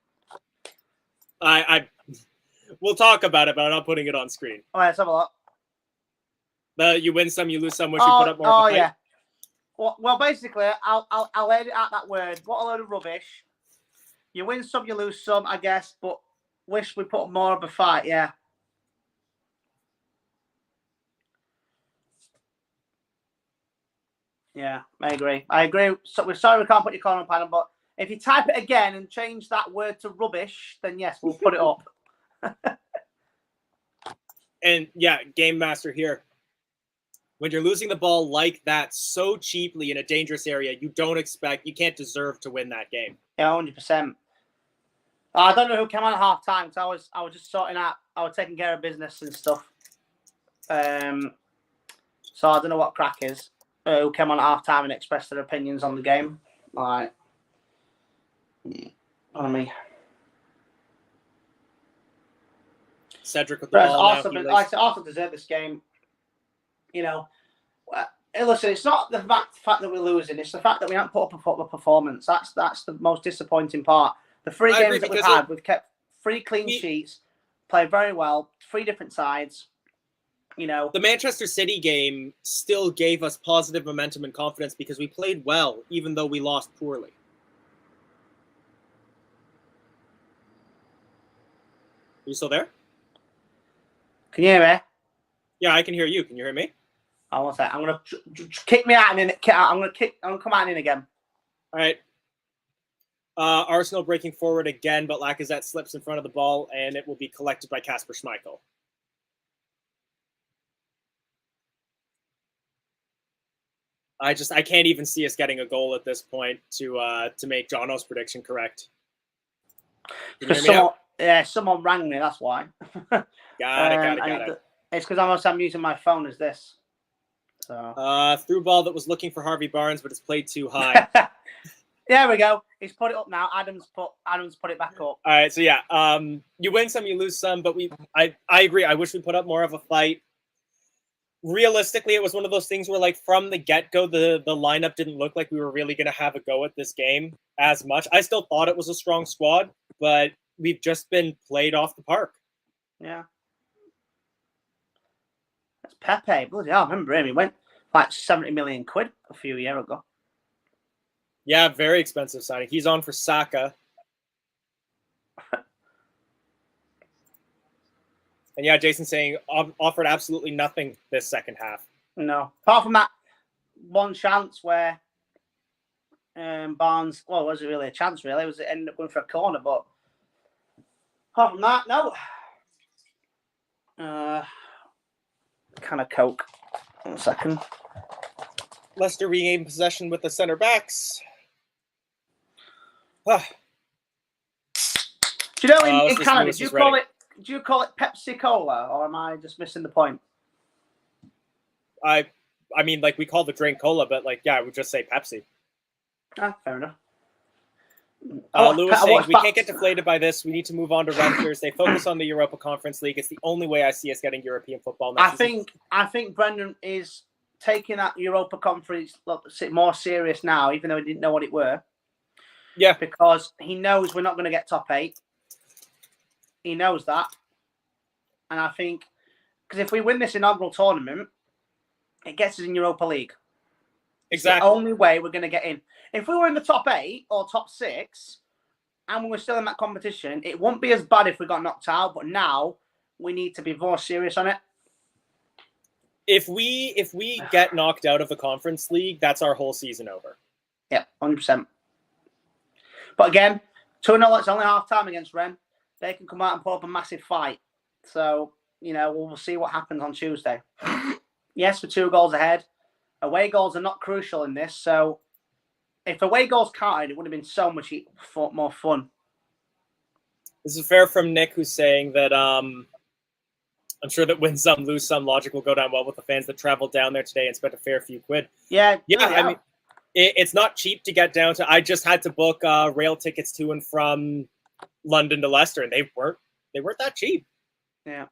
We'll talk about it, but I'm not putting it on screen. All right, let's have a look. You win some, you lose some. Wish you put up more. Oh yeah. Well, basically, I'll edit out that word. What a load of rubbish. You win some, you lose some, I guess, but wish we put more of a fight, yeah. Yeah, I agree. So we're sorry we can't put your corner panel, but if you type it again and change that word to rubbish, then yes, we'll put it up. And yeah, Game Master here. When you're losing the ball like that so cheaply in a dangerous area, you can't deserve to win that game. Yeah, 100%. I don't know who came on at half time because I was just sorting out, I was taking care of business and stuff. So I don't know what crack is. Who came on at half time and expressed their opinions on the game. Like, on me. Cedric with the ball now. Arsenal deserve this game. You know, listen, it's not the fact that we're losing. It's the fact that we haven't put up a football performance. That's the most disappointing part. The three games that we've had, we've kept 3 clean sheets, played very well, 3 different sides. You know, the Manchester City game still gave us positive momentum and confidence because we played well, even though we lost poorly. Are you still there? Can you hear me? Yeah, I can hear you. Can you hear me? I want to say, I'm gonna kick me out and then I'm gonna come out and in again. All right. Arsenal breaking forward again, but Lacazette slips in front of the ball, and it will be collected by Kasper Schmeichel. I can't even see us getting a goal at this point to make Jono's prediction correct. Someone rang me. That's why. Got it. It's because I'm using my phone as this. So through ball that was looking for Harvey Barnes, but it's played too high. There we go. He's put it up now. Adams put it back up. All right, so yeah, you win some, you lose some, but I agree. I wish we put up more of a fight. Realistically, it was one of those things where, like, from the get-go, the lineup didn't look like we were really going to have a go at this game as much. I still thought it was a strong squad, but we've just been played off the park. Yeah. That's Pepe. Bloody hell, I remember him. He went like 70 million quid a few years ago. Yeah, very expensive signing. He's on for Saka. And yeah, Jason saying offered absolutely nothing this second half. No. Apart from that one chance where Barnes, well, it wasn't really a chance, really. It ended up going for a corner, but apart from that, no. Kind of Coke. 1 second. Leicester regained possession with the centre backs. Do you know in Canada, do you call it Pepsi Cola, or am I just missing the point? I mean, like, we call the drink cola, but like, yeah, I would just say Pepsi. Fair enough. Lewis saying we can't get deflated by this. We need to move on to Rangers. They focus on the Europa Conference League. It's the only way I see us getting European football next season. I think Brendan is taking that Europa Conference more serious now, even though he didn't know what it were. Yeah, because he knows we're not going to get top 8. He knows that, and I think because if we win this inaugural tournament, it gets us in Europa League. Exactly. It's the only way we're going to get in. If we were in the top 8 or top 6, and we were still in that competition, it wouldn't be as bad if we got knocked out. But now we need to be more serious on it. If we get knocked out of the Conference League, that's our whole season over. Yeah, 100%. But again, 2-0, it's only half time against Rennes. They can come out and put up a massive fight. So, we'll see what happens on Tuesday. Yes, we're 2 goals ahead. Away goals are not crucial in this. So, if away goals counted, it would have been so much more fun. This is fair from Nick, who's saying that I'm sure that win some, lose some logic will go down well with the fans that traveled down there today and spent a fair few quid. Yeah. I mean, it's not cheap to get down to. I just had to book rail tickets to and from London to Leicester, and they weren't that cheap. Yeah.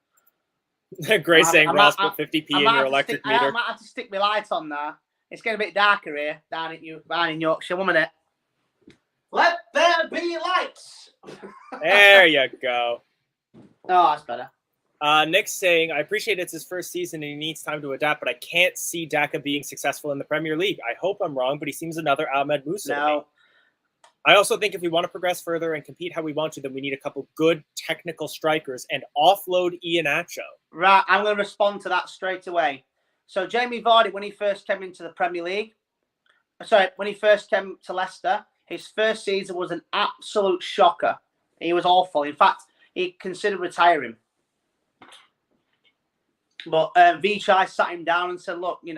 Gray saying Ross put 50p in your electric meter. I might have to stick my lights on there. It's getting a bit darker here down in Yorkshire. 1 minute. Let there be lights. There you go. Oh, that's better. Nick's saying, I appreciate it's his first season and he needs time to adapt, but I can't see Daka being successful in the Premier League. I hope I'm wrong, but he seems another Ahmed Musa to me. I also think if we want to progress further and compete how we want to, then we need a couple good technical strikers and offload Iheanacho. Right, I'm going to respond to that straight away. So Jamie Vardy, when he first came into the Premier League, when he first came to Leicester, his first season was an absolute shocker. He was awful. In fact, he considered retiring. But Vichai sat him down and said, "Look, you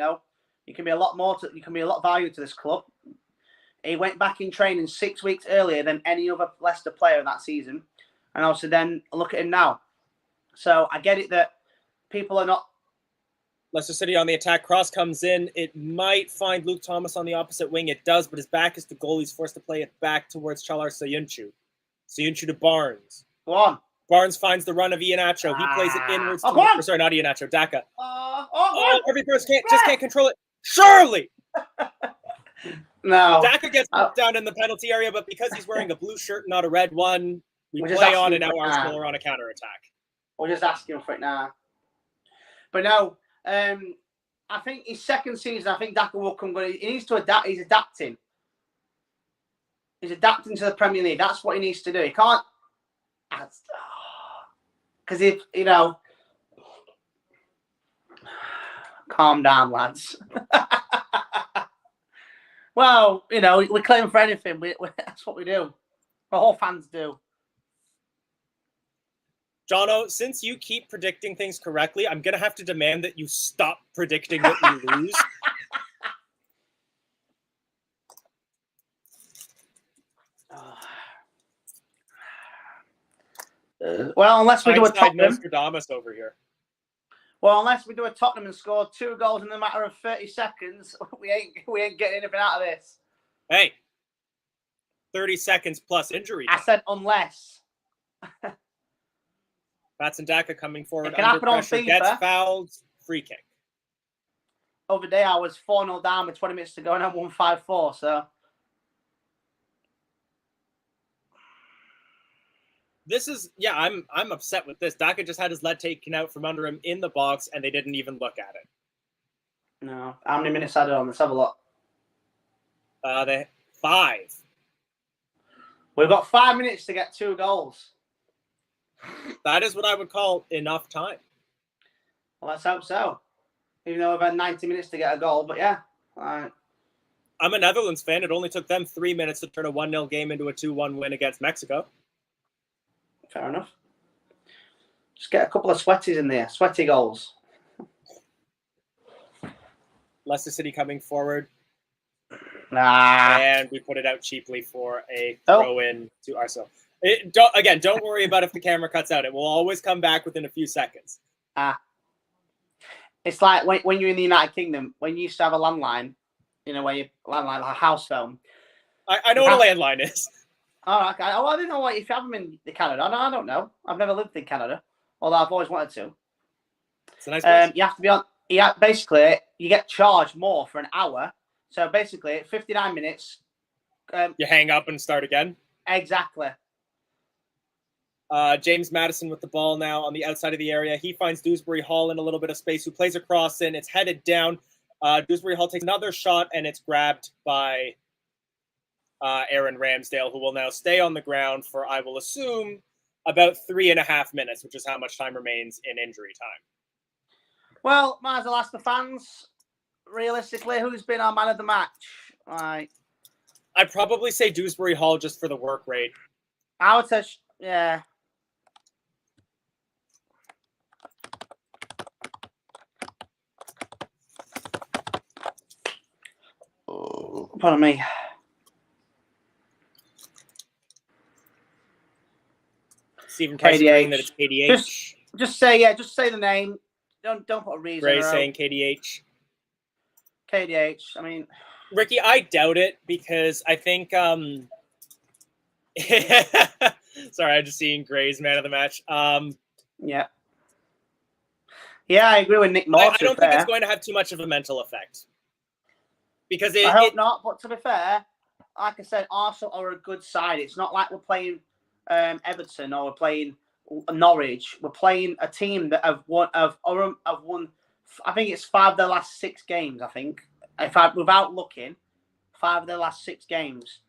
can be a lot more. You can be a lot of value to this club." He went back in training 6 weeks earlier than any other Leicester player in that season, and also then look at him now. So I get it that people are not. Leicester City on the attack. Cross comes in. It might find Luke Thomas on the opposite wing. It does, but his back is to goal. He's forced to play it back towards Chalar Soyuncu. Soyuncu to Barnes. Go on. Barnes finds the run of Iheanacho. He plays it inwards. Sorry, not Iheanacho. Daka. Every person can't control it. Surely. No. Daka gets down in the penalty area, but because he's wearing a blue shirt, not a red one, we're play on, and now Arsenal are on a counter attack. We're just asking for it now. But no. I think his second season, I think Daka will come good. He needs to adapt. He's adapting. He's adapting to the Premier League. That's what he needs to do. He can't. Because calm down, lads. Well, we claim for anything. That's what we do. All fans do. Jono, since you keep predicting things correctly, I'm going to have to demand that you stop predicting that we lose. Well, unless we do a Tottenham. Nostradamus over here. Well, unless we do a Tottenham and score 2 goals in a matter of 30 seconds, we ain't getting anything out of this. Hey, 30 seconds plus injury time. I said unless. Patson Daka coming forward under pressure, gets fouled, free kick. Over day, I was 4-0 down with 20 minutes to go, and I'm 1-5-4, so. This is, I'm upset with this. Daka just had his leg taken out from under him in the box, and they didn't even look at it. No. How many minutes added on? Let's have a look. 5. We've got 5 minutes to get 2 goals. That is what I would call enough time. Well, let's hope so. Even though we've had 90 minutes to get a goal, but yeah. All right. I'm a Netherlands fan. It only took them 3 minutes to turn a 1-0 game into a 2-1 win against Mexico. Fair enough. Just get a couple of sweaties in there. Sweaty goals. Leicester City coming forward. Nah. And we put it out cheaply for a throw-in to Arsenal. Don't worry about if the camera cuts out. It will always come back within a few seconds. It's like when you're in the United Kingdom, when you used to have a landline, where you landline, like a house phone. I know what a landline is. Oh, okay. Oh, I didn't know if you have them in Canada. No, I don't know. I've never lived in Canada, although I've always wanted to. It's a nice place. You have to be on. Yeah, basically, you get charged more for an hour. So basically, 59 minutes. You hang up and start again. Exactly. James Maddison with the ball now on the outside of the area. He finds Dewsbury Hall in a little bit of space, who plays a cross in. It's headed down. Dewsbury Hall takes another shot, and it's grabbed by Aaron Ramsdale, who will now stay on the ground for, I will assume, about 3.5 minutes, which is how much time remains in injury time. Well, might as well ask the fans, realistically, who's been our man of the match? Right. I'd probably say Dewsbury Hall just for the work rate. I would say, yeah. Pardon me. Stephen Price saying that it's KDH. Just say the name. Don't put a reason. Gray saying KDH. KDH. I mean, Ricky, I doubt it because I think. Sorry, I'm just seeing Gray's man of the match. Yeah. Yeah, I agree with Nick Moore. I don't think it's going to have too much of a mental effect. Because I hope not, but to be fair, like I said, Arsenal are a good side. It's not like we're playing Everton or we're playing Norwich. We're playing a team that have won. I think it's 5 of their last 6 games. I think, without looking, 5 of their last 6 games.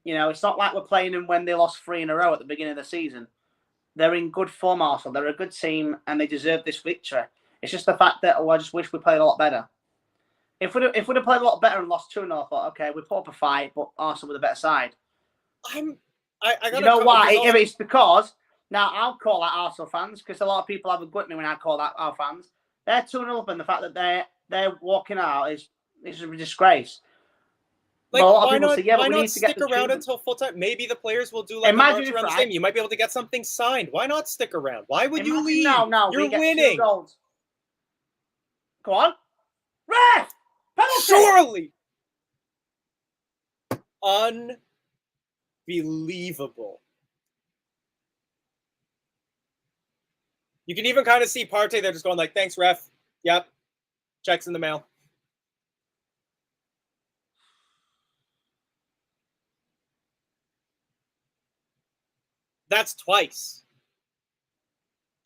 It's not like we're playing them when they lost 3 in a row at the beginning of the season. They're in good form, Arsenal. They're a good team, and they deserve this victory. It's just the fact that I just wish we played a lot better. If we'd have played a lot better and lost 2-0, I thought, okay, we put up a fight, but Arsenal were the better side. I You know why? It's because now I'll call out Arsenal fans because a lot of people have a go at me when I call out our fans. They're 2-0 up, and the fact that they're walking out is a disgrace. Like, but a lot of why people not? say, yeah, why but we not need to get stick the around achievement. until full time? Maybe the players will do like Imagine a march if, around the right? stadium. You might be able to get something signed. Why not stick around? Why would you Imagine leave? now You're we get 2 winning. goals. Go on, ref, penalty. Surely, unbelievable. You can even kind of see Partey. They're just going like, "Thanks, ref. Yep, checks in the mail." That's twice.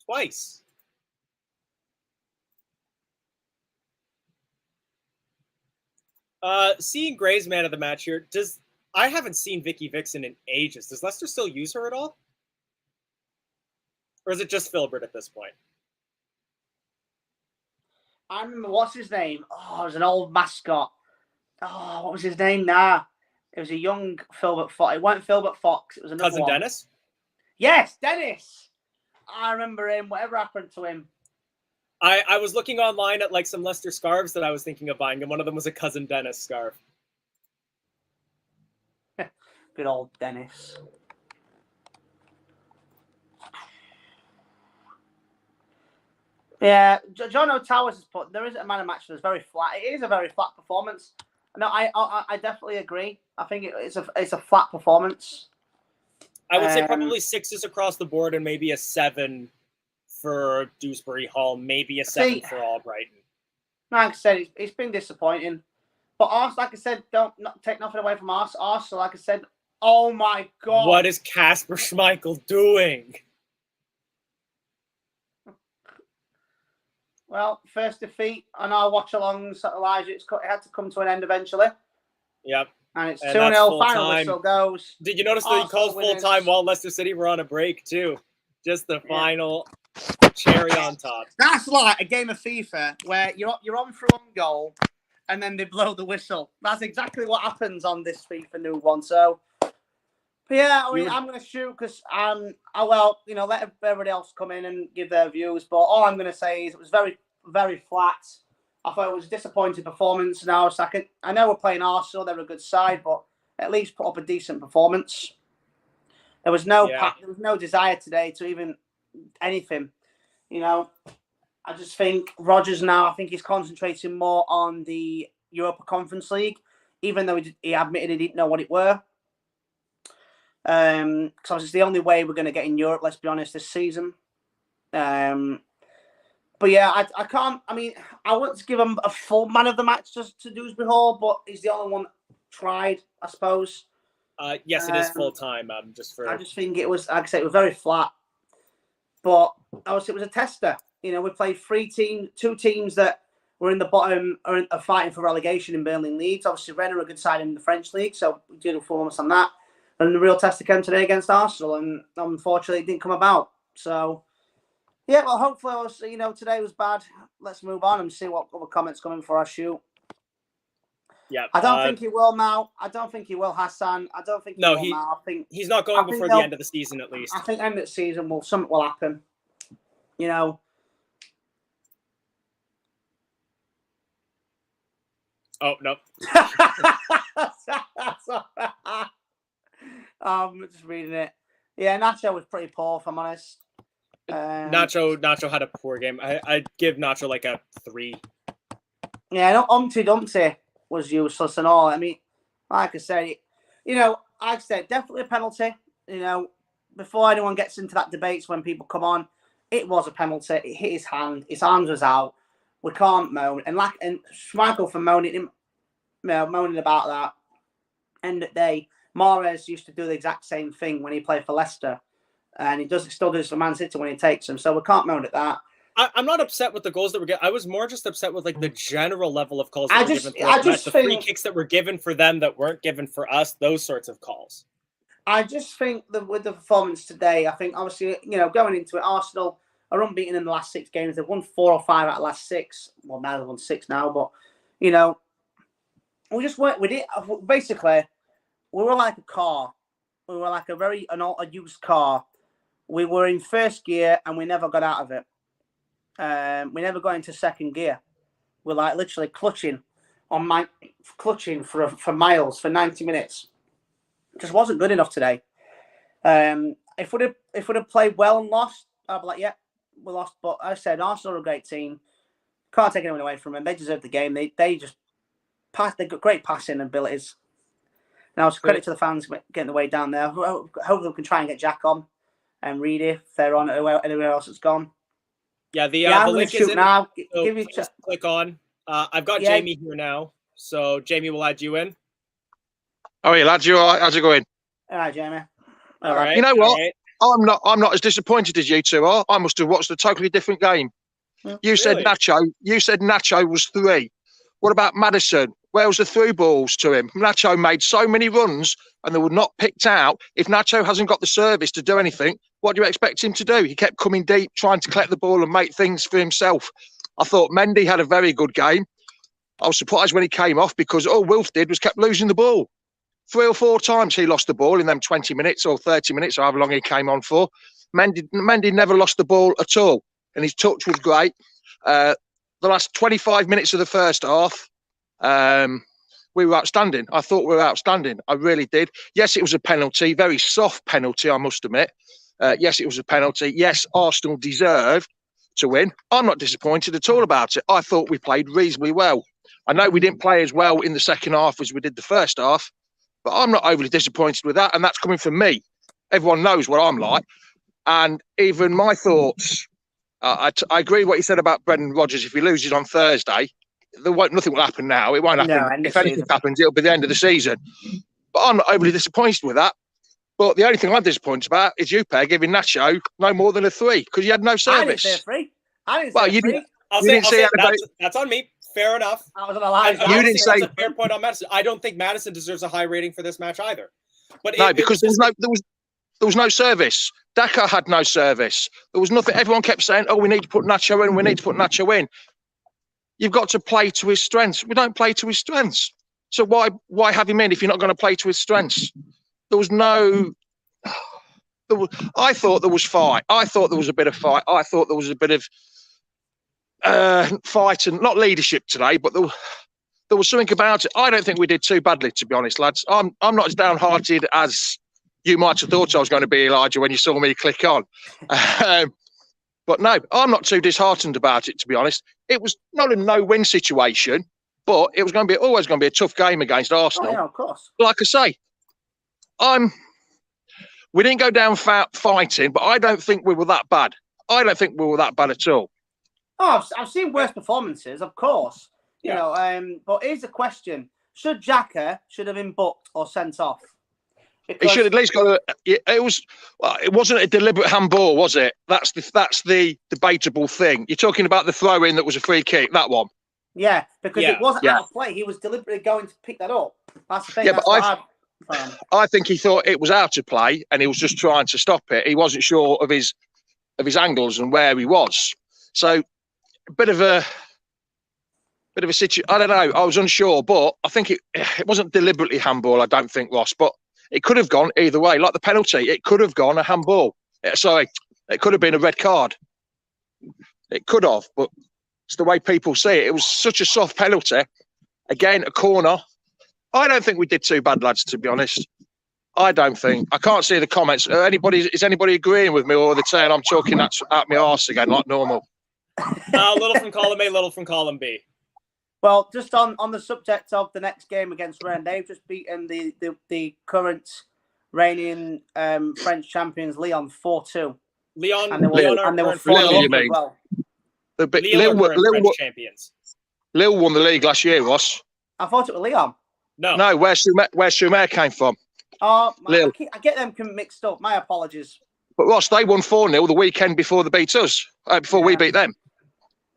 Twice. Seeing Gray's man of the match here. I haven't seen Vicky Vixen in ages. Does Leicester still use her at all? Or is it just Filbert at this point? I remember, what's his name? Oh, it was an old mascot. Oh, what was his name now? It was a young Filbert Fox. It wasn't Filbert Fox. It was another Cousin one. Dennis? Yes, Dennis. I remember him. Whatever happened to him? I was looking online at like some Leicester scarves that I was thinking of buying, and one of them was a Cousin Dennis scarf. Good old Dennis. Yeah, John O'Towers has put, there isn't a man of match that's very flat. It is a very flat performance. No, I definitely agree. I think it's a flat performance. I would say probably 6s across the board and maybe a 7 for Dewsbury Hall, maybe a 7 for Albrighton. Like I said, it's been disappointing. But Arsenal, like I said, don't take nothing away from Arsenal. Like I said, oh my God. What is Kasper Schmeichel doing? Well, first defeat on our watch-alongs at Elijah. It had to come to an end eventually. Yep. And it's 2-0, final time. whistle goes. Did you notice that he called full-time while Leicester City were on a break, too? Just the final cherry on top. That's like a game of FIFA where you're on for one goal and then they blow the whistle. That's exactly what happens on this FIFA new one. So, but yeah, I mean, I'm going to shoot because let everybody else come in and give their views. But all I'm going to say is it was very, very flat. I thought it was a disappointing performance. Now, I know we're playing Arsenal; they're a good side, but at least put up a decent performance. There was no desire today to even anything. You know, I just think Rodgers now. I think he's concentrating more on the Europa Conference League, even though he admitted he didn't know what it were. Because it's the only way we're going to get in Europe. Let's be honest, this season. But yeah, I can't. I mean, I wouldn't give him a full man of the match to Dewsbury Hall, but he's the only one that tried, I suppose. Yes, it is full time. I just think it was, like I said, it was very flat. But obviously, it was a tester. You know, we played two teams that were in the bottom are fighting for relegation in Burnley and Leeds. Obviously, Rennes are a good side in the French league, so we did a performance on that. And the real tester came today against Arsenal, and unfortunately, it didn't come about. So, yeah, well, hopefully, today was bad. Let's move on and see what other comments come in for our shoot. Yeah, I don't think he will now. I don't think he will, Hassan. I don't think he will now. I think he's not going before the end of the season, at least. I think end of the season something will happen. You know. Oh no. I'm just reading it. Yeah, Nacho was pretty poor, if I'm honest. Nacho had a poor game. I'd give Nacho like a 3. Yeah, Umpty Dumpty was useless and all. I mean, like I said, definitely a penalty. You know, before anyone gets into that debate, when people come on, it was a penalty. It hit his hand. His arms was out. We can't moan. And Schmeichel for moaning about that. End of the day, Mahrez used to do the exact same thing when he played for Leicester. And he still does for Man City when he takes them. So we can't moan at that. I'm not upset with the goals that were given. I was more just upset with like the general level of calls that were given. The free kicks that were given for them that weren't given for us. Those sorts of calls. I just think that with the performance today, I think obviously going into it, Arsenal are unbeaten in the last 6 games. They've won 4 or 5 out of the last 6. Well, now they've won 6 now, but we just weren't. We did basically. We were like a car. We were like a used car. We were in first gear and we never got out of it. We never got into second gear. We're like literally clutching for miles for 90 minutes. Just wasn't good enough today. If we'd have played well and lost, I'd be like, yeah, we lost. But I said Arsenal are a great team. Can't take anyone away from them. They deserve the game. They just pass. They've got great passing abilities. Now, it's credit to the fans getting the way down there. Hopefully, we can try and get Jack on and Reedy if they're on anywhere else that's gone. Yeah, the I'm link shoot is in. now. So Give you just click on. I've got Jamie here now, so Jamie will add you in. Oh, yeah, lads, you all right? How's it going? All right, Jamie. All right. You know what? Right. I'm not as disappointed as you two are. I must have watched a totally different game. You said Nacho. You said Nacho was 3. What about Maddison? Where was the through balls to him? Nacho made so many runs and they were not picked out. If Nacho hasn't got the service to do anything, what do you expect him to do? He kept coming deep, trying to collect the ball and make things for himself. I thought Mendy had a very good game. I was surprised when he came off because all Wilf did was kept losing the ball. 3 or 4 times he lost the ball in them 20 minutes or 30 minutes, or however long he came on for. Mendy never lost the ball at all, and his touch was great. The last 25 minutes of the first half, we were outstanding. I thought we were outstanding. I really did. Yes, it was a penalty, very soft penalty, I must admit. Yes, it was a penalty. Yes, Arsenal deserved to win. I'm not disappointed at all about it. I thought we played reasonably well. I know we didn't play as well in the second half as we did the first half, but I'm not overly disappointed with that, and that's coming from me. Everyone knows what I'm like. And even my thoughts, I agree with what you said about Brendan Rodgers. If he loses on Thursday, nothing will happen now. It won't happen. No, if anything happens, it'll be the end of the season. But I'm not overly disappointed with that. But the only thing I'm disappointed about is you, Per, giving Nacho no more than a 3 because you had no service. I didn't say a 3. I didn't say a 3. That's on me. Fair enough. I was on a lie. You didn't say that's a fair point on Madison. I don't think Madison deserves a high rating for this match either. But because there was no service. Daka had no service. There was nothing. Everyone kept saying, "Oh, we need to put Nacho in. We need to put Nacho in." You've got to play to his strengths. We don't play to his strengths. So why have him in if you're not going to play to his strengths? There was no. I thought there was fight. I thought there was a bit of fight. I thought there was a bit of fight and not leadership today, but there was something about it. I don't think we did too badly, to be honest, lads. I'm not as downhearted as you might have thought I was going to be, Elijah, when you saw me click on. But no, I'm not too disheartened about it, to be honest. It was not a no-win situation, but it was always going to be a tough game against Arsenal. Oh, yeah, of course. Like I say, we didn't go down fighting, but I don't think we were that bad. I don't think we were that bad at all. Oh, I've seen worse performances, of course. You know, but here's the question: should Xhaka have been booked or sent off? He should at least got it wasn't a deliberate handball, was it? That's the debatable thing. You're talking about the throw in that was a free kick, that one. Yeah, because it wasn't out of play. He was deliberately going to pick that up. That's the thing. Yeah, but I think he thought it was out of play and he was just trying to stop it. He wasn't sure of his angles and where he was. So a bit of a situation. I don't know. I was unsure, but I think it wasn't deliberately handball. I don't think, Ross, but it could have gone either way. Like the penalty, it could have gone a handball. Sorry, it could have been a red card. It could have, but it's the way people see it. It was such a soft penalty. Again, a corner. I don't think we did too bad, lads, to be honest. I don't think. I can't see the comments. Is anybody agreeing with me, or are they saying I'm talking out my arse again like normal? Little from column A, little from column B. Well, just on the subject of the next game against Rennes, they've just beaten the current reigning French champions Lyon 4-2. Lyon and they were 4-0 as well. French champions. Lille won the league last year, Ross. I thought it was Lyon. No, where Soumer came from. Oh, I get them mixed up. My apologies. But Ross, they won 4-0 the weekend before they beat us, before we beat them.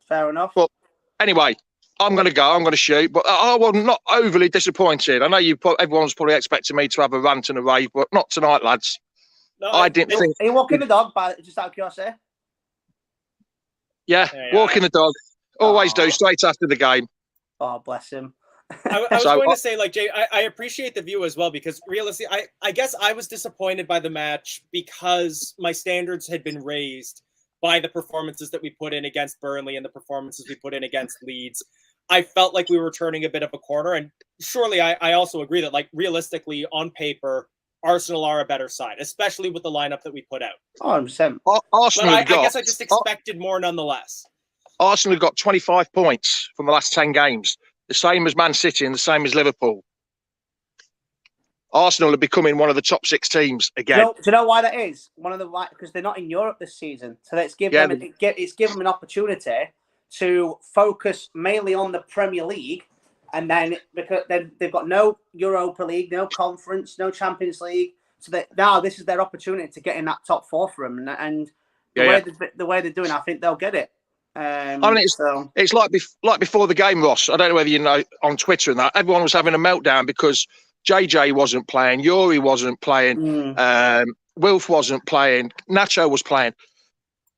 Fair enough. But anyway, I'm going to go. I'm going to shoot. But I was not overly disappointed. I know everyone's probably expecting me to have a rant and a rave, but not tonight, lads. No, I didn't think. Are you walking the dog, just out of curiosity? Yeah, walking the dog. Always do, straight after the game. Oh, bless him. I was So, going to say, like, Jay, I appreciate the view as well, because realistically, I guess I was disappointed by the match because my standards had been raised by the performances that we put in against Burnley and the performances we put in against Leeds. I felt like we were turning a bit of a corner, and surely I also agree that, like, realistically, on paper, Arsenal are a better side, especially with the lineup that we put out. 100%. Arsenal But I guess I just expected more nonetheless. Arsenal have got 25 points from the last 10 games, the same as Man City and the same as Liverpool. Arsenal are becoming one of the top 6 teams again. Do you know why that is? Because they're not in Europe this season, so it's given them an opportunity to focus mainly on the Premier League, and then because they've got no Europa League, no Conference, no Champions League, so that now this is their opportunity to get in that top 4 for them, and the way they're doing, I think they'll get it. I mean, it's like before the game, Ross. I don't know whether you know, on Twitter and that, everyone was having a meltdown because JJ wasn't playing, Yuri wasn't playing, Wilf wasn't playing, Nacho was playing.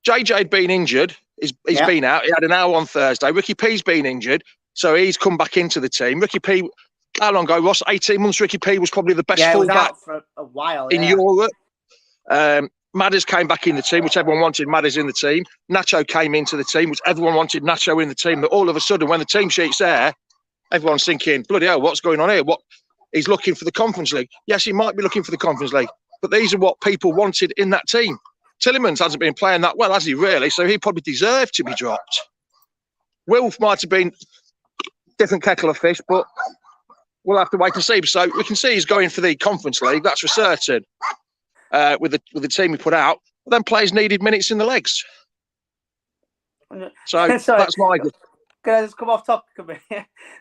JJ had been injured. He's been out. He had an hour on Thursday. Ricky P's been injured, so he's come back into the team. Ricky P, how long ago, Ross? 18 months. Ricky P was probably the best fullback for a while in Europe. Madders came back in the team, which everyone wanted Madders in the team. Nacho came into the team, which everyone wanted Nacho in the team. But all of a sudden, when the team sheet's there, everyone's thinking, bloody hell, what's going on here? He's looking for the Conference League. Yes, he might be looking for the Conference League, but these are what people wanted in that team. Tillemans hasn't been playing that well, has he, really? So he probably deserved to be dropped. Wilf might have been different kettle of fish, but we'll have to wait and see. So we can see he's going for the Conference League, that's for certain. With the team he put out, but then players needed minutes in the legs. So that's my. Can I just come off topic a bit?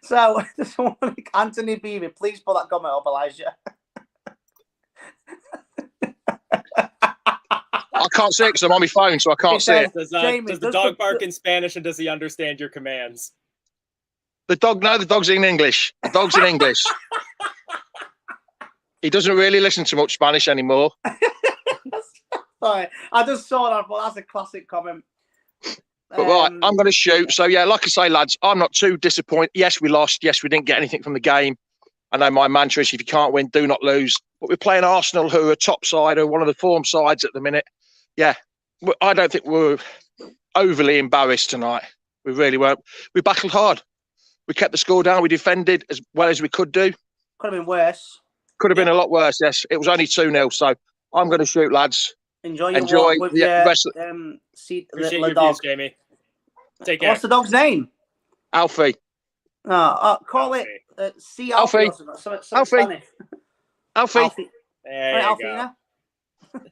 So, Anthony Beaver, please pull that comment up, Elijah. I can't see it because I'm on my phone, so I can't see it. Does the dog bark in Spanish, and does he understand your commands? The dog's in English. The dog's in English. He doesn't really listen to much Spanish anymore. Sorry, I just saw that, but that's a classic comment. But right, I'm going to shoot. So, yeah, like I say, lads, I'm not too disappointed. Yes, we lost. Yes, we didn't get anything from the game. I know my mantra is if you can't win, do not lose. But we're playing Arsenal, who are top side, or one of the form sides at the minute. Yeah, I don't think we're overly embarrassed tonight. We really weren't. We battled hard. We kept the score down. We defended as well as we could do. Could have been worse. Could have been a lot worse, yes. It was only 2-0, so I'm going to shoot, lads. Enjoy your walk with the rest of appreciate your views, Jamie. Take care. What's the dog's name? Alfie. Call Alfie. it C. Alfie. Alfie. Alfie. There you go.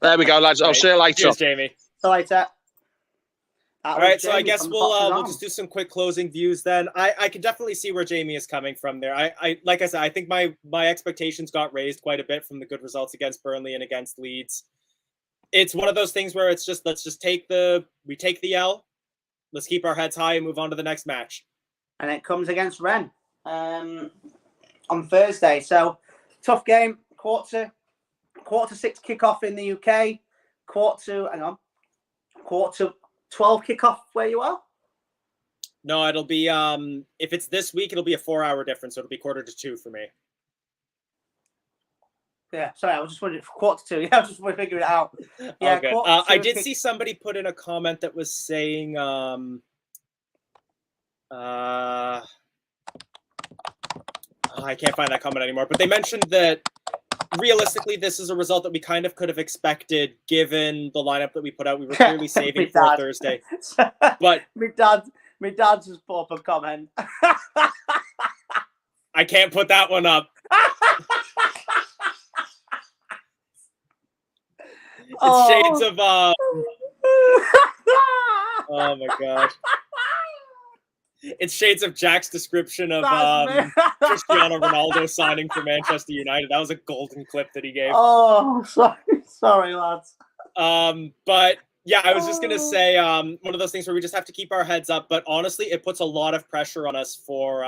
There we go, lads. I'll see you later. Cheers, Jamie. See you later. All right, so I guess we'll just do some quick closing views then. I can definitely see where Jamie is coming from there. I like I said, I think my expectations got raised quite a bit from the good results against Burnley and against Leeds. It's one of those things where it's just let's take the L, let's keep our heads high and move on to the next match. And it comes against Rennes on Thursday. So tough game. Quarter to 6 kickoff in the UK. Quarter to 12 kickoff where you are? No, it'll be if it's this week, it'll be a 4-hour difference, so it'll be 1:45 for me. Yeah, sorry, I was just wondering for 1:45. Yeah, I was just figuring it out. Yeah, okay. I did see somebody put in a comment that was saying I can't find that comment anymore, but they mentioned that realistically, this is a result that we kind of could have expected given the lineup that we put out. We were clearly saving for Thursday. But my dad's just put up a comment. I can't put that one up. It's shades of oh my gosh. It's shades of Jack's description of Cristiano Ronaldo signing for Manchester United. That was a golden clip that he gave. Oh, sorry, lads. But yeah, I was just gonna say one of those things where we just have to keep our heads up. But honestly, it puts a lot of pressure on us for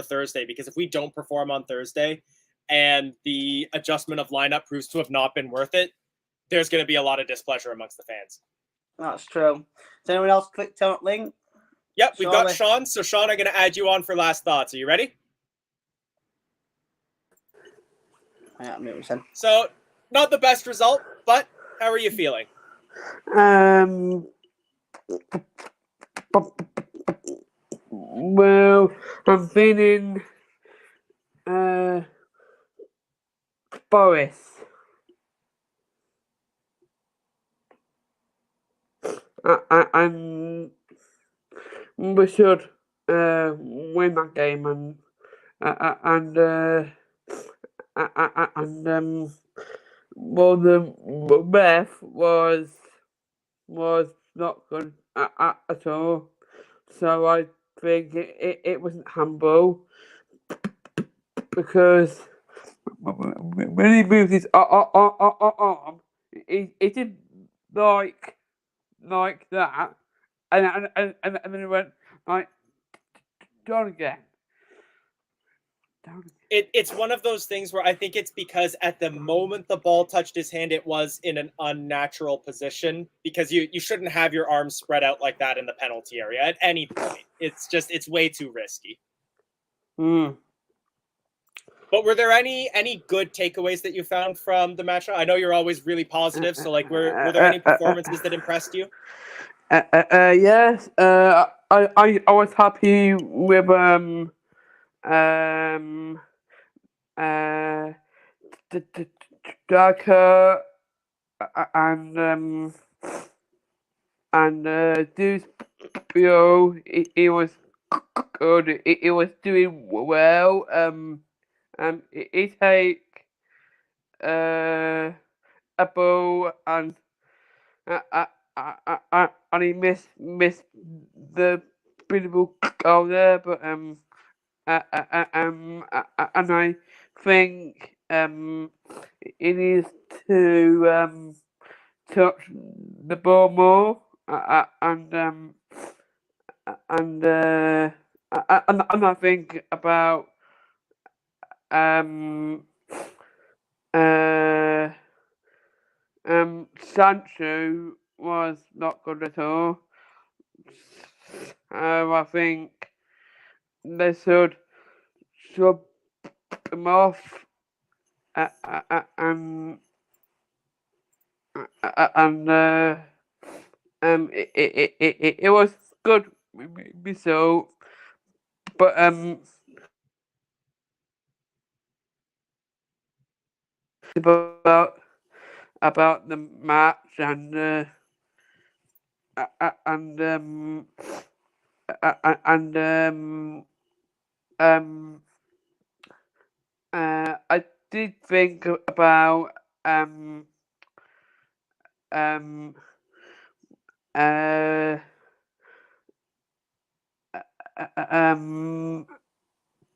Thursday, because if we don't perform on Thursday and the adjustment of lineup proves to have not been worth it, there's going to be a lot of displeasure amongst the fans. That's true. Does anyone else click on link? Yep, we've got Sean. So, Sean, I'm going to add you on for last thoughts. Are you ready? Yeah, 100%. So, not the best result, but how are you feeling? Well, I'm feeling Boris. And we should win that game, and well, the ref was not good at all. So I think it wasn't humble, because when he moved his arm, he did like that, and then he went like down again. It's one of those things where I think it's because at the moment the ball touched his hand, it was in an unnatural position, because you shouldn't have your arms spread out like that in the penalty area at any point. It's way too risky. Mm. But were there any good takeaways that you found from the match? I know you're always really positive, so like were there any performances that impressed you? Yes. I was happy with Daka and Dewsbury. He was good. He was doing well. He take a ball and he missed the beautiful goal there, but and I think he needs to touch the ball more, and I think about Sancho was not good at all. I think they should sub him off, and it was good result, but about the match, and I did think about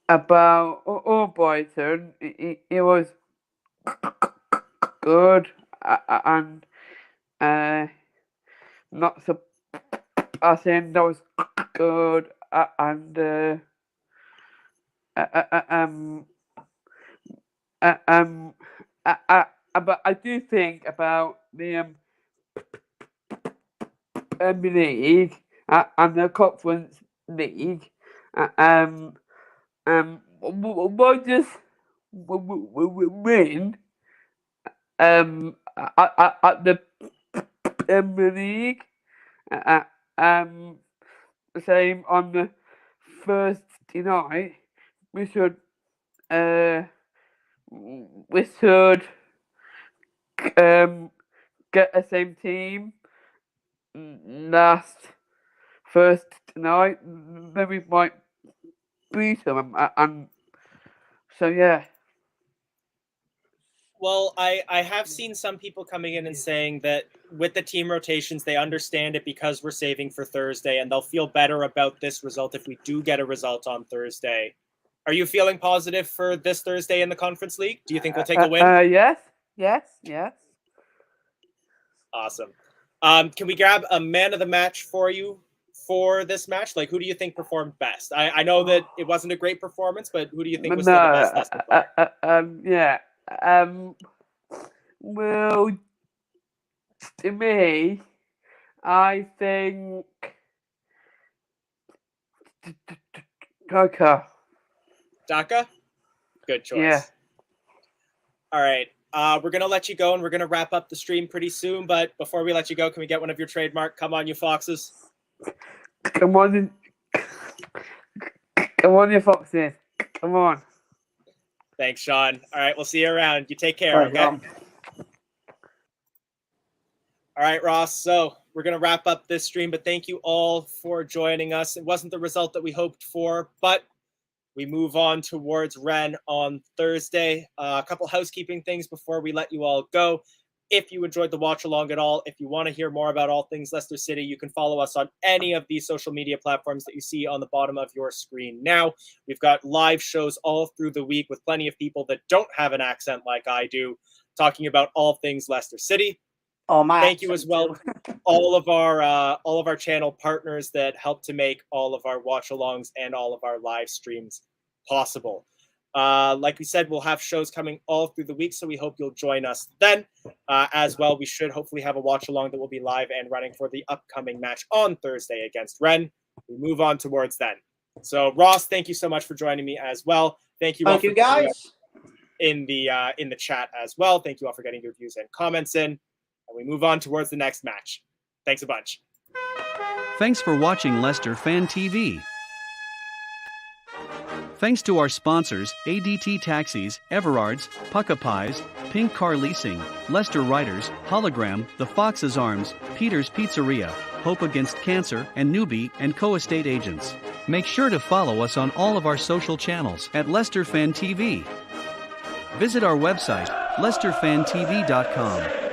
about Brighton. It was good, and not so. I think that was good, and but I do think about the Premier League and the Conference League. We'll just win at the Premier League. Same on the Thursday night. We should get the same team last Thursday night. Then we might beat them, and so yeah. Well, I have seen some people coming in and saying that with the team rotations, they understand it because we're saving for Thursday, and they'll feel better about this result if we do get a result on Thursday. Are you feeling positive for this Thursday in the Conference League? Do you think we'll take a win? Yes. Awesome. Can we grab a man of the match for you for this match? Like, who do you think performed best? I know that it wasn't a great performance, but who do you think was still the best Leicester player? Yeah. Well, to me, I think Daka. Daka? Good choice. Yeah. All right. We're going to let you go and we're going to wrap up the stream pretty soon. But before we let you go, can we get one of your trademark? Come on, you foxes. Come on, you foxes. Come on. Thanks, Sean. All right. We'll see you around. You take care. Okay. All right, Ross. So we're going to wrap up this stream, but thank you all for joining us. It wasn't the result that we hoped for, but we move on towards Rennes on Thursday. A couple housekeeping things before we let you all go. If you enjoyed the watch along at all, if you want to hear more about all things Leicester City, you can follow us on any of these social media platforms that you see on the bottom of your screen now. We've got live shows all through the week with plenty of people that don't have an accent like I do, talking about all things Leicester City. Oh, my! Thank you as well, all of our channel partners that help to make all of our watch alongs and all of our live streams possible. Like we said, we'll have shows coming all through the week, so we hope you'll join us then. As well, we should hopefully have a watch along that will be live and running for the upcoming match on Thursday against Rennes. We move on towards then. So, Ross, thank you so much for joining me as well. Thank you, thank you guys in the chat as well. Thank you all for getting your views and comments in. And we move on towards the next match. Thanks a bunch. Thanks for watching Leicester Fan TV. Thanks to our sponsors, ADT Taxis, Everards, Pucka Pies, Pink Car Leasing, Leicester Riders, Hologram, The Fox's Arms, Peter's Pizzeria, Hope Against Cancer, and Newbie & Co. Estate Agents. Make sure to follow us on all of our social channels at Leicester Fan TV. Visit our website, leicesterfantv.com.